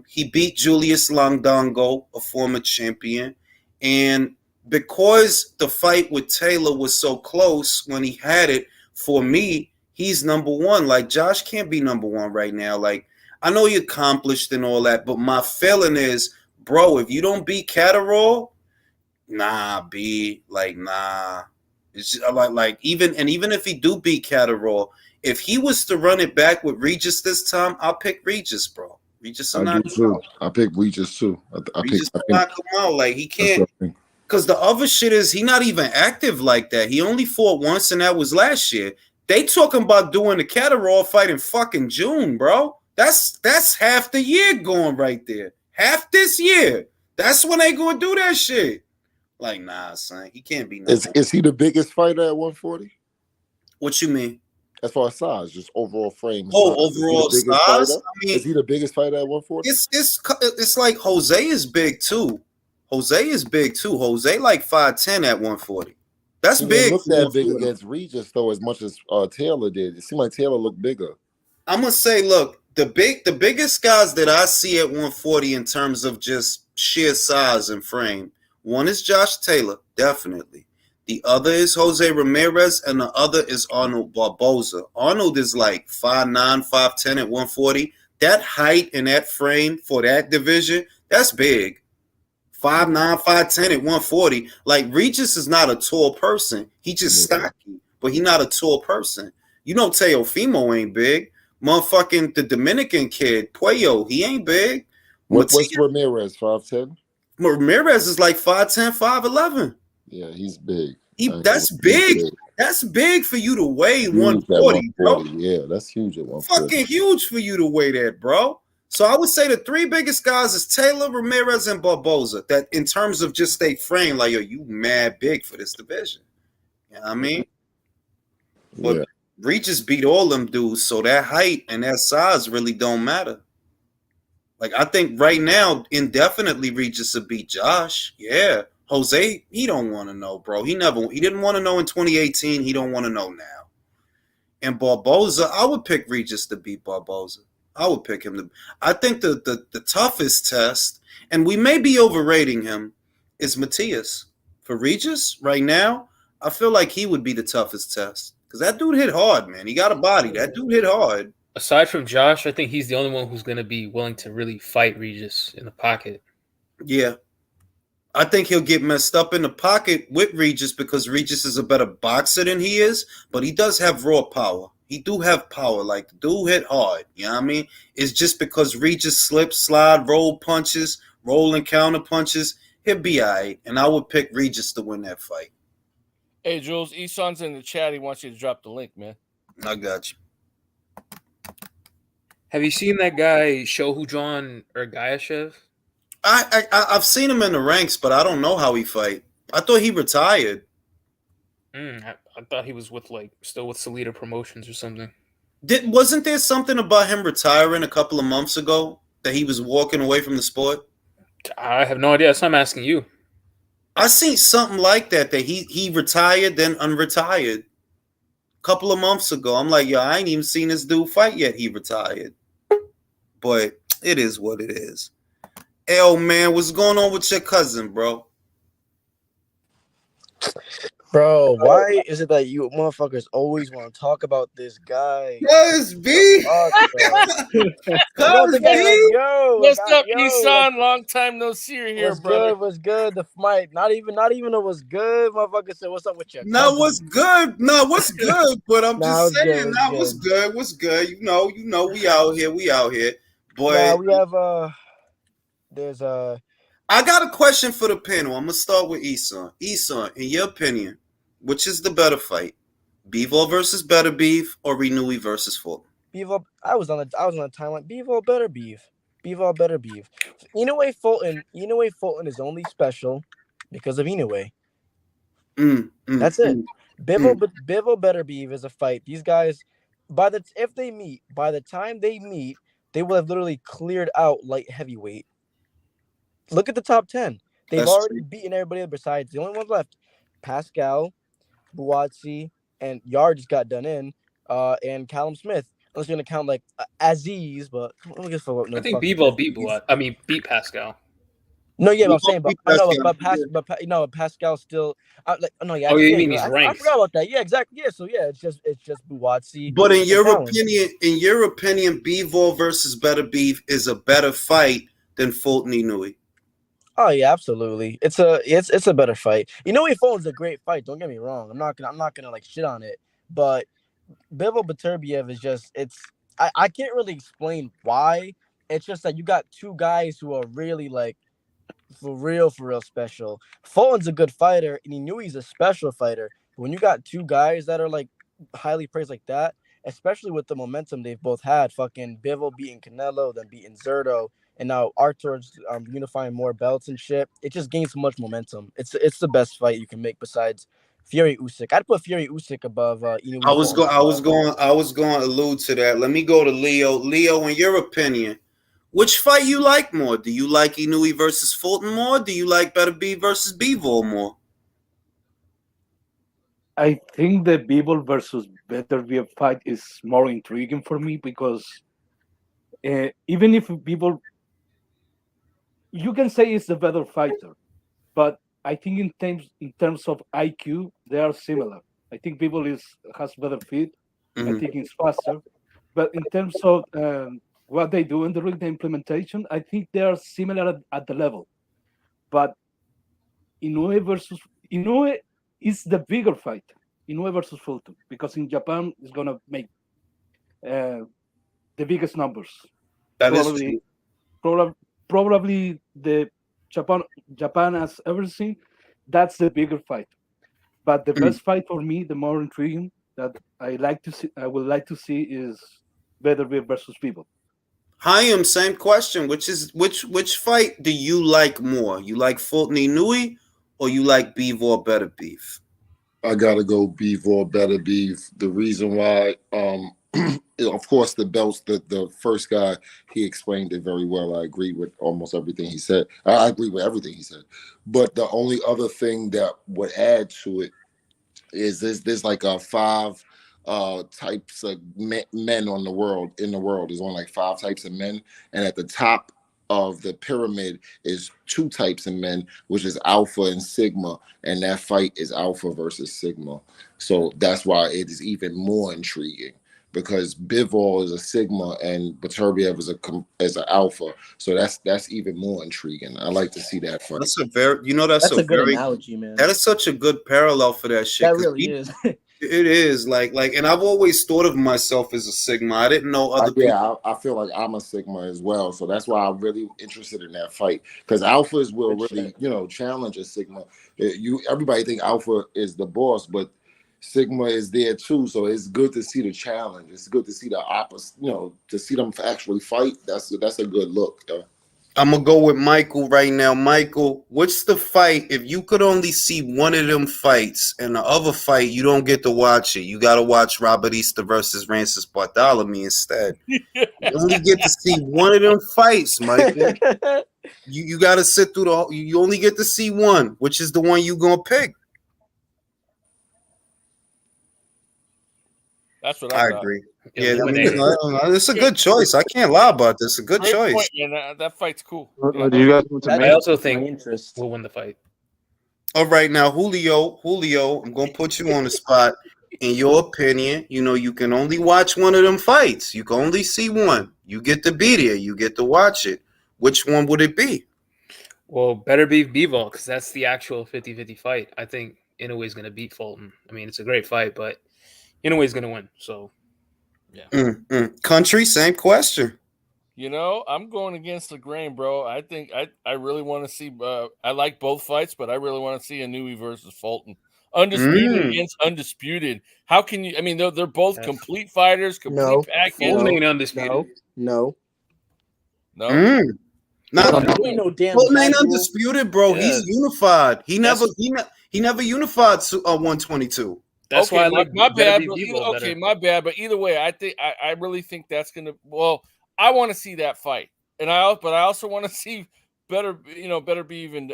He beat Julius Longdongo, a former champion. And because the fight with Taylor was so close when he had it, for me, he's number one. Like, Josh can't be number one right now. Like, I know he accomplished and all that, but my feeling is, bro, if you don't beat Catterall, nah, B, like, nah. It's just, even if he do beat Catterall, if he was to run it back with Regis this time, I'll pick Regis, bro. Regis will knock him out. I pick Regis too. Regis will knock him out. Like, he can't. Because the other shit is he not even active like that. He only fought once, and that was last year. They talking about doing the Catterall fight in fucking June, bro. That's half the year going right there. Half this year. That's when they gonna do that shit. Like, nah, son. He can't be nothing. Is he the biggest fighter at 140? What you mean? As far as size, just overall frame. Overall size? I mean, is he the biggest fighter at 140? It's like Jose is big too. Jose is big too. Jose like 5'10" at 140. That's big. Look that big against Regis though, as much as Taylor did. It seemed like Taylor looked bigger. I'm gonna say, look, the biggest guys that I see at 140 in terms of just sheer size and frame. One is Josh Taylor, definitely. The other is Jose Ramirez, and the other is Arnold Barboza. Arnold is like 5'9", 5'10" at 140. That height and that frame for that division, that's big. 5'9", 5'10" at 140. Like Regis is not a tall person. He just stocky, but he not a tall person. You know Teofimo ain't big. Motherfucking the Dominican kid, Puello, he ain't big. What's Ramirez, 5'10"? Ramirez is like 5'10", 5'11". Yeah, he's big. That's big. That's big for you to weigh Huge 140, bro. Yeah, that's huge at 140. Fucking huge for you to weigh that, bro. So I would say the three biggest guys is Taylor, Ramirez, and Barboza. That in terms of just state frame, like, yo, you mad big for this division. You know what I mean? But Yeah. Regis beat all them dudes, so that height and that size really don't matter. Like, I think right now, indefinitely Regis will beat Josh. Yeah. Jose, he don't want to know, bro. He didn't want to know in 2018. He don't want to know now. And Barboza, I would pick Regis to beat Barboza. I would pick him to. I think the toughest test, and we may be overrating him, is Matias. For Regis, right now, I feel like he would be the toughest test. Because that dude hit hard, man. He got a body. That dude hit hard. Aside from Josh, I think he's the only one who's going to be willing to really fight Regis in the pocket. Yeah. I think he'll get messed up in the pocket with Regis because Regis is a better boxer than he is, but he does have raw power. He do have power. Like, the dude hit hard. You know what I mean? It's just because Regis slips, slide, roll punches, roll and counter punches, he'll be all right. And I would pick Regis to win that fight. Hey, Jules, Isan's in the chat. He wants you to drop the link, man. I got you. Have you seen that guy, Shohujan Ergayashev? I've seen him in the ranks, but I don't know how he fight. I thought he retired. I thought he was still with Salida Promotions or something. Wasn't there something about him retiring a couple of months ago that he was walking away from the sport? I have no idea. That's why I'm asking you. I seen something like that he retired then unretired a couple of months ago. I'm like, yo, I ain't even seen this dude fight yet. He retired. But it is what it is. Hey, man, what's going on with your cousin, bro? Bro, why is it that you motherfuckers always want to talk about this guy? Cuz B. What's up, Isan? Long time no see you here, brother. What's good? Not even a what's good, motherfucker said, what's up with you? No, what's good? But I'm just saying, what's good? What's good? You know, we out here. Boy, we have there's I got a question for the panel. I'm gonna start with Isan. Isan, in your opinion, which is the better fight? Bivol versus Better Beef or Renui versus Fulton? Bivol. I was on the timeline. Bivol Better Beef. Bivol Better Beef. Inoue Fulton is only special because of Inoue. That's it. Bivol Better Beef is a fight. These guys, by the time they meet, they will have literally cleared out light heavyweight. Look at the top 10. They've already beaten everybody besides the only ones left. Pascal, Buatsi, and Yard just got done in. And Callum Smith. Unless you're gonna count like Aziz, but I don't give a fuck. I think Bivol beat Pascal. No, yeah, but I'm saying, but Pascal still. You mean he's ranked? I forgot about that. Yeah, exactly. Yeah, so yeah, it's just Buatsi. But in your opinion, Bivol versus Better Beef is a better fight than Fulton Inui. Oh yeah, absolutely. It's a better fight. Fulton's a great fight. Don't get me wrong. I'm not gonna like shit on it, but Bivol Beterbiev is just I can't really explain why. It's just that you got two guys who are really like for real special. Fulton's a good fighter, and he knew he's a special fighter. But when you got two guys that are like highly praised like that, especially with the momentum they've both had, fucking Bivol beating Canelo, then beating Zerto, and now Artur's unifying more belts and shit. It just gains so much momentum. It's the best fight you can make besides Fury Usyk. I'd put Fury Usyk above Inoue. I was going to allude to that. Let me go to Leo. Leo, in your opinion, which fight you like more? Do you like Inui versus Fulton more? Do you like Better Beef versus Bivol more? I think the Bivol versus Better Beef fight is more intriguing for me because even if Bivol, you can say it's the better fighter, but I think in terms of IQ, they are similar. I think people has better feet. I think it's faster. But in terms of what they do during the implementation, I think they are similar at the level. But Inoue is the bigger fight. Inoue versus Fulton, because in Japan it's gonna make the biggest numbers. That probably, is true. Probably the Japan has ever seen. That's the bigger fight. But the best fight for me, the more intriguing that I would like to see is Better versus People. Hayam, same question. Which fight do you like more? You like Fulton Inui or you like Bivol Better Beef? I gotta go Bivol Better Beef. The reason why, of course, the belts. The first guy, he explained it very well. I agree with almost everything he said. I agree with everything he said. But the only other thing that would add to it is there's like a 5 types of men in the world. There's only like 5 types of men, and at the top of the pyramid is 2 types of men, which is Alpha and Sigma, and that fight is Alpha versus Sigma. So that's why it is even more intriguing, because Bivol is a Sigma and Baturbiev is an Alpha. So that's even more intriguing. I like to see that fight. That's a very, that's a good very analogy, man. That is such a good parallel for that shit. That really is. It is like, and I've always thought of myself as a Sigma. I didn't know other people. Yeah, I feel like I'm a Sigma as well. So that's why I'm really interested in that fight, because Alphas will really, challenge a Sigma. Everybody think Alpha is the boss, but Sigma is there too. So it's good to see the challenge. It's good to see the opposite, to see them actually fight. That's a good look, though. I'm gonna go with Michael right now. Michael, what's the fight? If you could only see one of them fights, and the other fight you don't get to watch it, you got to watch Robert Easter versus Francis Bartholomew instead. You only get to see one of them fights, Michael. You got to sit through the. You only get to see one. Which is the one you gonna pick? That's what I agree. Yeah, it's a good choice. I can't lie about this. A good choice. Point, that fight's cool. Do you guys I also think we'll win the fight. All right, now Julio, I'm gonna put you on the spot. In your opinion, you can only watch one of them fights. You can only see one. You get to be there. You get to watch it. Which one would it be? Well, Better be Bivol, because that's the actual 50-50 fight. I think Inoue's gonna beat Fulton. I mean, it's a great fight, but Inoue's gonna win. So, yeah. Country, same question. I'm going against the grain, bro. I think I really want to see. I like both fights, but I really want to see Inoue versus Fulton. Undisputed against undisputed. How can you? I mean, they're both complete fighters, complete package. Fulton ain't undisputed. No. Fulton ain't undisputed, bro. Yeah. He's unified. He never unified 122. That's why I like my bad. My bad. But either way, I think I really think that's gonna. Well, I want to see that fight, but I also want to see Better be even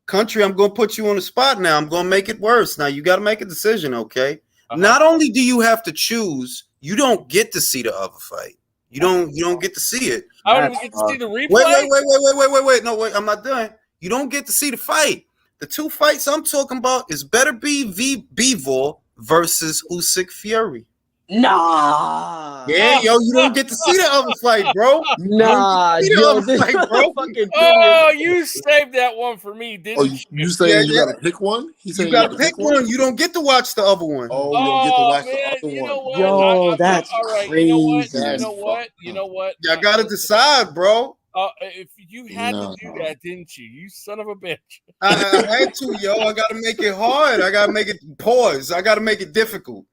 Country, I'm gonna put you on the spot now. I'm gonna make it worse. Now you got to make a decision, okay? Not only do you have to choose, you don't get to see the other fight. You don't get to see it. I don't even get to see the replay. Wait. No, wait. I'm not done. You don't get to see the fight. The 2 fights I'm talking about is Better be Bivol versus Usyk Fury. Nah. Yeah, you don't get to see the other fight, bro. Nah, you saved that one for me, didn't you? You saying you gotta pick one? You gotta pick one. You don't get to watch the other one. Oh, you don't get to watch the other one. Yo, that's crazy. You know what? Y'all gotta decide, bro. If you had to do that, didn't you? You son of a bitch. I had to, yo. I gotta make it hard. I gotta make it pause. I gotta make it difficult.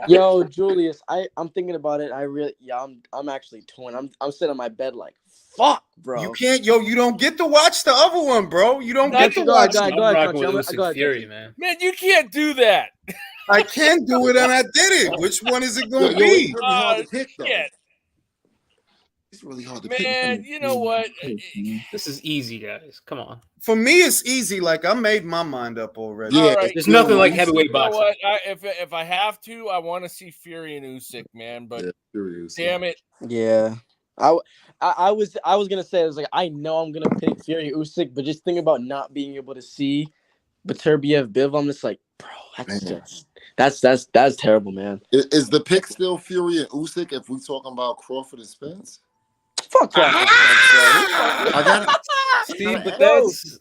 Yo, Julius, I'm thinking about it. I'm actually torn. I'm sitting on my bed like, fuck, bro. You can't, you don't get to watch the other one, bro. You don't get to watch. Go ahead, Fury, man. Man, you can't do that. I can do it, and I did it. Which one is it gonna be? It's really hard to pick, though. It's really hard to pick. Man, you know what? This is easy, guys. Come on. For me, it's easy. Like, I made my mind up already. Yeah, there's nothing like heavyweight boxing. What? If I have to, I want to see Fury and Usyk, man. But damn it. Yeah. I was gonna say, I was like, I know I'm gonna pick Fury Usyk, but just think about not being able to see Beterbiev Biv. I'm just like, bro, that's terrible, man. Is the pick still Fury and Usyk if we talking about Crawford and Spence? Fuck Crawford, bro. I got See, but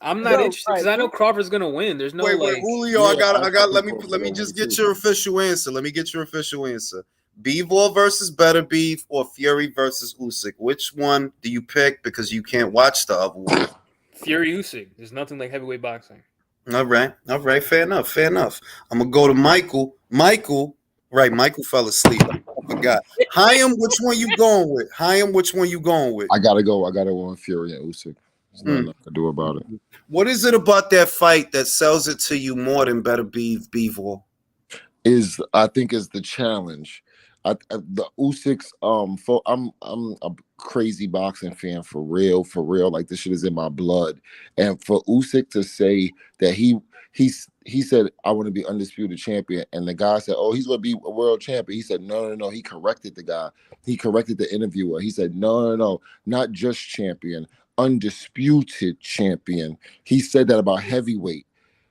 I'm not interested because I know Crawford's gonna win. There's no wait, Julio. I got. Let me just get your official answer. Let me get your official answer. Bivol versus Better Beef or Fury versus Usyk? Which one do you pick because you can't watch the other one? Fury Usyk. There's nothing like heavyweight boxing. All right. Fair enough. I'm gonna go to Michael. Michael fell asleep. I forgot. Hyam, which one you going with? I gotta go on Fury and Usyk. There's nothing I can do about it. What is it about that fight that sells it to you more than Better Beef Bivol? I think is the challenge. The Usyk's I'm a crazy boxing fan for real. Like this shit is in my blood. And for Usyk to say that he said I want to be undisputed champion, and the guy said, "Oh, he's going to be a world champion." He said, "No." He corrected the guy. He corrected the interviewer. He said, "No, not just champion, undisputed champion." He said that about heavyweight.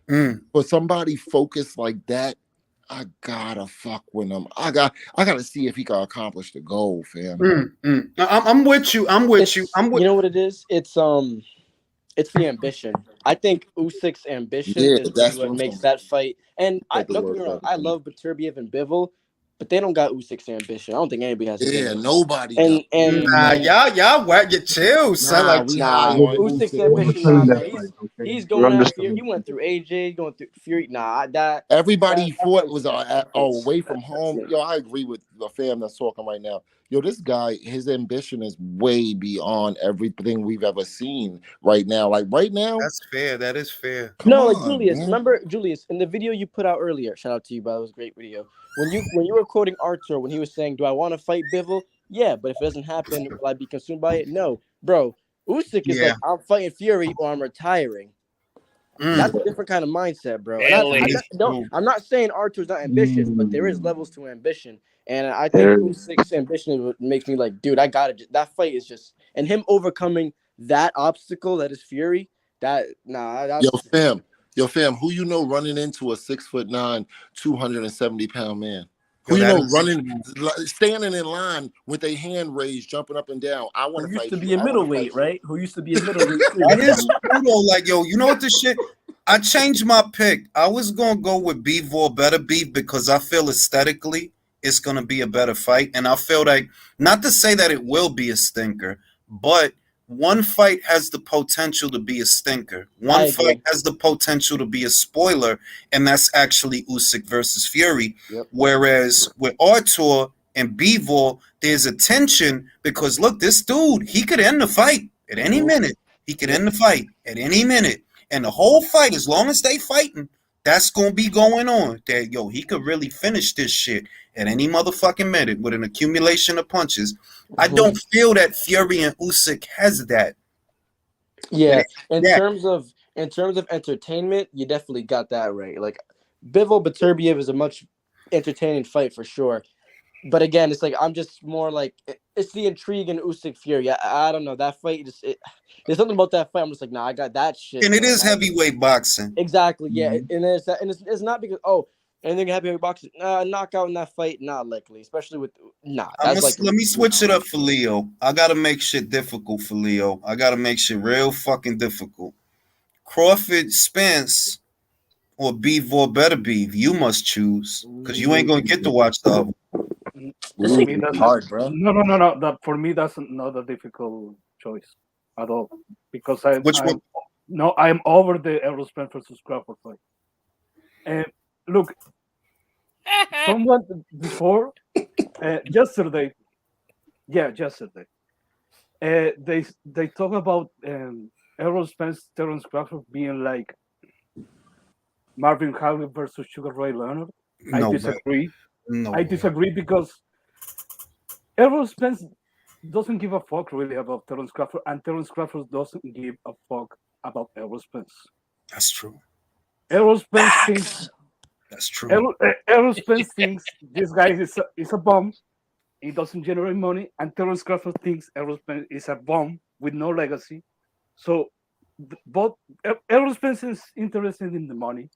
For somebody focused like that, I gotta fuck with him. I gotta see if he can accomplish the goal, fam. I'm with you. You know what it is? It's the ambition. I think Usyk's ambition is really what makes that fight. And don't get me wrong, I love Beterbiev and Bivol, but they don't got Usyk's ambition. I don't think anybody has. Nobody. Y'all whack your chill, son. Usyk's ambition, man. He's going after Fury. He went through AJ, going through Fury. Everybody fought was away from home. Yo, I agree with the fam that's talking right now. Yo, this guy, his ambition is way beyond everything we've ever seen right now. Like right now, that's fair. That is fair. Julius, remember Julius in the video you put out earlier? Shout out to you, by the way, it was a great video. When you were quoting Artur when he was saying, "Do I want to fight Bivol? Yeah, but if it doesn't happen, will I be consumed by it? No, bro. Usyk is like, I'm fighting Fury or I'm retiring. That's a different kind of mindset, bro. I'm not saying Artur's not ambitious, but there is levels to ambition. And I think Usyk's ambition makes me like, dude, I got it. That fight is just, and him overcoming that obstacle that is Fury. Yo, fam, who you know running into a 6'9", 270-pound man? Who you know running, standing in line with a hand raised, jumping up and down? I want to fight. Who used to be a middleweight, right? Who used to be a middleweight? That is true, though. Like, yo, you know what the shit? I changed my pick. I was gonna go with Bivol Better Beef because I feel aesthetically it's gonna be a better fight, and I feel like, not to say that it will be a stinker, but one fight has the potential to be a stinker. One fight has the potential to be a spoiler, and that's actually Usyk versus Fury. Whereas with Artur and Bivol, there's a tension because look, this dude, he could end the fight at any minute. He could end the fight at any minute. And the whole fight, as long as they fighting, that's going to be going on. That, yo, he could really finish this shit at any motherfucking minute with an accumulation of punches. I don't feel that Fury and Usyk has that. Yeah, in terms of entertainment, you definitely got that right. Like, Bivol Beterbiev is a much entertaining fight for sure. But again, it's like I'm just more like it's the intrigue in Usyk Fury. I don't know, that fight. There's something about that fight. I'm just like, I got that shit. And it is heavyweight boxing. Exactly. Yeah, and there's that, and it's not because anything heavyweight boxing. Knockout in that fight, not likely. Especially with let me switch it up for Leo. I gotta make shit difficult for Leo. I gotta make shit real fucking difficult. Crawford Spence or Bivol Better Beef. You must choose because you ain't gonna get to watch the other. For me, that's hard, bro. No. That for me, that's not a difficult choice at all because I'm over the Errol Spence versus Crawford fight. And look, someone before yesterday, they talk about Errol Spence, Terence Crawford being like Marvin Hagler versus Sugar Ray Leonard. I disagree. I disagree because Errol Spence doesn't give a fuck really about Terence Crawford, and Terence Crawford doesn't give a fuck about Errol Spence. That's true. Errol Spence thinks that's true. Errol Spence thinks this guy is a bum, it doesn't generate money, and Terrence Crawford thinks Errol Spence is a bomb with no legacy. So both Errol Spence is interested in the money,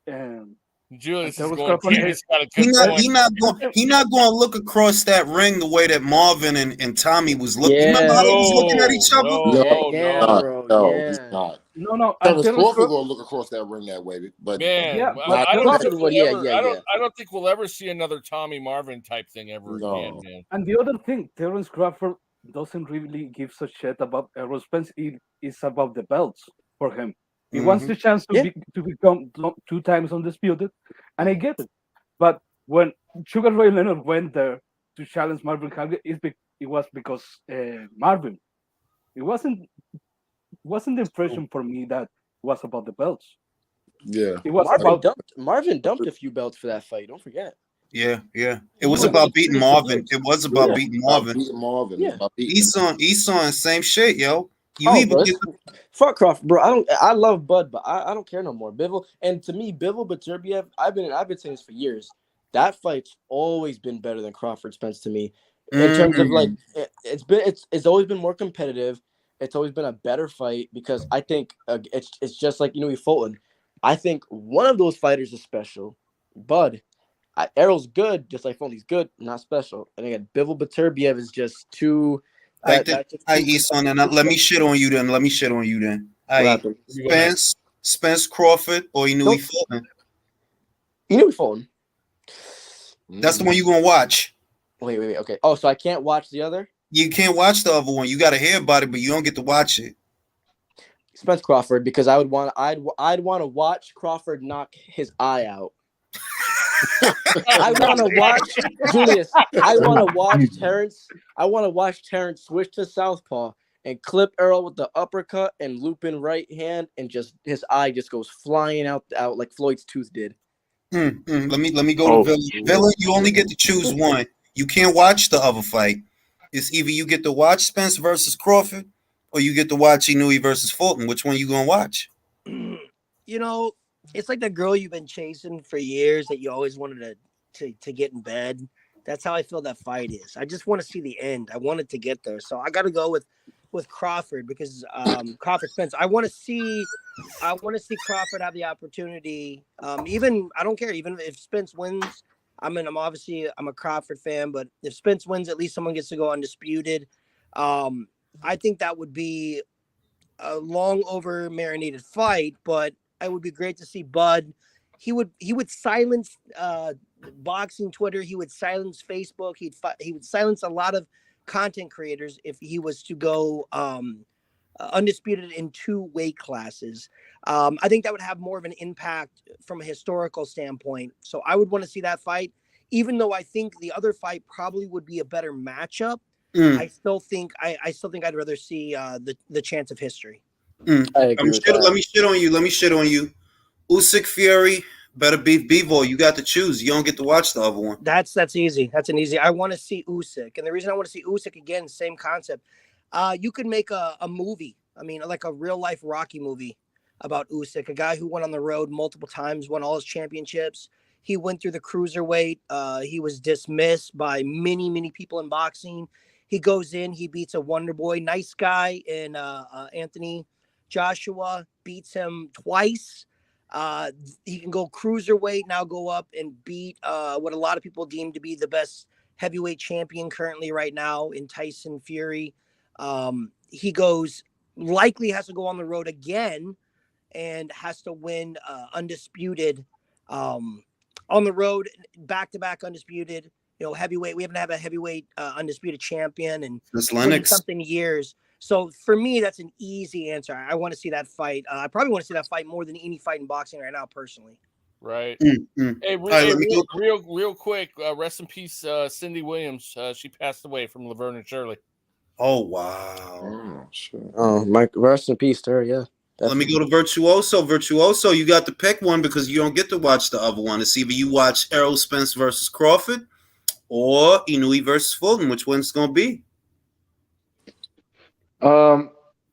and Julius is Terrence going. Crawford He's got a He good not point. he not going to look across that ring the way that Marvin and Tommy was looking. You remember how they was looking at each other? He's Yeah. not. No. Travis Terrence Crawford gonna look across that ring that way, but Man, Yeah, I, but I don't Crawford think we'll yeah, ever. yeah, I don't. yeah. I don't think we'll ever see another Tommy Marvin type thing ever again, no. man. And the other thing, Terrence Crawford doesn't really give a shit about Errol Spence. It's about the belts for him. He wants the chance to to become 2 times undisputed, and I get it. But when Sugar Ray Leonard went there to challenge Marvin Hagler, it was because Marvin. It wasn't the impression for me that it was about the belts. Yeah. It was Marvin dumped a few belts for that fight. Don't forget. Yeah. It He was was about beating Marvin. years. It was about Yeah. beating About Marvin. beating Marvin. Yeah. About beating him. Eason, same shit, yo. You Oh, even bro, get the, fuck Crawford, bro. I love Bud, but I don't care no more. Bivol, and to me, Bivol Beterbiev, I've been saying this for years. That fight's always been better than Crawford Spence to me. In terms of like it's always been more competitive. It's always been a better fight because I think it's just like Fulton. I think one of those fighters is special. Bud, Errol's good, just like Fulton. He's good, not special. And again, Bivol Beterbiev is just too. I Eason, and let me shit on you then. Spence Crawford or Inouye Fulton? Inouye Fulton. That's the one you gonna watch. Wait. Okay. Oh, so I can't watch the other? You can't watch the other one. You got to hear about it, but you don't get to watch it. Spence Crawford, because I'd want to watch Crawford knock his eye out. I want to watch Julius. I want to watch Terrence. I want to watch Terrence switch to southpaw and clip Errol with the uppercut and loop in right hand, and just his eye just goes flying out like Floyd's tooth did. Let me go to Villain. Villain, you only get to choose one. You can't watch the other fight. It's either you get to watch Spence versus Crawford, or you get to watch Inouye versus Fulton. Which one you gonna watch? It's like the girl you've been chasing for years that you always wanted to get in bed. That's how I feel that fight is. I just want to see the end. I wanted to get there, so I got to go with Crawford because Crawford Spence. I want to see Crawford have the opportunity. Even I don't care. Even if Spence wins, I'm a Crawford fan, but if Spence wins, at least someone gets to go undisputed. I think that would be a long over marinated fight, but it would be great to see Bud. He would silence boxing Twitter. He would silence Facebook. He would silence a lot of content creators if he was to go undisputed in 2 weight classes. I think that would have more of an impact from a historical standpoint. So I would want to see that fight, even though I think the other fight probably would be a better matchup. I still think I'd rather see the chance of history. I agree with that. Let me shit on you. Usyk Fury better beat Bivol. You got to choose. You don't get to watch the other one. That's easy. That's an easy. I want to see Usyk, and the reason I want to see Usyk again, same concept. You could make a movie. I mean, like a real life Rocky movie about Usyk, a guy who went on the road multiple times, won all his championships. He went through the cruiserweight. He was dismissed by many people in boxing. He goes in, he beats a Wonder Boy, nice guy, and Anthony Joshua beats him twice. He can go cruiserweight, now go up and beat what a lot of people deem to be the best heavyweight champion currently right now in Tyson Fury. He likely has to go on the road again and has to win undisputed on the road, back-to-back undisputed. Heavyweight. We haven't had a heavyweight undisputed champion in 20-something years. So for me, that's an easy answer. I want to see that fight. I probably want to see that fight more than any fight in boxing right now, personally. Right. Hey, real quick. Rest in peace, Cindy Williams. She passed away from Laverne and Shirley. Oh wow. Oh, Mike, rest in peace to her. Yeah. Let me go to Virtuoso. Virtuoso, you got to pick one because you don't get to watch the other one. It's either you watch Errol Spence versus Crawford or Inouye versus Fulton. Which one's gonna be? I'm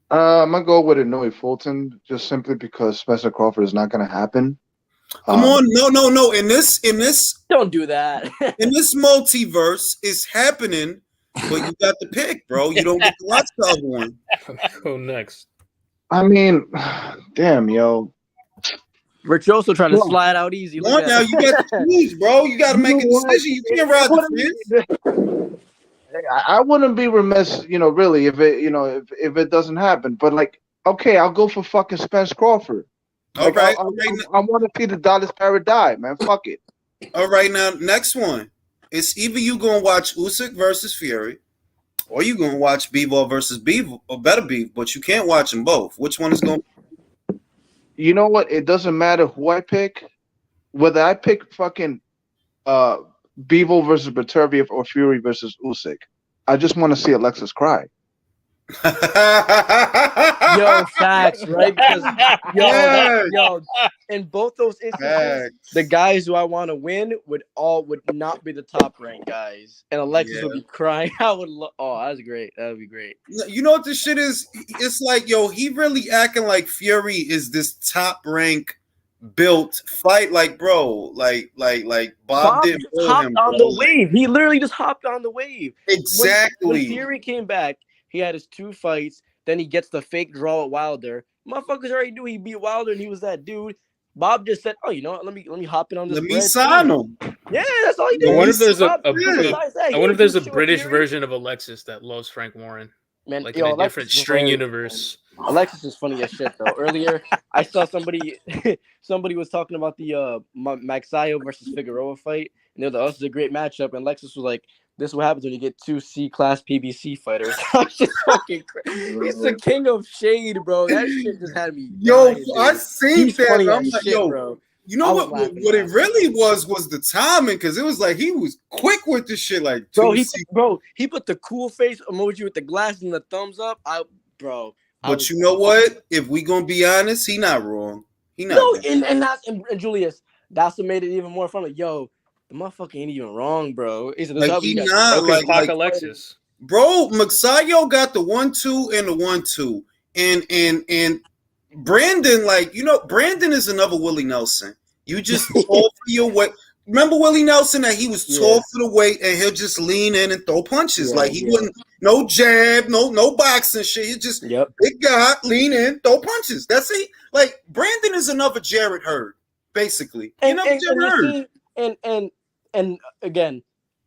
gonna go with Inouye Fulton just simply because Spencer Crawford is not gonna happen. Come on, no. In this, don't do that. In this multiverse, it's happening, but you got the pick, bro. You don't get to watch the other one. Go next. I mean, damn, yo. Rich also trying to slide out easy. Come on now, you got to choose, bro. You got to make a decision. You can't ride the fence. I wouldn't be remiss, really, if it doesn't happen. But like, okay, I'll go for fucking Spence Crawford. All right. I want to see the Dallas Parrot die, man. Fuck it. All right, now next one. It's either you gonna watch Usyk versus Fury, or you gonna watch Bivol versus Bivol, or better Bivol, but you can't watch them both. Which one is going? You know what? It doesn't matter who I pick. Whether I pick fucking Bivol versus Beterbiev or Fury versus Usyk, I just want to see Alexis cry. Yo, facts, right? Because yo, in both those instances, the guys who I want to win would not be the top ranked guys, and Alexis would be crying. I would. Oh, that's great. That would be great. You know what this shit is? It's like, yo, he really acting like Fury is this top rank built fight, like, bro, like Bob didn't hopped on the wave. He literally just hopped on the wave. Exactly. When Fury came back, he had his 2 fights. Then he gets the fake draw at Wilder. Motherfuckers already knew he beat Wilder and he was that dude. Bob just said, "Oh, you know what? Let me hop in on this. Let me sign him." Yeah, that's all he did. I wonder if there's a shit British Fury. version of Alexis that loves Frank Warren. Man, like in a different string universe. Alexis is funny as shit though. Earlier, I saw somebody was talking about the Maxayo versus Figueroa fight, and they're like, "Oh, this is a great matchup." And Alexis was like, "This is what happens when you get 2 C-class PBC fighters." That's just fucking crazy. He's the king of shade, bro. That shit just had me. Yo, dying, I dude. seen He's that. funny I'm as like, shit, yo, bro. you know what it really was the timing, because it was like he was quick with this shit, like, he put the cool face emoji with the glass and the thumbs up. But you know what? If we gonna be honest, he not wrong. He not. No, and Julius, that's what made it even more fun. Like, yo, the motherfucker ain't even wrong, bro. Like, he not like Alexis. Bro, Maxayo got the 1-2 and the 1-2, and Brandon, like, Brandon is another Willie Nelson. You just tall for your weight. Remember Willie Nelson, that he was tall for the weight and he'll just lean in and throw punches. Like, he wouldn't, no jab, no boxing shit. He just big guy, lean in, throw punches. That's it. Like, Brandon is another Jarrett Hurd, basically. And again,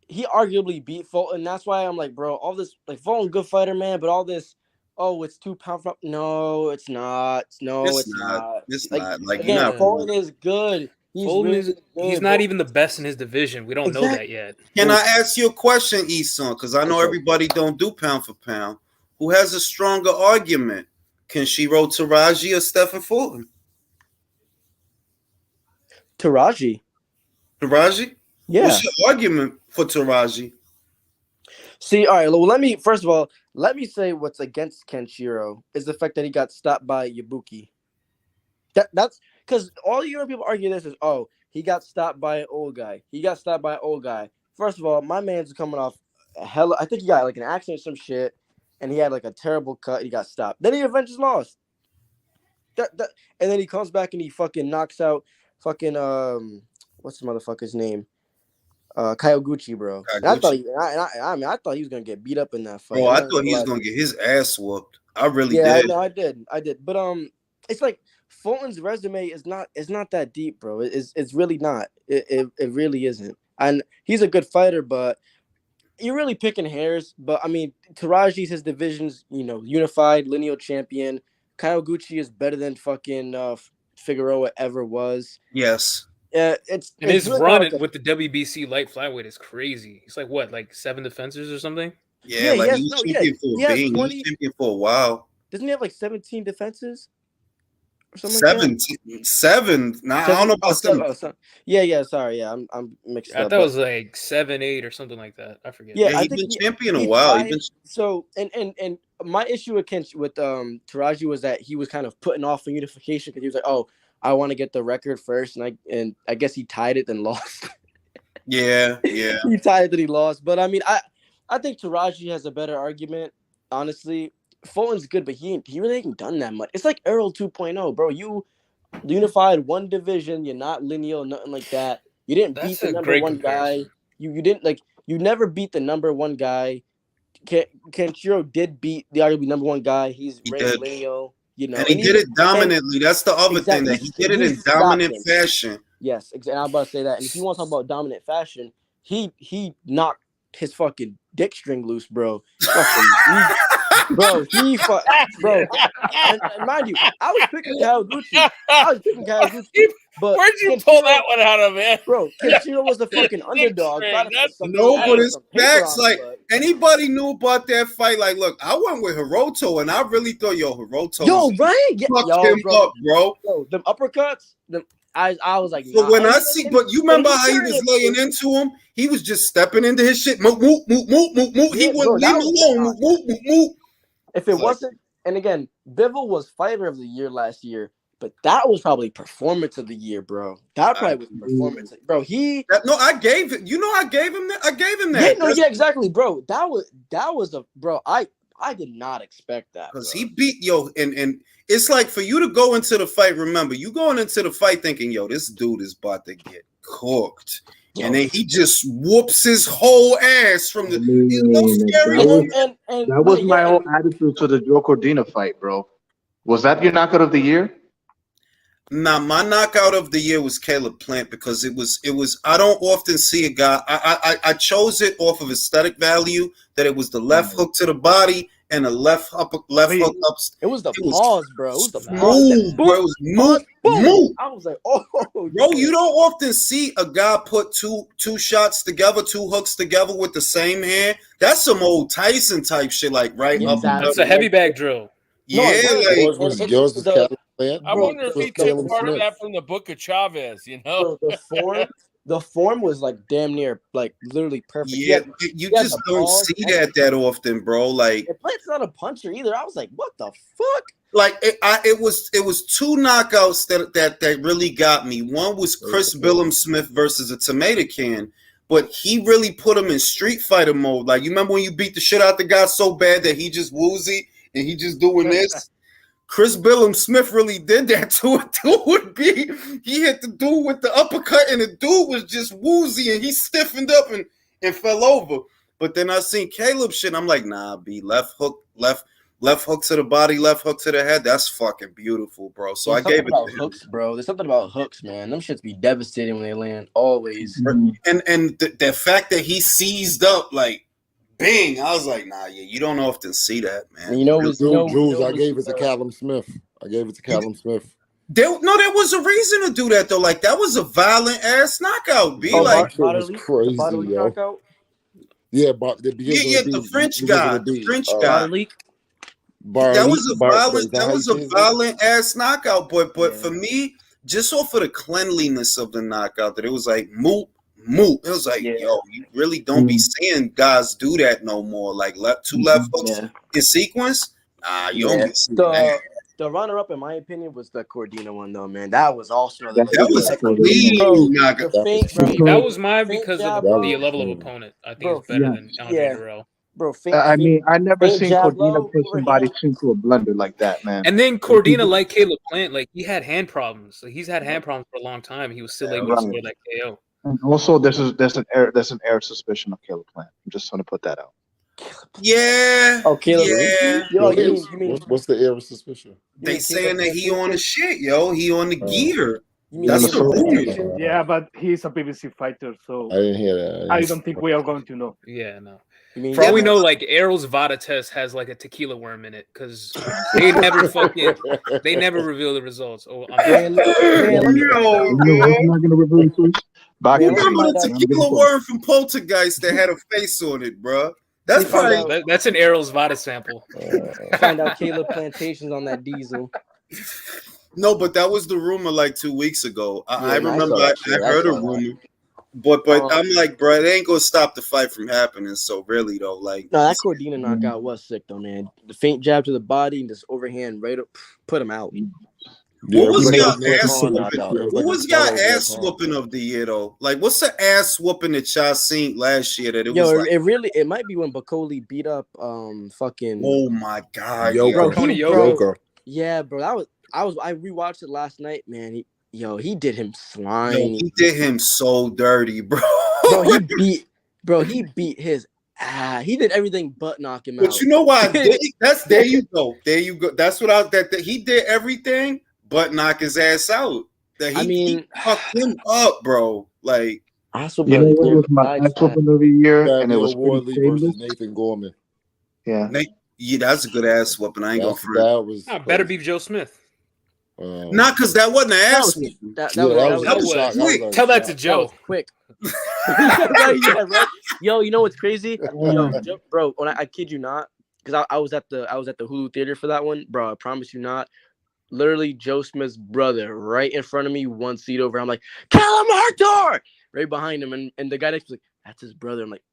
he arguably beat Fulton. That's why I'm like, bro, all this, like, Fulton, good fighter, man, but all this, oh, it's 2 pound for, no, it's not. No, it's not. It's like, not. Like, again, Fulton is good. He's not even the best in his division. We don't know that yet. Can I ask you a question, Eson? Because I know everybody don't do pound for pound. Who has a stronger argument? Can Shiro Taraji or Stephen Fulton? Taraji? Yeah. What's your argument for Taraji? See, all right. Well, let me say what's against Kenshiro is the fact that he got stopped by Ibuki. That's because all European people argue this is, oh, he got stopped by an old guy. First of all, my man's coming off I think he got like an accident or some shit, and he had like a terrible cut. He got stopped. Then he eventually lost. And then he comes back and he fucking knocks out fucking what's the motherfucker's name? Kyoguchi, bro. I thought he was gonna get beat up in that fight. Oh, I thought he was gonna get his ass whooped. I really did. Yeah, I did. But it's like Fulton's resume is not that deep, bro. It's really not. It really isn't. And he's a good fighter, but you're really picking hairs. But I mean, Taraji's his division's, unified lineal champion. Kyoguchi is better than fucking Figueroa ever was. Yes. It's his really run like with the WBC light flyweight is crazy. He's like 7 defenses or something. Yeah, like he was champion for a bang. He was champion for a while. Doesn't he have like 17 defenses? Or something 7. Nah, I don't know about 7. Yeah. Sorry, yeah, I'm mixed up. I thought it was like 7, 8 or something like that. I forget. Yeah, he's been champion a while. So and my issue with Taraji was that he was kind of putting off the unification because he was like, oh, I want to get the record first, and I guess he tied it then lost. Yeah. He tied it then he lost. But I mean, I think Taraji has a better argument, honestly. Fulton's good, but he really ain't done that much. It's like Errol 2.0, bro. unified one division. You're not lineal, nothing like that. You didn't beat That's the a number great one guy. comparison. You didn't like. You never beat the number one guy. Kenshiro did beat the arguably number one guy. He's He very did. lineal, you know, And he and did even it dominantly. That's the other thing, exactly that he did it in stopped dominant him. fashion. Yes, exactly. I'm about to say that. And if you want to talk about dominant fashion, he knocked his fucking dick string loose, bro. Bro, and mind you, I was picking Kawaguchi. But where'd you pull that one out of, man? Bro, Kenshiro was the fucking underdog. No, but it's facts. Like, anybody knew about that fight. Like, look, I went with Hiroto, and I really thought, Hiroto. Yo, right? Fucked him up, bro. Yo, them uppercuts. I was like, so when I see, but you remember how he was laying into him? He was just stepping into his shit. Move. He wouldn't leave him alone. Move. If it wasn't, and again, Bivol was fighter of the year last year, but that was probably performance of the year, bro. That probably was performance, bro. I gave it. I gave him that. I gave him that. Yeah, exactly, bro. That was a bro. I did not expect that because he beat and it's like for you to go into the fight. Remember, you going into the fight thinking, this dude is about to get cooked. And then he just whoops his whole ass from the. That was my whole attitude to the Joe Cordina fight, bro. Was that your knockout of the year? Nah, my knockout of the year was Caleb Plant because it was. I don't often see a guy. I chose it off of aesthetic value that it was the left hook to the body and a left hook up. It was the pause, bro. It was the move, bro. It was move. I was like, oh, bro, you don't often see a guy put two shots together, two hooks together with the same hand. That's some old Tyson type shit, like up. That's a heavy bag drill. Yeah, yours was Caleb Plant. I wonder if he took part of that from the Book of Chavez. Bro, the form was like damn near like literally perfect. Yeah, you just don't see that often, bro. Like, Plant's not a puncher either. I was like, what the fuck? Like it was two knockouts that really got me. One was Chris Billam-Smith versus a tomato can, but he really put him in Street Fighter mode. Like, you remember when you beat the shit out the guy so bad that he just woozy and he just doing this? Chris Billam-Smith really did that to a dude. He hit the dude with the uppercut and the dude was just woozy and he stiffened up and fell over. But then I seen Caleb shit. I'm like, nah, left hook to the body, left hook to the head. That's fucking beautiful, bro. So I gave it about hooks, bro. There's something about hooks, man. Them shits be devastating when they land, always. And the fact that he seized up, like, bing, I was like, nah, you don't often see that, man. And Jules, I gave it to Callum Smith. There was a reason to do that though. Like, that was a violent ass knockout. It was crazy, yo. Yeah, but the French guy, that was a violent ass knockout, but for me, just off of the cleanliness of the knockout, that it was like moot. It was like, yo, you really don't be seeing guys do that no more. Like two left hooks in sequence. You don't be seeing that. The runner-up, in my opinion, was the Cordina one, though, man. That was also that was clean. That was mine because of the level of opponent. I think it's better than Andre Durrell. Bro, I never seen Cordina push somebody into a blender like that, man. And then Cordina, like Caleb Plant, like he had hand problems. Like he's had hand problems for a long time. He was still able to score that KO. And also, there's an air suspicion of Caleb Plant. I'm just going to put that out. Yeah. Oh, Caleb. Yeah. Yo, you mean what's the air suspicion? They saying that he on the shit, yo. He on the gear. That's the rumor. Yeah, but he's a PBC fighter, so I didn't hear that. I don't think we are going to know. Yeah, no. For all we know, like Errol's Vada test has like a tequila worm in it because they never reveal the results. Oh, I'm not gonna reveal the truth. You remember the tequila worm from Poltergeist that had a face on it, bro? That's probably that's an Errol's Vada sample. Find out Caleb Plantations on that diesel. No, but that was the rumor like 2 weeks ago. I remember I heard a rumor. But I'm like, bro, it ain't gonna stop the fight from happening. So really though, like, no, that Cordina knockout was sick though, man. The faint jab to the body and this overhand right up, put him out. What was y'all ass whooping of the year though? Like, what's the ass whooping that y'all seen last year that it was? Like, it might be when Bacoli beat up fucking. Oh my god, Tony Yoka. Yeah, bro, I rewatched it last night, man. He did him slime. Yo, he did him so dirty, bro. He beat his ass. He did everything but knock him out. But you know why? There you go. There you go. That's what that he did everything but knock his ass out. He fucked him up, bro. Like, what was my ass whooping of the year, and it was Wardley versus Nathan Gorman. Yeah, that's a good ass whooping. I ain't gonna front. That was better be Joe Smith. Not because that wasn't an ass whooping. That was quick. Tell that to Joe. That was quick. Yeah, right. Yo, you know what's crazy? Bro, when I kid you not, because I was at the Hulu theater for that one, bro. I promise you not. Literally, Joe Smith's brother right in front of me, one seat over. I'm like, Callum Arthur! Right behind him, and the guy next to me like, that's his brother. I'm like,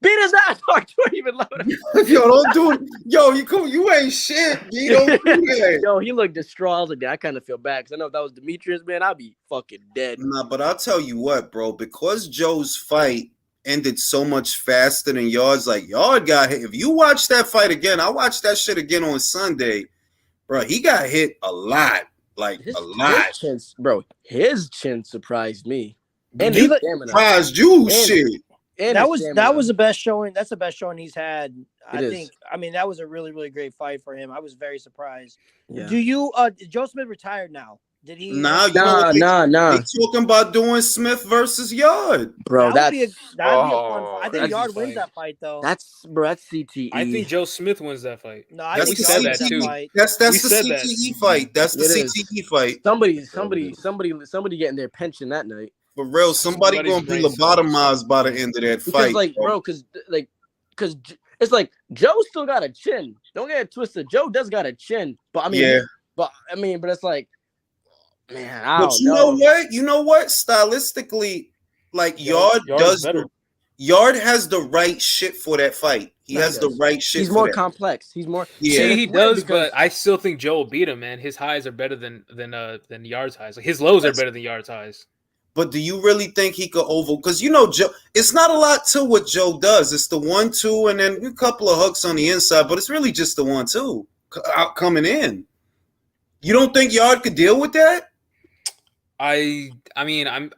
beat his ass, Arthur, even louder. Yo, don't do it. Yo, you ain't shit. You don't do that. Yo, he looked distraught. I was like, I kind of feel bad because I know if that was Demetrius, man, I'd be fucking dead. Nah, but I'll tell you what, bro. Because Joe's fight ended so much faster than Yard's, like, Yard got hit. If you watch that fight again, I watched that shit again on Sunday. Bro, he got hit a lot. Like, a lot. His chin surprised me. And he surprised you, shit. And that was the best showing. That's the best showing he's had. I mean, that was a really, really great fight for him. I was very surprised. Yeah. Do you Joe Smith retired now? Did he? Nah. They talking about doing Smith versus Yard. Bro, that'd be a fun fight. I think Yard wins that fight though. That's CTE. I think Joe Smith wins that fight. No, I think Yard wins that fight. That's the CTE fight. That's the CTE fight. Somebody getting their pension that night. For real, somebody gonna be lobotomized by the end of that fight. Because it's like Joe still got a chin. Don't get it twisted. Joe does got a chin, but I mean, but it's like, man, I don't know. You know what? Stylistically, like Yard has the right shit for that fight. He has the right shit. He's more complex. He's more. Yeah, see, he does, but I still think Joe will beat him, man. His highs are better than Yard's highs. Like, his lows are better than Yard's highs. But do you really think he could because Joe, it's not a lot to what Joe does. It's the 1-2 and then a couple of hooks on the inside, but it's really just the 1-2 coming in. You don't think Yard could deal with that? I mean,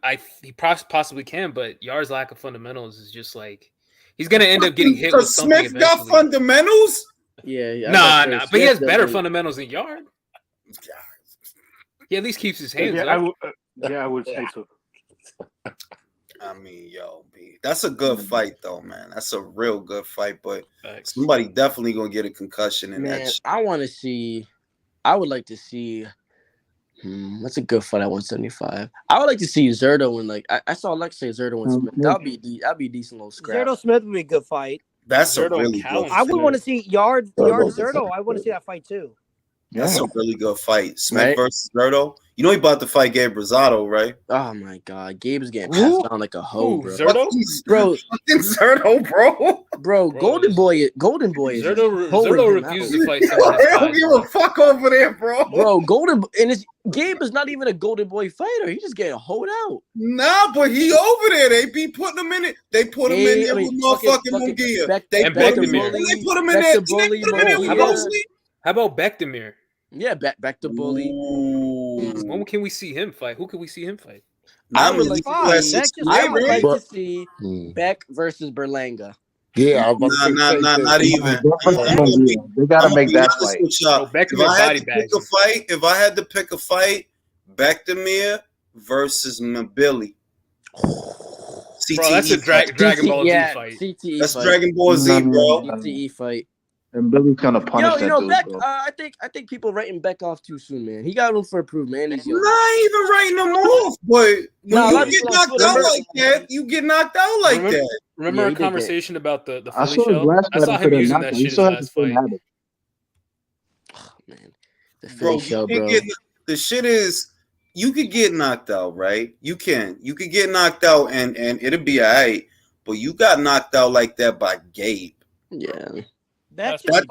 he possibly can, but Yard's lack of fundamentals is just like he's gonna end up getting hit with something. Smith got fundamentals? Yeah. Nah, but he has better fundamentals than Yard. He at least keeps his hands up. I would say so. I mean, that's a good fight, though, man. That's a real good fight, but somebody definitely gonna get a concussion in that shit. I would like to see. That's a good fight at 175. I would like to see Zerto and I saw Alex say Zerto and Smith. That'd be a decent little scrap. Zerto Smith would be a good fight. That's a really good fight. I would want to see Yard Zerto. I want to see that fight too. That's a really good fight. Smith versus Zerto. You know he about to fight Gabe Rosado, right? Oh my God, Gabe's getting passed down like a hoe, bro. Zerto, bro, Zerto, bro. Golden Boy is Zerto refuses to fight. They don't give a fuck over there, bro. Bro, Gabe is not even a Golden Boy fighter. He's just getting hoed out. Nah, but he over there. They be putting him in it. They put him in there with motherfucking Munguia. They put him in there. They put him in there with Mosley. How about Bekdamir? Yeah, back to Bully. When can we see him fight? Who can we see him fight? I would like to see Beck versus Berlanga. Yeah, not even. They gotta make that fight. If I had to pick a fight, Bekdamir versus Mabili. Bro, that's a Dragon Ball Z fight. CTE that's fight. Dragon Ball Z, bro. CTE fight. And Billy's gonna punish that dude, Beck. bro. I think people writing Beck off too soon, man. He got room for improvement. He's young. Not even writing him off, but when you get knocked out like that, you get knocked out like that. Remember a conversation about the Philly show? I saw him using that shit in his last fight. Oh, man, the Philly show, bro. The shit is, you could get knocked out, right? You could get knocked out, and it'll be alright. But you got knocked out like that by Gabe. Yeah. That's what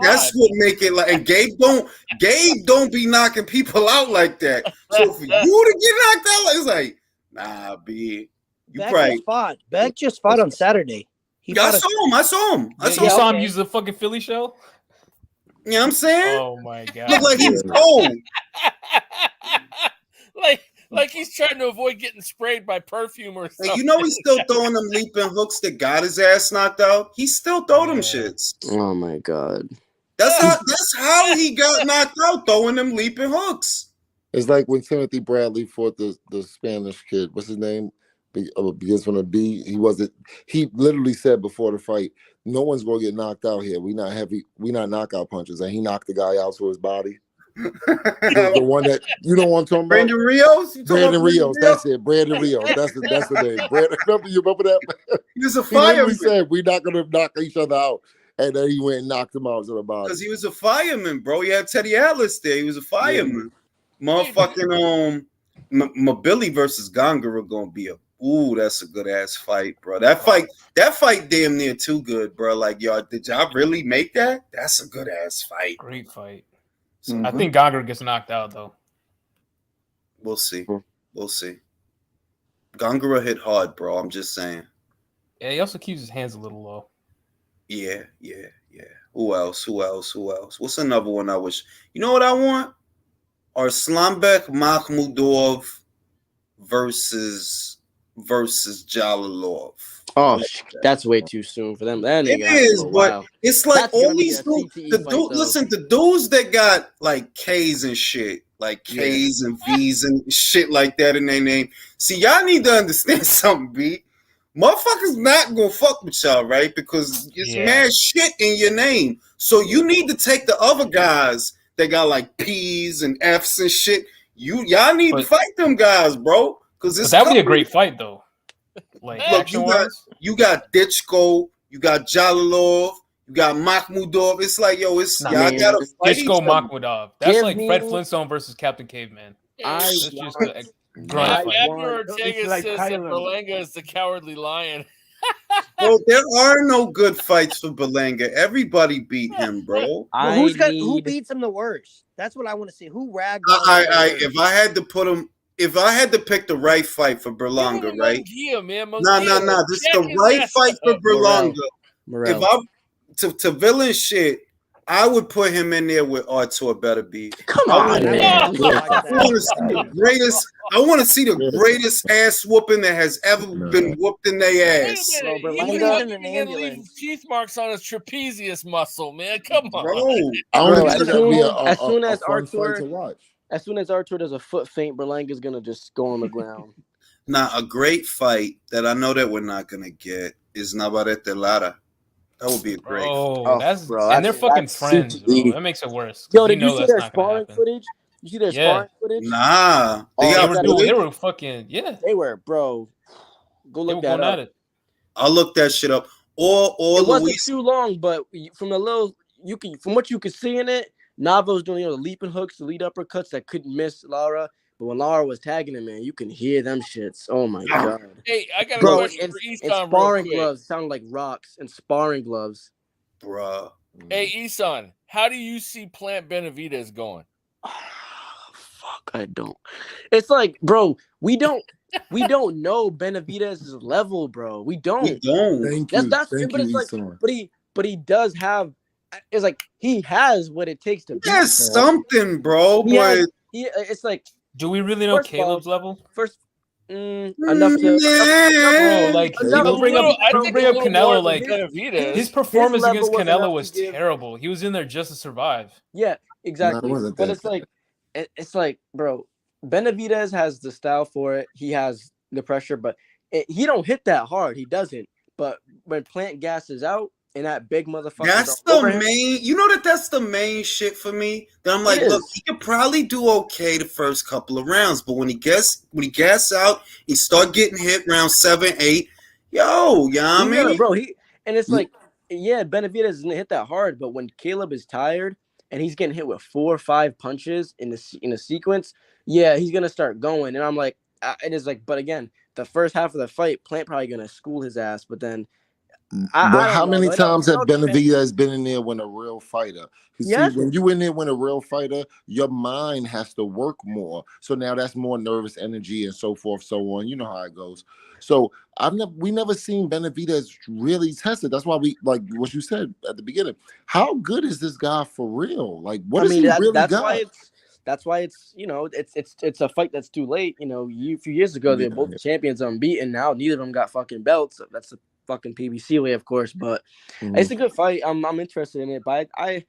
make it like. And Gabe don't be knocking people out like that. So for you to get knocked out, it's like, nah, B. Beck just fought on Saturday. I saw him. You saw him use the fucking Philly show. You know what I'm saying? Oh my god! Look like he's cold. like he's trying to avoid getting sprayed by perfume or something. Hey, you know he's still throwing them leaping hooks that got his ass knocked out. He still throw them shits. Oh my god. That's how he got knocked out, throwing them leaping hooks. It's like when Timothy Bradley fought the Spanish kid. What's his name? Begins from a B. He literally said before the fight, "No one's gonna get knocked out here. We not knockout punchers." And he knocked the guy out to his body. the one that you know what I'm talking about? Brandon Rios. Brandon Rios. That's it. Brandon Rios. That's the name. Brandon. You remember that? He was a He literally fireman. said, "We're not gonna knock each other out," and then he went and knocked him out to the body. Because he was a fireman, bro. He had Teddy Atlas there. He was a fireman. Motherfucking Billy versus Gongora gonna be that's a good ass fight, bro. That fight damn near too good, bro. Like, y'all, did y'all really make that? That's a good ass fight. Great fight. I think Gongora gets knocked out though. We'll see. We'll see. Gongora hit hard, bro. I'm just saying. Yeah, he also keeps his hands a little low. Yeah. Who else? What's another one I wish? You know what I want? Arslanbek Makhmudov versus Jalalov. Oh, that's way too soon for them. That It nigga is, but it's like that's all these dudes. The dudes that got like K's and shit, like K's and V's and shit like that in their name. See, y'all need to understand something, B. Motherfuckers not gonna fuck with y'all, right? Because it's mad shit in your name. So you need to take the other guys that got like P's and F's and shit. Y'all need to fight them guys, bro. Because that would be a great fight, though. Like, look, you got Ditchko, you got Jalalov, you got Makhmudov. It's like, y'all gotta fight Ditchko Makhmudov. That's like Fred Flintstone versus Captain Caveman. Abner Ortega says that Berlanga is the cowardly lion. Bro, there are no good fights for Berlanga. Everybody beat him, bro. Who beats him the worst? That's what I want to see. Who ragged? If I had to put him, if I had to pick the right fight for Berlanga, right? No. This is the right fight for Berlanga. If I'm to villain shit, I would put him in there with Artur Beterbiev. Come on, man. I want to see the greatest ass whooping that has ever been whooped in their ass. He didn't leave teeth marks on his trapezius muscle, man. Come on. As soon as Artur does a foot feint, Berlanga's gonna just go on the ground. Now, a great fight that I know that we're not gonna get is Navarrete Lara. That would be a great. And they're fucking friends, bro. That makes it worse. Yo, did you see their sparring footage? You see their sparring footage? Nah, they were fucking They were, bro. Go look that up. I'll look that shit up. It wasn't too long, but from what you could see in it, Navo's doing the leaping hooks, the lead uppercuts that couldn't miss Lara. But when Lara was tagging him, man, you can hear them shits. Oh my god! Hey, I got a question for and Isan. Sparring gloves sound like rocks, and sparring gloves, bruh. Hey, Isan, how do you see Plant Benavidez going? Fuck, I don't. It's like, bro, we don't know Benavidez's level, bro. We don't. Thank you. But he does have. It's like he has what it takes to. There's something, bro. It's like. Do we really know Caleb's level? Enough to bro, like don't bring up Canelo. Like his performance against Canelo was terrible. He was in there just to survive. Yeah, exactly. But it's like, bro, Benavidez has the style for it. He has the pressure, but he don't hit that hard. He doesn't. But when Plant gasses out, and that big motherfucker. That's the main. You know that's the main shit for me. That I'm like, look, he could probably do okay the first couple of rounds, but when he gas out, he start getting hit round 7, 8. I mean, bro, it's like, Benavidez doesn't hit that hard, but when Caleb is tired and he's getting hit with 4 or 5 punches in a sequence, he's gonna start going. And I'm like, it is like, but again, the first half of the fight, Plant probably gonna school his ass, but then. But I how don't know. many Though. times It have all depends. Benavidez been in there when a real fighter? You see, Yes. when you in there when a real fighter, your mind has to work more. So now that's more nervous energy and so forth, so on. You know how it goes. So we never seen Benavidez really tested. That's why we like what you said at the beginning. How good is this guy for real? Like, what does he really got? That's why it's it's a fight that's too late. A few years ago they're both champions unbeaten. Now neither of them got fucking belts. That's the fucking PBC way, of course. But it's a good fight. I'm interested in it. But I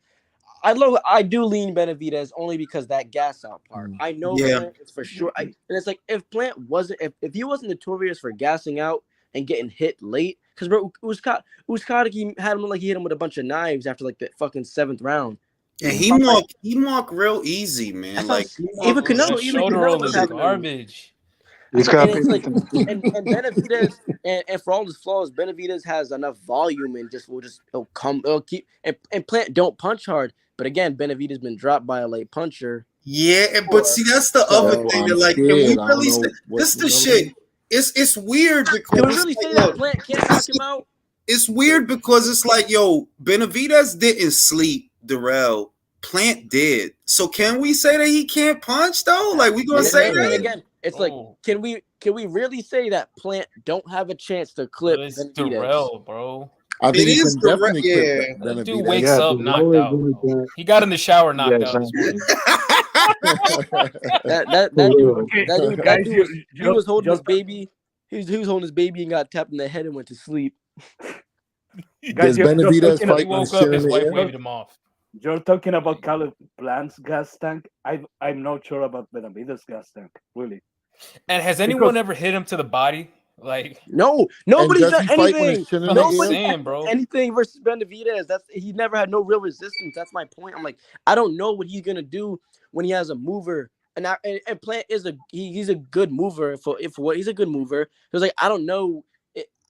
do lean Benavidez only because that gas out part. I know Plant is for sure. And it's like if Plant wasn't if he wasn't notorious for gassing out and getting hit late, because bro Uzcategui had him like he hit him with a bunch of knives after like the fucking 7th round. And he marked real easy, man. Like even Canelo is having garbage. And it's like, and Benavidez, and for all his flaws, Benavidez has enough volume and he'll keep and Plant don't punch hard. But again, Benavidez been dropped by a late puncher. Yeah, but see, that's the other thing. That, like, can we really say this? The shit. It's weird because can we really say that Plant can't knock him out? It's weird because it's like, yo, Benavidez didn't sleep Darrell. Plant did. So can we say that he can't punch though? Like we gonna say that again? It's like, can we really say that Plant don't have a chance to clip Benavidez? Darrell, bro. I think he can definitely clip Benavidez. Dude wakes up knocked out. He got in the shower knocked out. That dude was holding his baby. He was holding his baby and got tapped in the head and went to sleep. Does Benavidez fight? He woke up, his wife waved him off. You're talking about Caleb Plant's gas tank. I'm not sure about Benavidez' gas tank, really. And has anyone ever hit him to the body? Like nobody's done anything. Nobody's bro. Anything versus Benavidez. He never had no real resistance. That's my point. I'm like, I don't know what he's gonna do when he has a mover. And Plant is he's a good mover for what he's a good mover. It was like I don't know.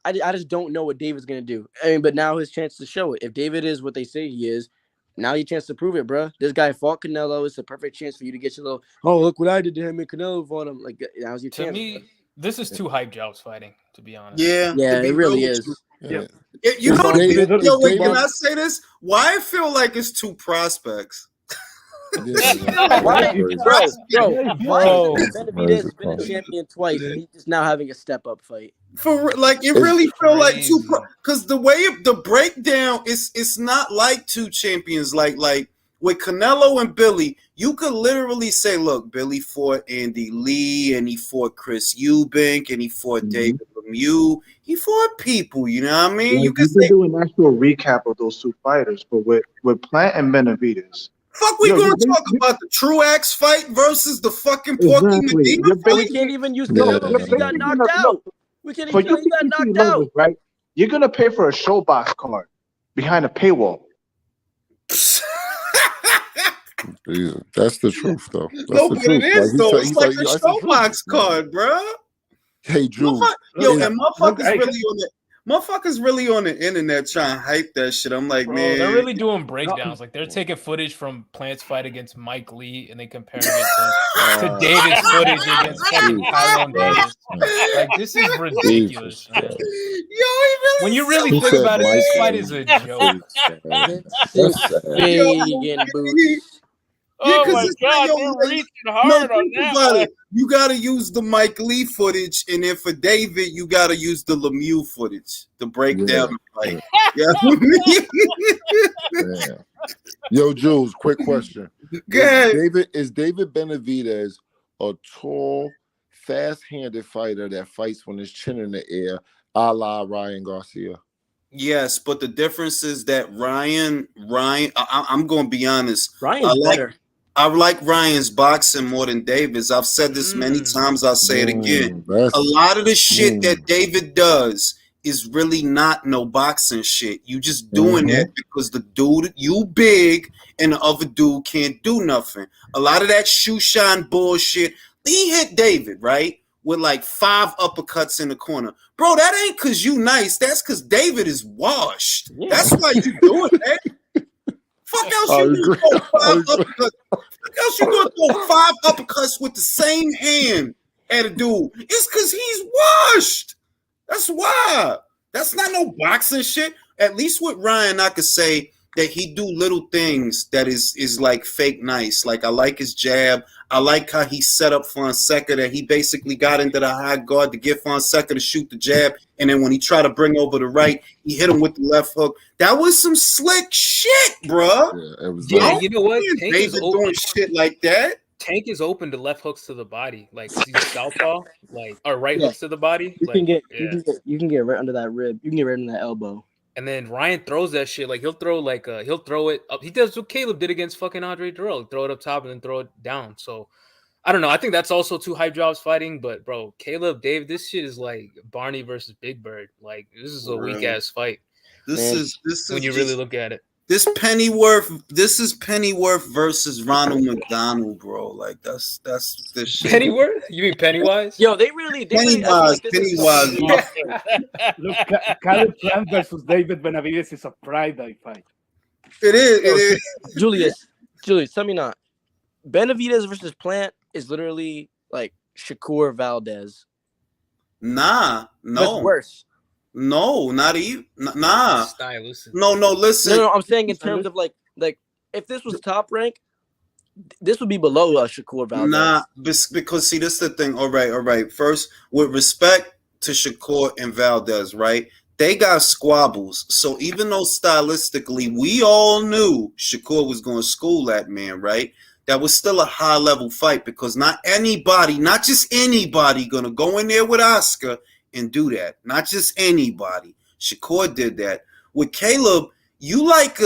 I just don't know what David's gonna do. I mean, but now his chance to show it. If David is what they say he is, now your chance to prove it, bro. This guy fought Canelo. It's the perfect chance for you to get your little. Oh, look what I did to him and Canelo fought him. Like now's your chance. To me, this is two hype jobs fighting. To be honest. Yeah, it really is. Yeah. You know, can I say this? Why I feel like it's two prospects. Benavidez has been a champion twice, and he's just now having a step-up fight. For like, it really feel like two, because the way the breakdown is, it's not like two champions. Like with Canelo and Billy, you could literally say, look, Billy fought Andy Lee, and he fought Chris Eubank, and he fought David Lemieux. He fought people, you know what I mean? Like, you can do an actual recap of those two fighters, but with Plant and Benavidez. Fuck, we gonna talk about the Truax fight versus the fucking Porky Medina fight? We can't even use Canelo because he got knocked out. We can't even use that knocked out. Right? You're gonna pay for a showbox card behind a paywall. That's the truth, though. No, but it is though. It's like a showbox card, bro. Hey, Drew. And motherfuckers really on the internet trying to hype that shit. I'm like, man, they're really doing breakdowns. Like they're taking footage from Plant's fight against Mike Lee and they comparing it to David's footage against fucking Tyrone Davis. Like this is ridiculous. Man. When you really think about it, this fight is a joke. Oh my God, we're reaching hard on that. You gotta use the Mike Lee footage, and then for David, you gotta use the Lemieux footage to break down the fight. Yo, Jules, quick question. Is David Benavidez a tall, fast-handed fighter that fights when his chin in the air, a la Ryan Garcia? Yes, but the difference is that Ryan, I'm going to be honest. Ryan's better. I like Ryan's boxing more than David's. I've said this many times. I'll say it again. A lot of the shit that David does is really not no boxing shit. You just doing that because the dude, you big, and the other dude can't do nothing. A lot of that shoe shine bullshit. He hit David, right? With like 5 uppercuts in the corner. Bro, that ain't because you nice. That's because David is washed. Yeah. That's why you doing that. Fuck else you gonna throw 5 uppercuts. Fuck else you gonna throw 5 uppercuts with the same hand at a dude. It's because he's washed. That's why. That's not no boxing shit. At least with Ryan, I could say that he do little things that is like fake nice. Like I like his jab. I like how he set up Fonseca, that he basically got into the high guard to get Fonseca to shoot the jab, and then when he tried to bring over the right, he hit him with the left hook. That was some slick shit, bro. Yeah, it was Yeah, nice. you know what? Tank is David open. doing shit like that. Tank is open to left hooks to the body, like he's southpaw, like or right Yeah. hooks to the body. You Like, can get yeah. you can get right under that rib. You can get right under that elbow. And then Ryan throws that shit. Like he'll throw it up. He does what Caleb did against fucking Andre Durrell. Throw it up top and then throw it down. So I don't know. I think that's also two hype jobs fighting. But bro, Caleb, Dave, this shit is like Barney versus Big Bird. Like this is a weak ass fight. This is when you really look at it. This is Pennyworth versus Ronald McDonald, bro. Like that's this shit. Pennyworth? You mean Pennywise? Yo, they really Pennywise. Look, Caleb Plant versus David Benavides is a pride fight. It is. Julius, tell me not. Benavides versus Plant is literally like Shakur Valdez. Nah, no. That's worse. No, not even. Nah. No, listen. No, I'm saying in terms of like if this was top rank, this would be below Shakur Valdez. Nah, because see, this is the thing. All right. First, with respect to Shakur and Valdez, right? They got squabbles. So even though stylistically we all knew Shakur was going to school that man, right? That was still a high level fight because not just anybody, going to go in there with Oscar and do that. Not just anybody. Shakur did that. With Caleb, you like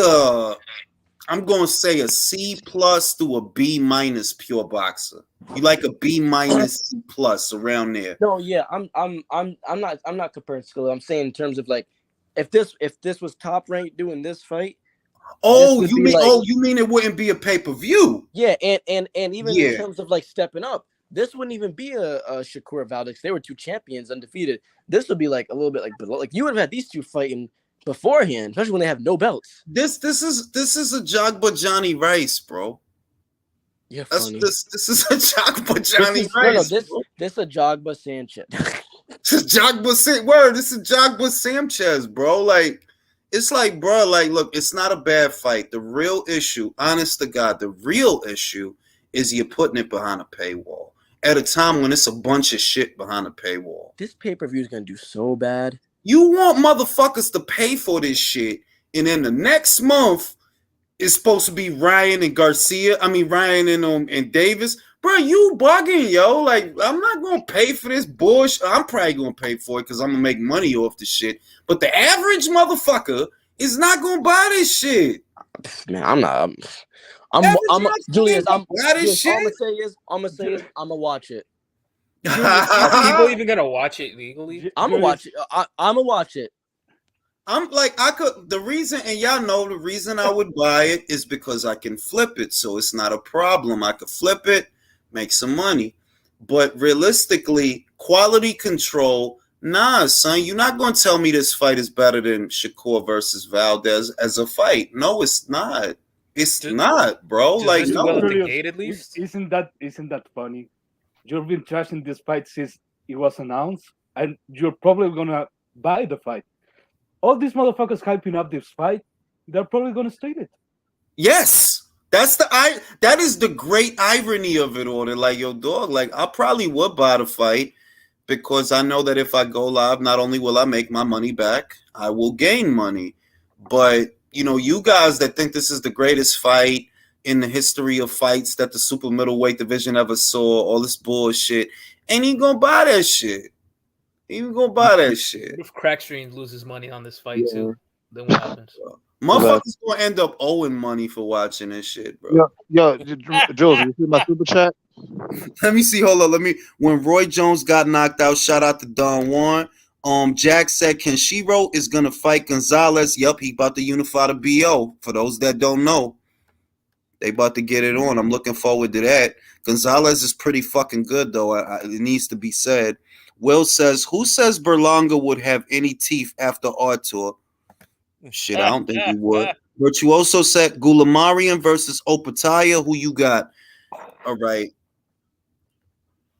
I'm gonna say a C plus to a B minus pure boxer. You like a B minus C plus around there. No, yeah, I'm not comparing skill. I'm saying in terms of like if this was top ranked doing this fight. Oh, you mean it wouldn't be a pay-per-view? Yeah, and even in terms of like stepping up. This wouldn't even be a Shakur Valdez. They were two champions, undefeated. This would be like a little bit like below. Like you would have had these two fighting beforehand, especially when they have no belts. This is a Jogba Johnny Rice, bro. Yeah, this is a Jogba Johnny Rice. This is a Jogba Sanchez. This is Jogba Sanchez, bro. Like it's like, bro. Like, look, it's not a bad fight. The real issue, honest to God, the real issue is you're putting it behind a paywall at a time when it's a bunch of shit behind a paywall. This pay-per-view is gonna do so bad. You want motherfuckers to pay for this shit, and then the next month is supposed to be Ryan and Davis. Bro, you bugging, yo. Like, I'm not gonna pay for this bullshit. I'm probably gonna pay for it because I'm gonna make money off the shit. But the average motherfucker is not gonna buy this shit. Man, I'm not. Julius. All I'm gonna say is I'm gonna watch it. Are people even gonna watch it legally? I'm gonna watch it. I'm gonna watch it. I'm like, the reason, and y'all know the reason I would buy it is because I can flip it, so it's not a problem. I could flip it, make some money. But realistically, quality control, nah, son, you're not gonna tell me this fight is better than Shakur versus Valdez as a fight. No, it's not. It's not, bro. Like, no. Well at the gate, at least. Isn't that funny? You've been trashing this fight since it was announced, and you're probably gonna buy the fight. All these motherfuckers hyping up this fight, they're probably gonna state it. Yes, that is the great irony of it all. They're like, yo, dog, like I probably would buy the fight because I know that if I go live, not only will I make my money back, I will gain money. But you know, you guys that think this is the greatest fight in the history of fights that the super middleweight division ever saw, all this bullshit, ain't even gonna buy that shit. Even gonna buy that shit. If Crackstream loses money on this fight too, then what happens? Motherfuckers gonna end up owing money for watching this shit, bro. Yo, Jules, you see my super chat? Let me see. Hold on. When Roy Jones got knocked out, shout out to Don Juan. Jack said Kenshiro is gonna fight Gonzalez. Yup, he about to unify the BO. For those that don't know, they about to get it on. I'm looking forward to that. Gonzalez is pretty fucking good, though. It needs to be said. Will says, who says Berlanga would have any teeth after Artur? Shit, I don't think he would. Virtuoso said Gulamarian versus Opataya. Who you got? All right.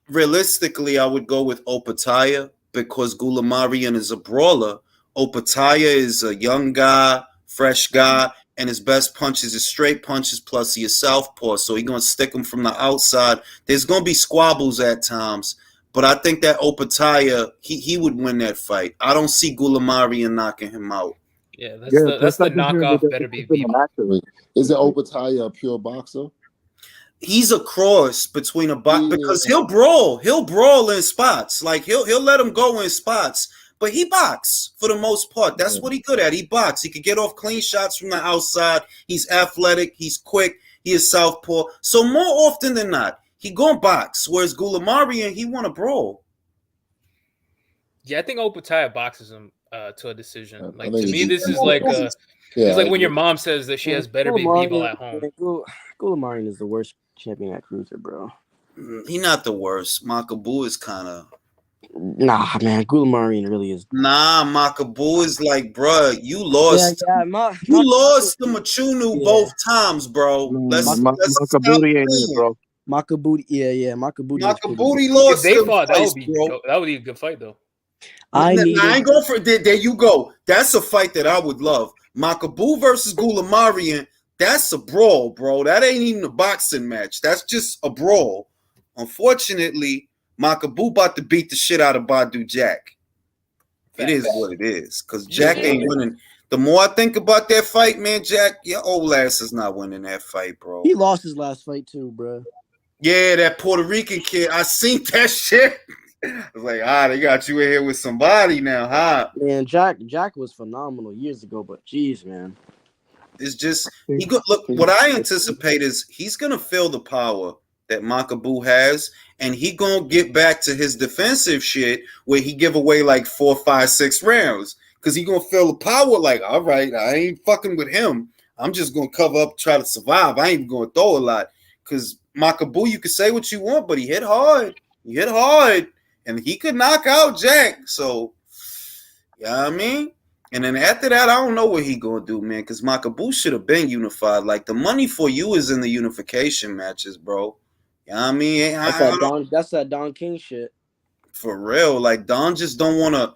Realistically, I would go with Opataya because Gulamarian is a brawler. Opataya is a young guy, fresh guy, and his best punches is straight punches plus he is southpaw. So he's gonna stick him from the outside. There's gonna be squabbles at times, but I think that Opataya he would win that fight. I don't see Gulamarian knocking him out. Yeah, that's the knockoff. Better be Bivol. Is it Opataya a pure boxer? He's a cross between a box because he'll brawl in spots. Like he'll let him go in spots, but he box for the most part. That's what he good at. He box. He could get off clean shots from the outside. He's athletic. He's quick. He is southpaw. So more often than not, he gonna box. Whereas Gulamarian, he want to brawl. Yeah, I think Opataya boxes him to a decision. Like to me, this is like it's like when your mom says that she has better be Bivol at home. Gulamarian is the worst champion at cruiser, bro. He not the worst. Makabu is kind of. Nah, man, Gulamarian really is. Nah, Makabu is like, bro, you lost. You lost to Machunu both times, bro. Let's Makabuti ain't it, bro. Makabuti, yeah, Makabuti. Makabuti lost. If they fought, that would be a good fight, though. I ain't going for there. You go. That's a fight that I would love. Makabu versus Gulamarian. That's a brawl, bro. That ain't even a boxing match. That's just a brawl. Unfortunately, Makabu about to beat the shit out of Badu Jack. It is what it is. Because Jack ain't winning. The more I think about that fight, man, Jack, your old ass is not winning that fight, bro. He lost his last fight too, bro. Yeah, that Puerto Rican kid. I seen that shit. I was like, they got you in here with somebody now, huh? Man, Jack was phenomenal years ago, but geez, man. It's just look. What I anticipate is he's gonna feel the power that Makabu has, and he gonna get back to his defensive shit where he give away like 4, 5, 6 rounds because he gonna feel the power. Like, all right, I ain't fucking with him. I'm just gonna cover up, try to survive. I ain't gonna throw a lot because Makabu, you can say what you want, but he hit hard. He hit hard, and he could knock out Jack. So, yeah, you know what I mean. And then after that, I don't know what he gonna do, man. Because Makabu should have been unified. Like the money for you is in the unification matches, bro. You know what I mean? That's that Don King shit. For real, like Don just don't want to.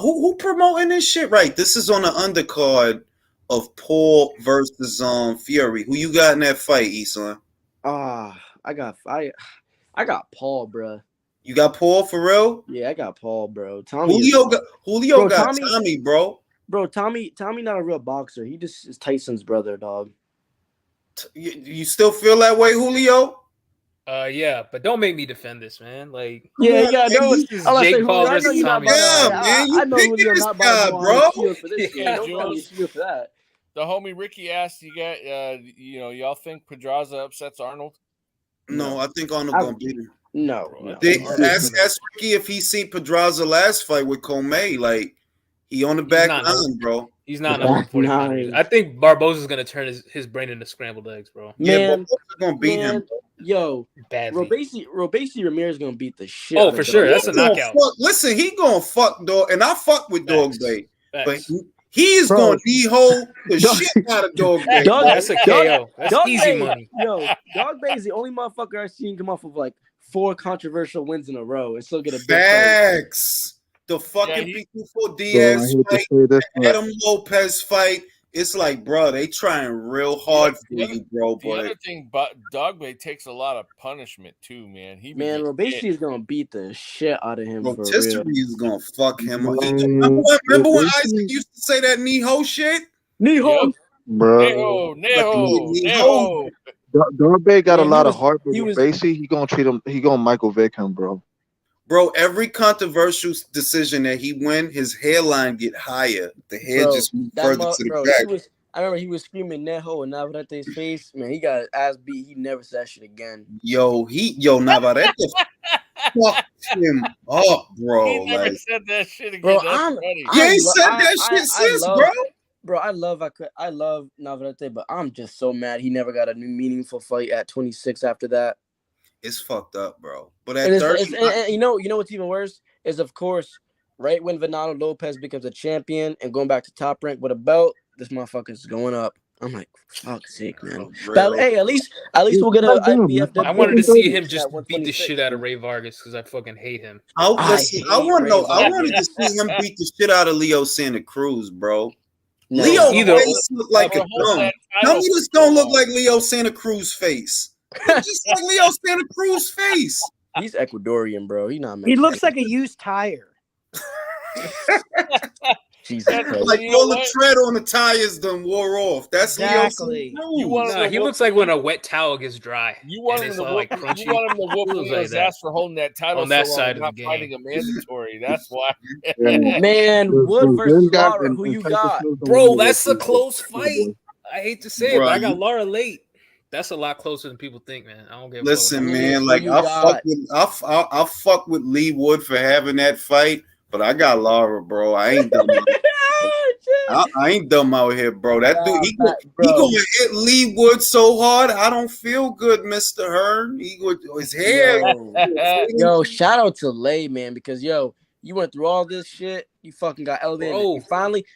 Who promoting this shit? Right, this is on the undercard of Paul versus Fury. Who you got in that fight, Eson? I got Paul, bro. You got Paul for real? Yeah, I got Paul, bro. Julio got Tommy, bro. Bro, Tommy not a real boxer. He just is Tyson's brother, dog. You still feel that way, Julio? Yeah, but don't make me defend this, man. Like, no. This is Jake Paul versus Tommy. Man, you picking this guy, bro. For that. The homie Ricky asked, "You got, y'all think Pedraza upsets Arnold?" No, I think Arnold gonna beat him. No. Ask Ricky if he seen Pedraza last fight with Comey. Like, he on the back line, bro. He's not number 49. I think Barboza's gonna turn his brain into scrambled eggs, bro. Yeah, Barboza's gonna beat him. Yo, badly. Robesi Ramirez is gonna beat the shit. Oh, for sure. That's a knockout. Listen, he gonna fuck dog, and I fuck with Dog Bay, but he's gonna D-hole the shit out of Dog Bay. That's a KO. That's easy money. Yo, Dog Bay is the only motherfucker I've seen come off of like 4 controversial wins in a row and still get a big facts. The fucking P24 Diaz fight, Adam Lopez fight. It's like, bro, they trying real hard for you, bro. The other thing, Dog Bay takes a lot of punishment too, man. Robesi is gonna beat the shit out of him. Rotisserie is gonna fuck him up. Remember when Isaac used to say that Neho shit? Neho, bro. Neho. Dog Bay got a lot of heart, but Robesi, he gonna treat him. He gonna Michael Vick him, bro. Bro, every controversial decision that he win, his hairline get higher. The hair just move further to the back. I remember he was screaming Neho in Navarrete's face. Man, he got his ass beat. He never said that shit again. Navarrete fucked him up, bro. He never said that shit again. Bro, he said that shit since, bro. Bro, I love Navarrete, but I'm just so mad he never got a new meaningful fight at 26 after that. It's fucked up, bro. But at 30, and you know what's even worse is, of course, right when Venado Lopez becomes a champion and going back to Top Rank with a belt, this motherfucker's going up. I'm like, fuck's sake, man. For But real. hey, at least we'll get a IBFW. I wanted to see him at just beat the 126, shit out of man. Ray Vargas because I fucking hate him. I Ray wanted to see him beat the shit out of Leo Santa Cruz, bro. No. Leo Either face look like a gun. Tell me this don't look like Leo Santa Cruz face. It's just like Leo Santa Cruz face. He's Ecuadorian, bro. He's not. He looks like a used tire. Jesus Like all the tread on the tires done wore off. That's exactly. Leo. He looks like when a wet towel gets dry. You want him to whoop? crunchy. You want him to whoop Feels Leo's like that. ass for holding that title On that so long side and of not the fighting game. a mandatory. That's why. Man, Wood versus Lara. Who you got? Bro, that's a close fight. I hate to say it, but I got Bro, Lara late. That's a lot closer than people think, man. I don't give a listen, fuck. man. Like I fuck with Lee Wood for having that fight, but I got Lara, bro. I ain't dumb. I ain't dumb out here, bro. That dude, he gonna hit Lee Wood so hard. I don't feel good, Mr. Hearn. His hair. Yo, shout out to Lay, man, because you went through all this shit. You fucking got elevated.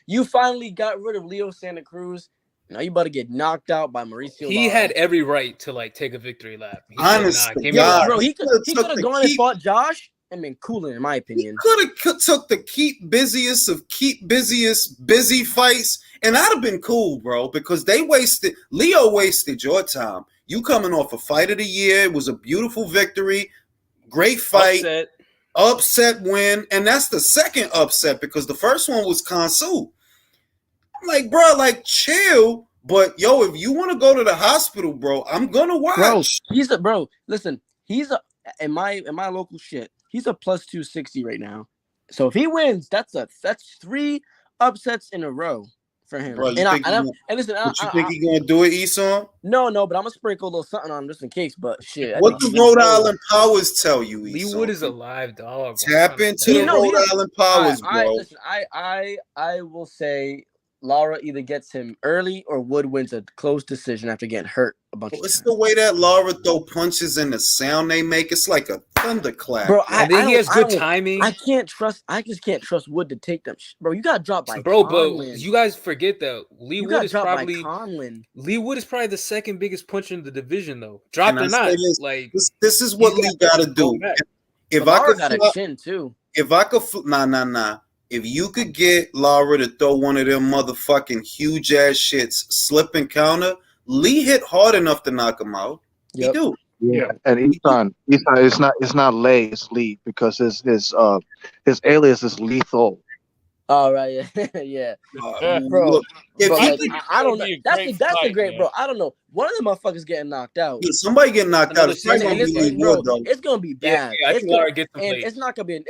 You finally got rid of Leo Santa Cruz. Now you about to get knocked out by Mauricio. He had every right to like take a victory lap. Honestly, he could have gone and fought Josh and been cooler, in my opinion. Could have took the keep busiest busy fights, and that'd have been cool, bro. Because Leo wasted your time. You coming off a fight of the year. It was a beautiful victory, great fight, upset win, and that's the second upset because the first one was Kansu. I'm like, bro, like chill. But yo, if you want to go to the hospital, bro, I'm gonna watch. Bro, listen, he's in my local shit. He's a plus 260 right now. So if he wins, that's 3 upsets in a row for him. Bro, You think he's gonna do it, Esau? No, but I'm gonna sprinkle a little something on him just in case. But shit, What do Rhode Island Powers tell you, Esau? Lee Wood is a live dog. Tap into the Rhode Island Powers, bro. I will say Lara either gets him early or Wood wins a close decision after getting hurt a bunch of times. It's the way that Lara throw punches and the sound they make. It's like a thunderclap. Bro, he has good timing. I just can't trust Wood to take them. Bro, you got dropped by Conlon. But you guys forget that Lee Wood is probably the second biggest puncher in the division, though. Dropped or not, this is what Lee got to do. If I could got a chin too. If I could, nah. If you could get Lara to throw one of them motherfucking huge ass shits, slip and counter, Lee hit hard enough to knock him out. He do. Yeah, and Ethan, it's not Lay, it's Lee because his alias is Lethal. All right, yeah. Bro, I don't know. That's a great, bro. I don't know. One of the motherfuckers getting knocked out. Yeah, somebody getting knocked out. It's gonna be bad. I think Lara gets the plate. It's not gonna be.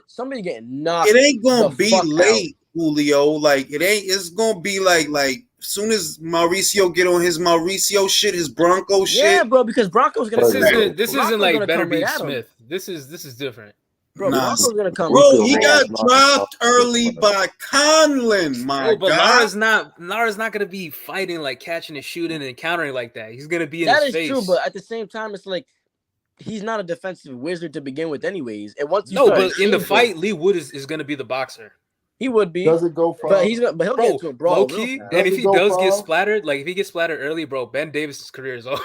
Somebody getting knocked. It ain't gonna be late, Julio. Like it ain't. It's gonna be like soon as Mauricio get on his Mauricio shit, his Bronco shit. Yeah, bro. Because Bronco's gonna. This isn't like Better Be Smith. This is different. Bro, Bronco's gonna come. Bro, he got dropped early by Conlon. But Lara's not gonna be fighting like catching and shooting and countering like that. He's gonna be in his face. That is true, but at the same time, it's like he's not a defensive wizard to begin with, anyways. And once but in the fight, Lee Wood is gonna be the boxer. He would be. Does it go far? But he'll get into a brawl. Low key, and if he does get splattered, like if he gets splattered early, bro, Ben Davis's career is over.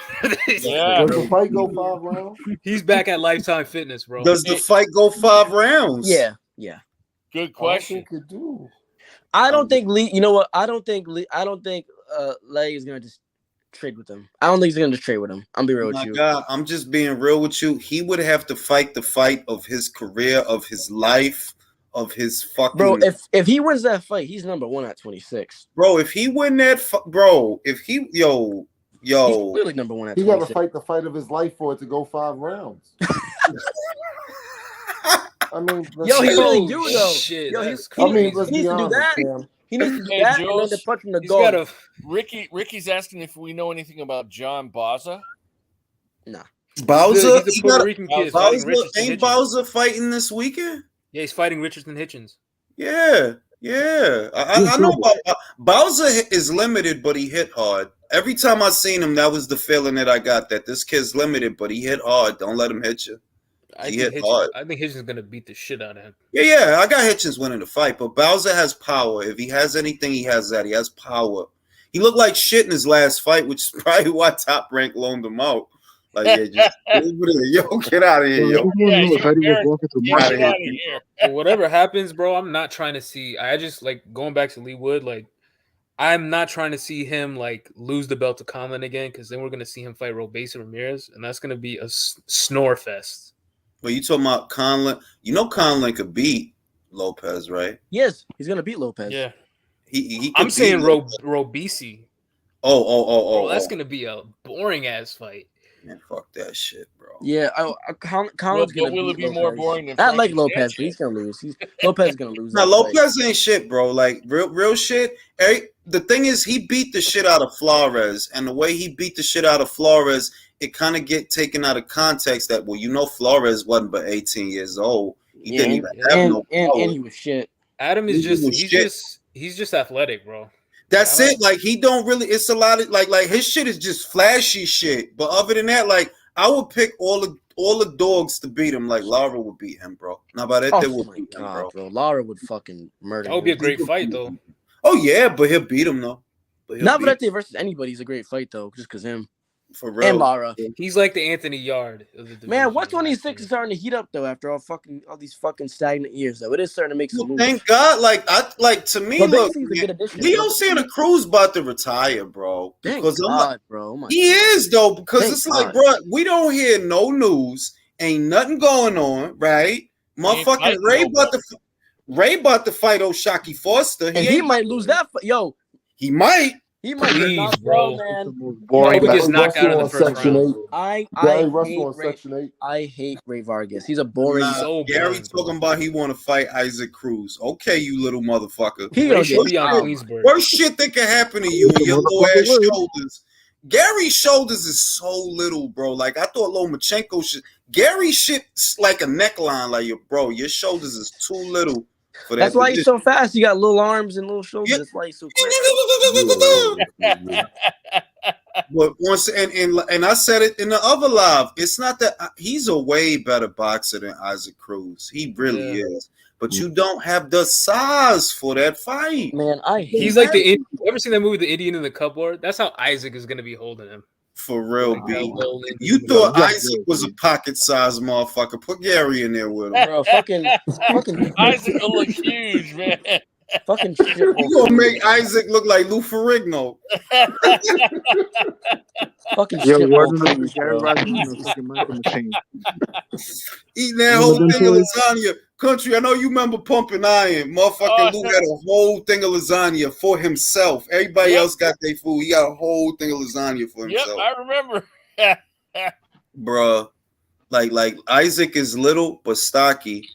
Yeah. Does the fight go 5 rounds? He's back at Lifetime Fitness, bro. Does the fight go 5 rounds? Yeah. Good question. I don't think Lee. You know what? I don't think Lay is gonna just trade with him. I don't think he's gonna just trade with him. I'm be real with you. God, I'm just being real with you. He would have to fight the fight of his career, of his life. Of his fucking bro, if he wins that fight, he's number 1 at 26. Bro, if he win that, if he he's really number 1 at 26. He got to fight the fight of his life for it to go 5 rounds. I mean, he really do though. Shit, he let's needs be to honest, do that. man. He needs to do that and then to punch him the goal. Ricky's asking if we know anything about John Baza. Nah. Bowser, he's a Puerto Rican kid. Ain't Bowser fighting this weekend? Yeah, he's fighting Richardson Hitchens. Yeah. I know Bowser is limited, but he hit hard. Every time I seen him, that was the feeling that I got, that this kid's limited, but he hit hard. Don't let him hit you. He hit hard. I think Hitchens is going to beat the shit out of him. Yeah. I got Hitchens winning the fight, but Bowser has power. If he has anything, he has that. He has power. He looked like shit in his last fight, which is probably why Top Rank loaned him out. Like, yeah, just yo, get out of here, yo. Yeah, walking through Get out of here. Well, whatever happens, bro, I'm not trying to see. I just like going back to Lee Wood. Like, I'm not trying to see him like lose the belt to Conlon again, because then we're gonna see him fight Robesa Ramirez, and that's gonna be a snore fest. Well, you talking about Conlon? You know Conlon could beat Lopez, right? Yes, he's gonna beat Lopez. Yeah, he I'm saying Robesi. Oh, that's gonna be a boring ass fight. Man, fuck that shit, bro. Yeah, Conlon's gonna will it beat be more Lopez. boring than Not like Frankie Lopez, Sanchez? but he's gonna lose. Lopez is gonna lose. Now that fight. Lopez ain't shit, bro. Like real shit. The thing is, he beat the shit out of Flores, and the way he beat the shit out of Flores, it kind of get taken out of context. That Flores wasn't but 18 years old. He didn't even have no power. And he was shit. Adam is he's just athletic, bro. That's it. Like he don't really. It's a lot of like his shit is just flashy shit. But other than that, like I would pick all the dogs to beat him. Like Lara would beat him, bro. Now by that, they would beat him, bro. Lara would fucking murder. That would be a great fight, though. Oh yeah, but he'll beat him though. Navarrete versus anybody's a great fight though, just because him. For real. And Lara. He's like the Anthony Yard of the division. Man, 126 is starting to heat up though after all these fucking stagnant years though. It is starting to make some moves. Thank God. To me, But look, Basie's a good addition, Leo bro. Santa Cruz about to retire, bro. Thank Because God, bro. Oh my he is though, because Thank it's like, God. bro, we don't hear no news, ain't nothing going on, right? Motherfucking Ray about to fight O'Shaquie Foster. And he might lose that fight. Yo, he might. He might get knocked bro. out, man. Boring. He gets knocked out in the first Section round. 8. Gary Russell on Ray, Section 8. I hate Ray Vargas. He's a boring. Gary talking about he want to fight Isaac Cruz. Okay, you little motherfucker. He should be on Queensburg. Worst shit that can happen to you and your little ass shoulders. Gary's shoulders is so little, bro. Like I thought Lomachenko should. Gary's shit's like a neckline. Like your shoulders is too little for that. That's why he's so fast. You got little arms and little shoulders. That's why he's so quick. But once and I said it in the other live, it's not that he's a way better boxer than Isaac Cruz. He really is. But you don't have the size for that fight. Man, he's like the Indian. You ever seen that movie, The Indian in the Cupboard? That's how Isaac is gonna be holding him. For real, B. You thought Isaac was a pocket-sized motherfucker. Put Gary in there with him. Bro, fucking Isaac will look huge, man. Fucking shit. You gonna make Isaac look like Lou Ferrigno. Fucking Yo, shit. Eating that whole thing of lasagna. Country, I know you remember Pumping Iron. Motherfucking Lou had a whole thing of lasagna for himself. Everybody else got their food. He got a whole thing of lasagna for himself. Yep, I remember. Bruh. Like Isaac is little but stocky.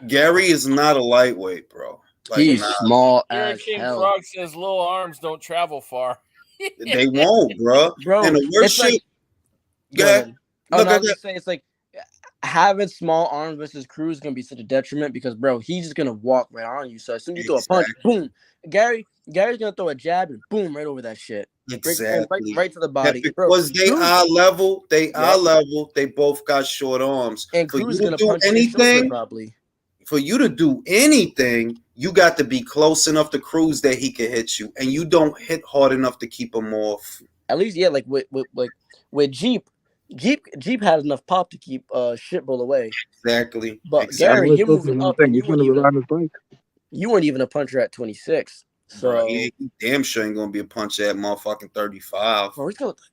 Gary is not a lightweight, bro. Like, He's small Gary as King hell. Frog says little arms don't travel far. They won't, bro. And the worst shit. Like, go ahead. I was just saying, it's like having small arms versus Cruz is gonna be such a detriment because, bro, he's just gonna walk right on you. So as soon as you throw a punch, boom. Gary's gonna throw a jab and boom, right over that shit. Exactly. Right to the body. Because they eye level, they both got short arms. And For Cruz you is to gonna do punch his shoulder anything, probably. for you to do anything, you got to be close enough to Cruz that he can hit you, and you don't hit hard enough to keep him off. At least, yeah, like with Jeep had enough pop to keep Shitbull away. Exactly. But Gary, you're moving up. You weren't even a puncher at 26. So he damn sure ain't gonna be a punch at motherfucking 35.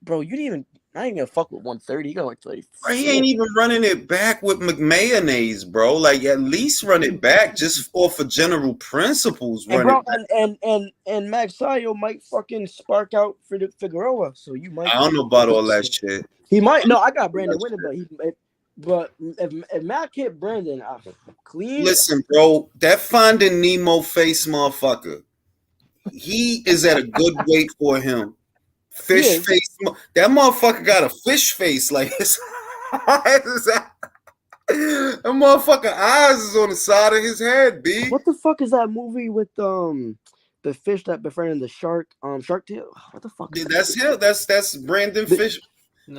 Bro, you didn't even not even gonna fuck with 130. You got like 30. Bro, he ain't even running it back with McMayonnaise, bro. Like at least run it back just off of general principles. And bro, and Max Sayo might fucking spark out for the Figueroa. So you might. I don't know about all that shit. He might. No, I got Brandon winning, but if Mac hit Brandon, clean. Listen, bro, that Finding Nemo face motherfucker, he is at a good weight for him. Fish face. That motherfucker got a fish face. Like his that motherfucker eyes is on the side of his head, B. What the fuck is that movie with the fish that befriended the shark? Shark Tale. What the fuck? That's him. That's Brandon Fish.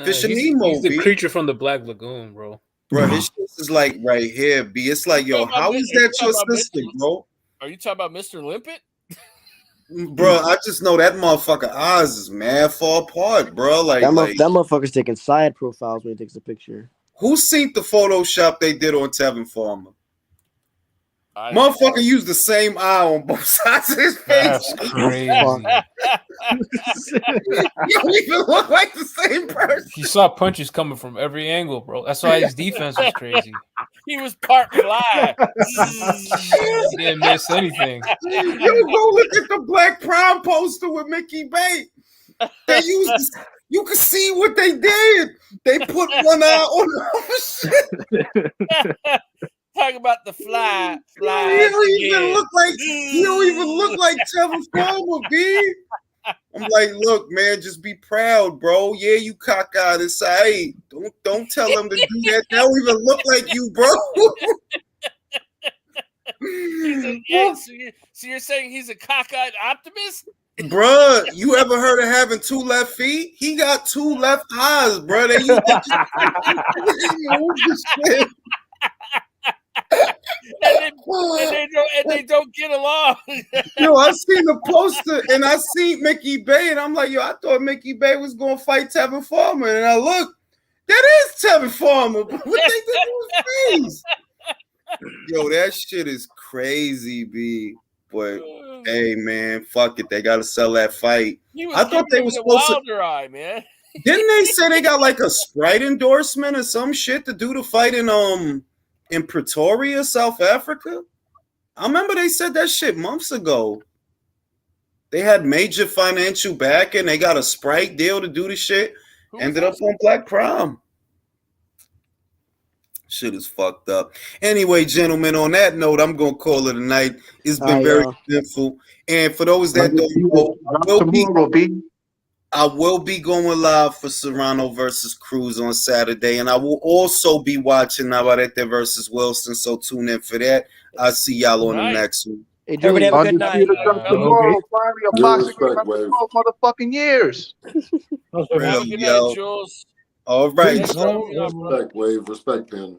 Fish and he's, Nemo. He's the B. creature from the Black Lagoon, bro. Bro, his shit is like right here, B. It's like, yo, how is that your sister, bro? Are you talking about Mr. Limpet? Bro, I just know that motherfucker eyes is mad far apart, bro. Like, that like motherfucker's taking side profiles when he takes a picture. who seen the Photoshop they did on Tevin Farmer? Motherfucker used the same eye on both sides of his face. That's crazy. You don't even look like the same person. He saw punches coming from every angle, bro. That's why his defense was crazy. He was part fly. He didn't miss anything. Yo, go look at the Black Prom poster with Mickey Bay. They used you can see what they did. They put one eye on the other shit. Talk about the fly. He don't even look like Tevin Farmer, B. I'm like, look, man, just be proud, bro. Yeah, you cockeyed inside. Don't tell them to do that. They don't even look like you, bro. So you're saying he's a cockeyed optimist? Bruh, you ever heard of having two left feet? He got two left eyes, bro. They move this shit. and they don't get along. Yo, I seen the poster and I seen Mickey Bay, and I'm like, yo, I thought Mickey Bay was gonna fight Tevin Farmer, and I look, that is Tevin Farmer. What they did to his face? Yo, that shit is crazy, B. But hey, man, fuck it, they gotta sell that fight. I thought they were supposed to. Eye, man. Didn't they say they got like a Sprite endorsement or some shit to do the fight in Pretoria, South Africa? I remember they said that shit months ago. They had major financial backing. They got a Sprite deal to do the shit. Ended up on Black Prom. Shit is fucked up. Anyway, gentlemen, on that note, I'm going to call it a night. It's been very eventful. And for those that don't know, I will be going live for Serrano versus Cruz on Saturday, and I will also be watching Navarrete versus Wilson, so tune in for that. I'll see y'all on the next one. Hey, Everybody have a good night. Tomorrow, finally, a boxing motherfucking years. Have a good night, Jules. All right. Respect, Wave. Respect, man.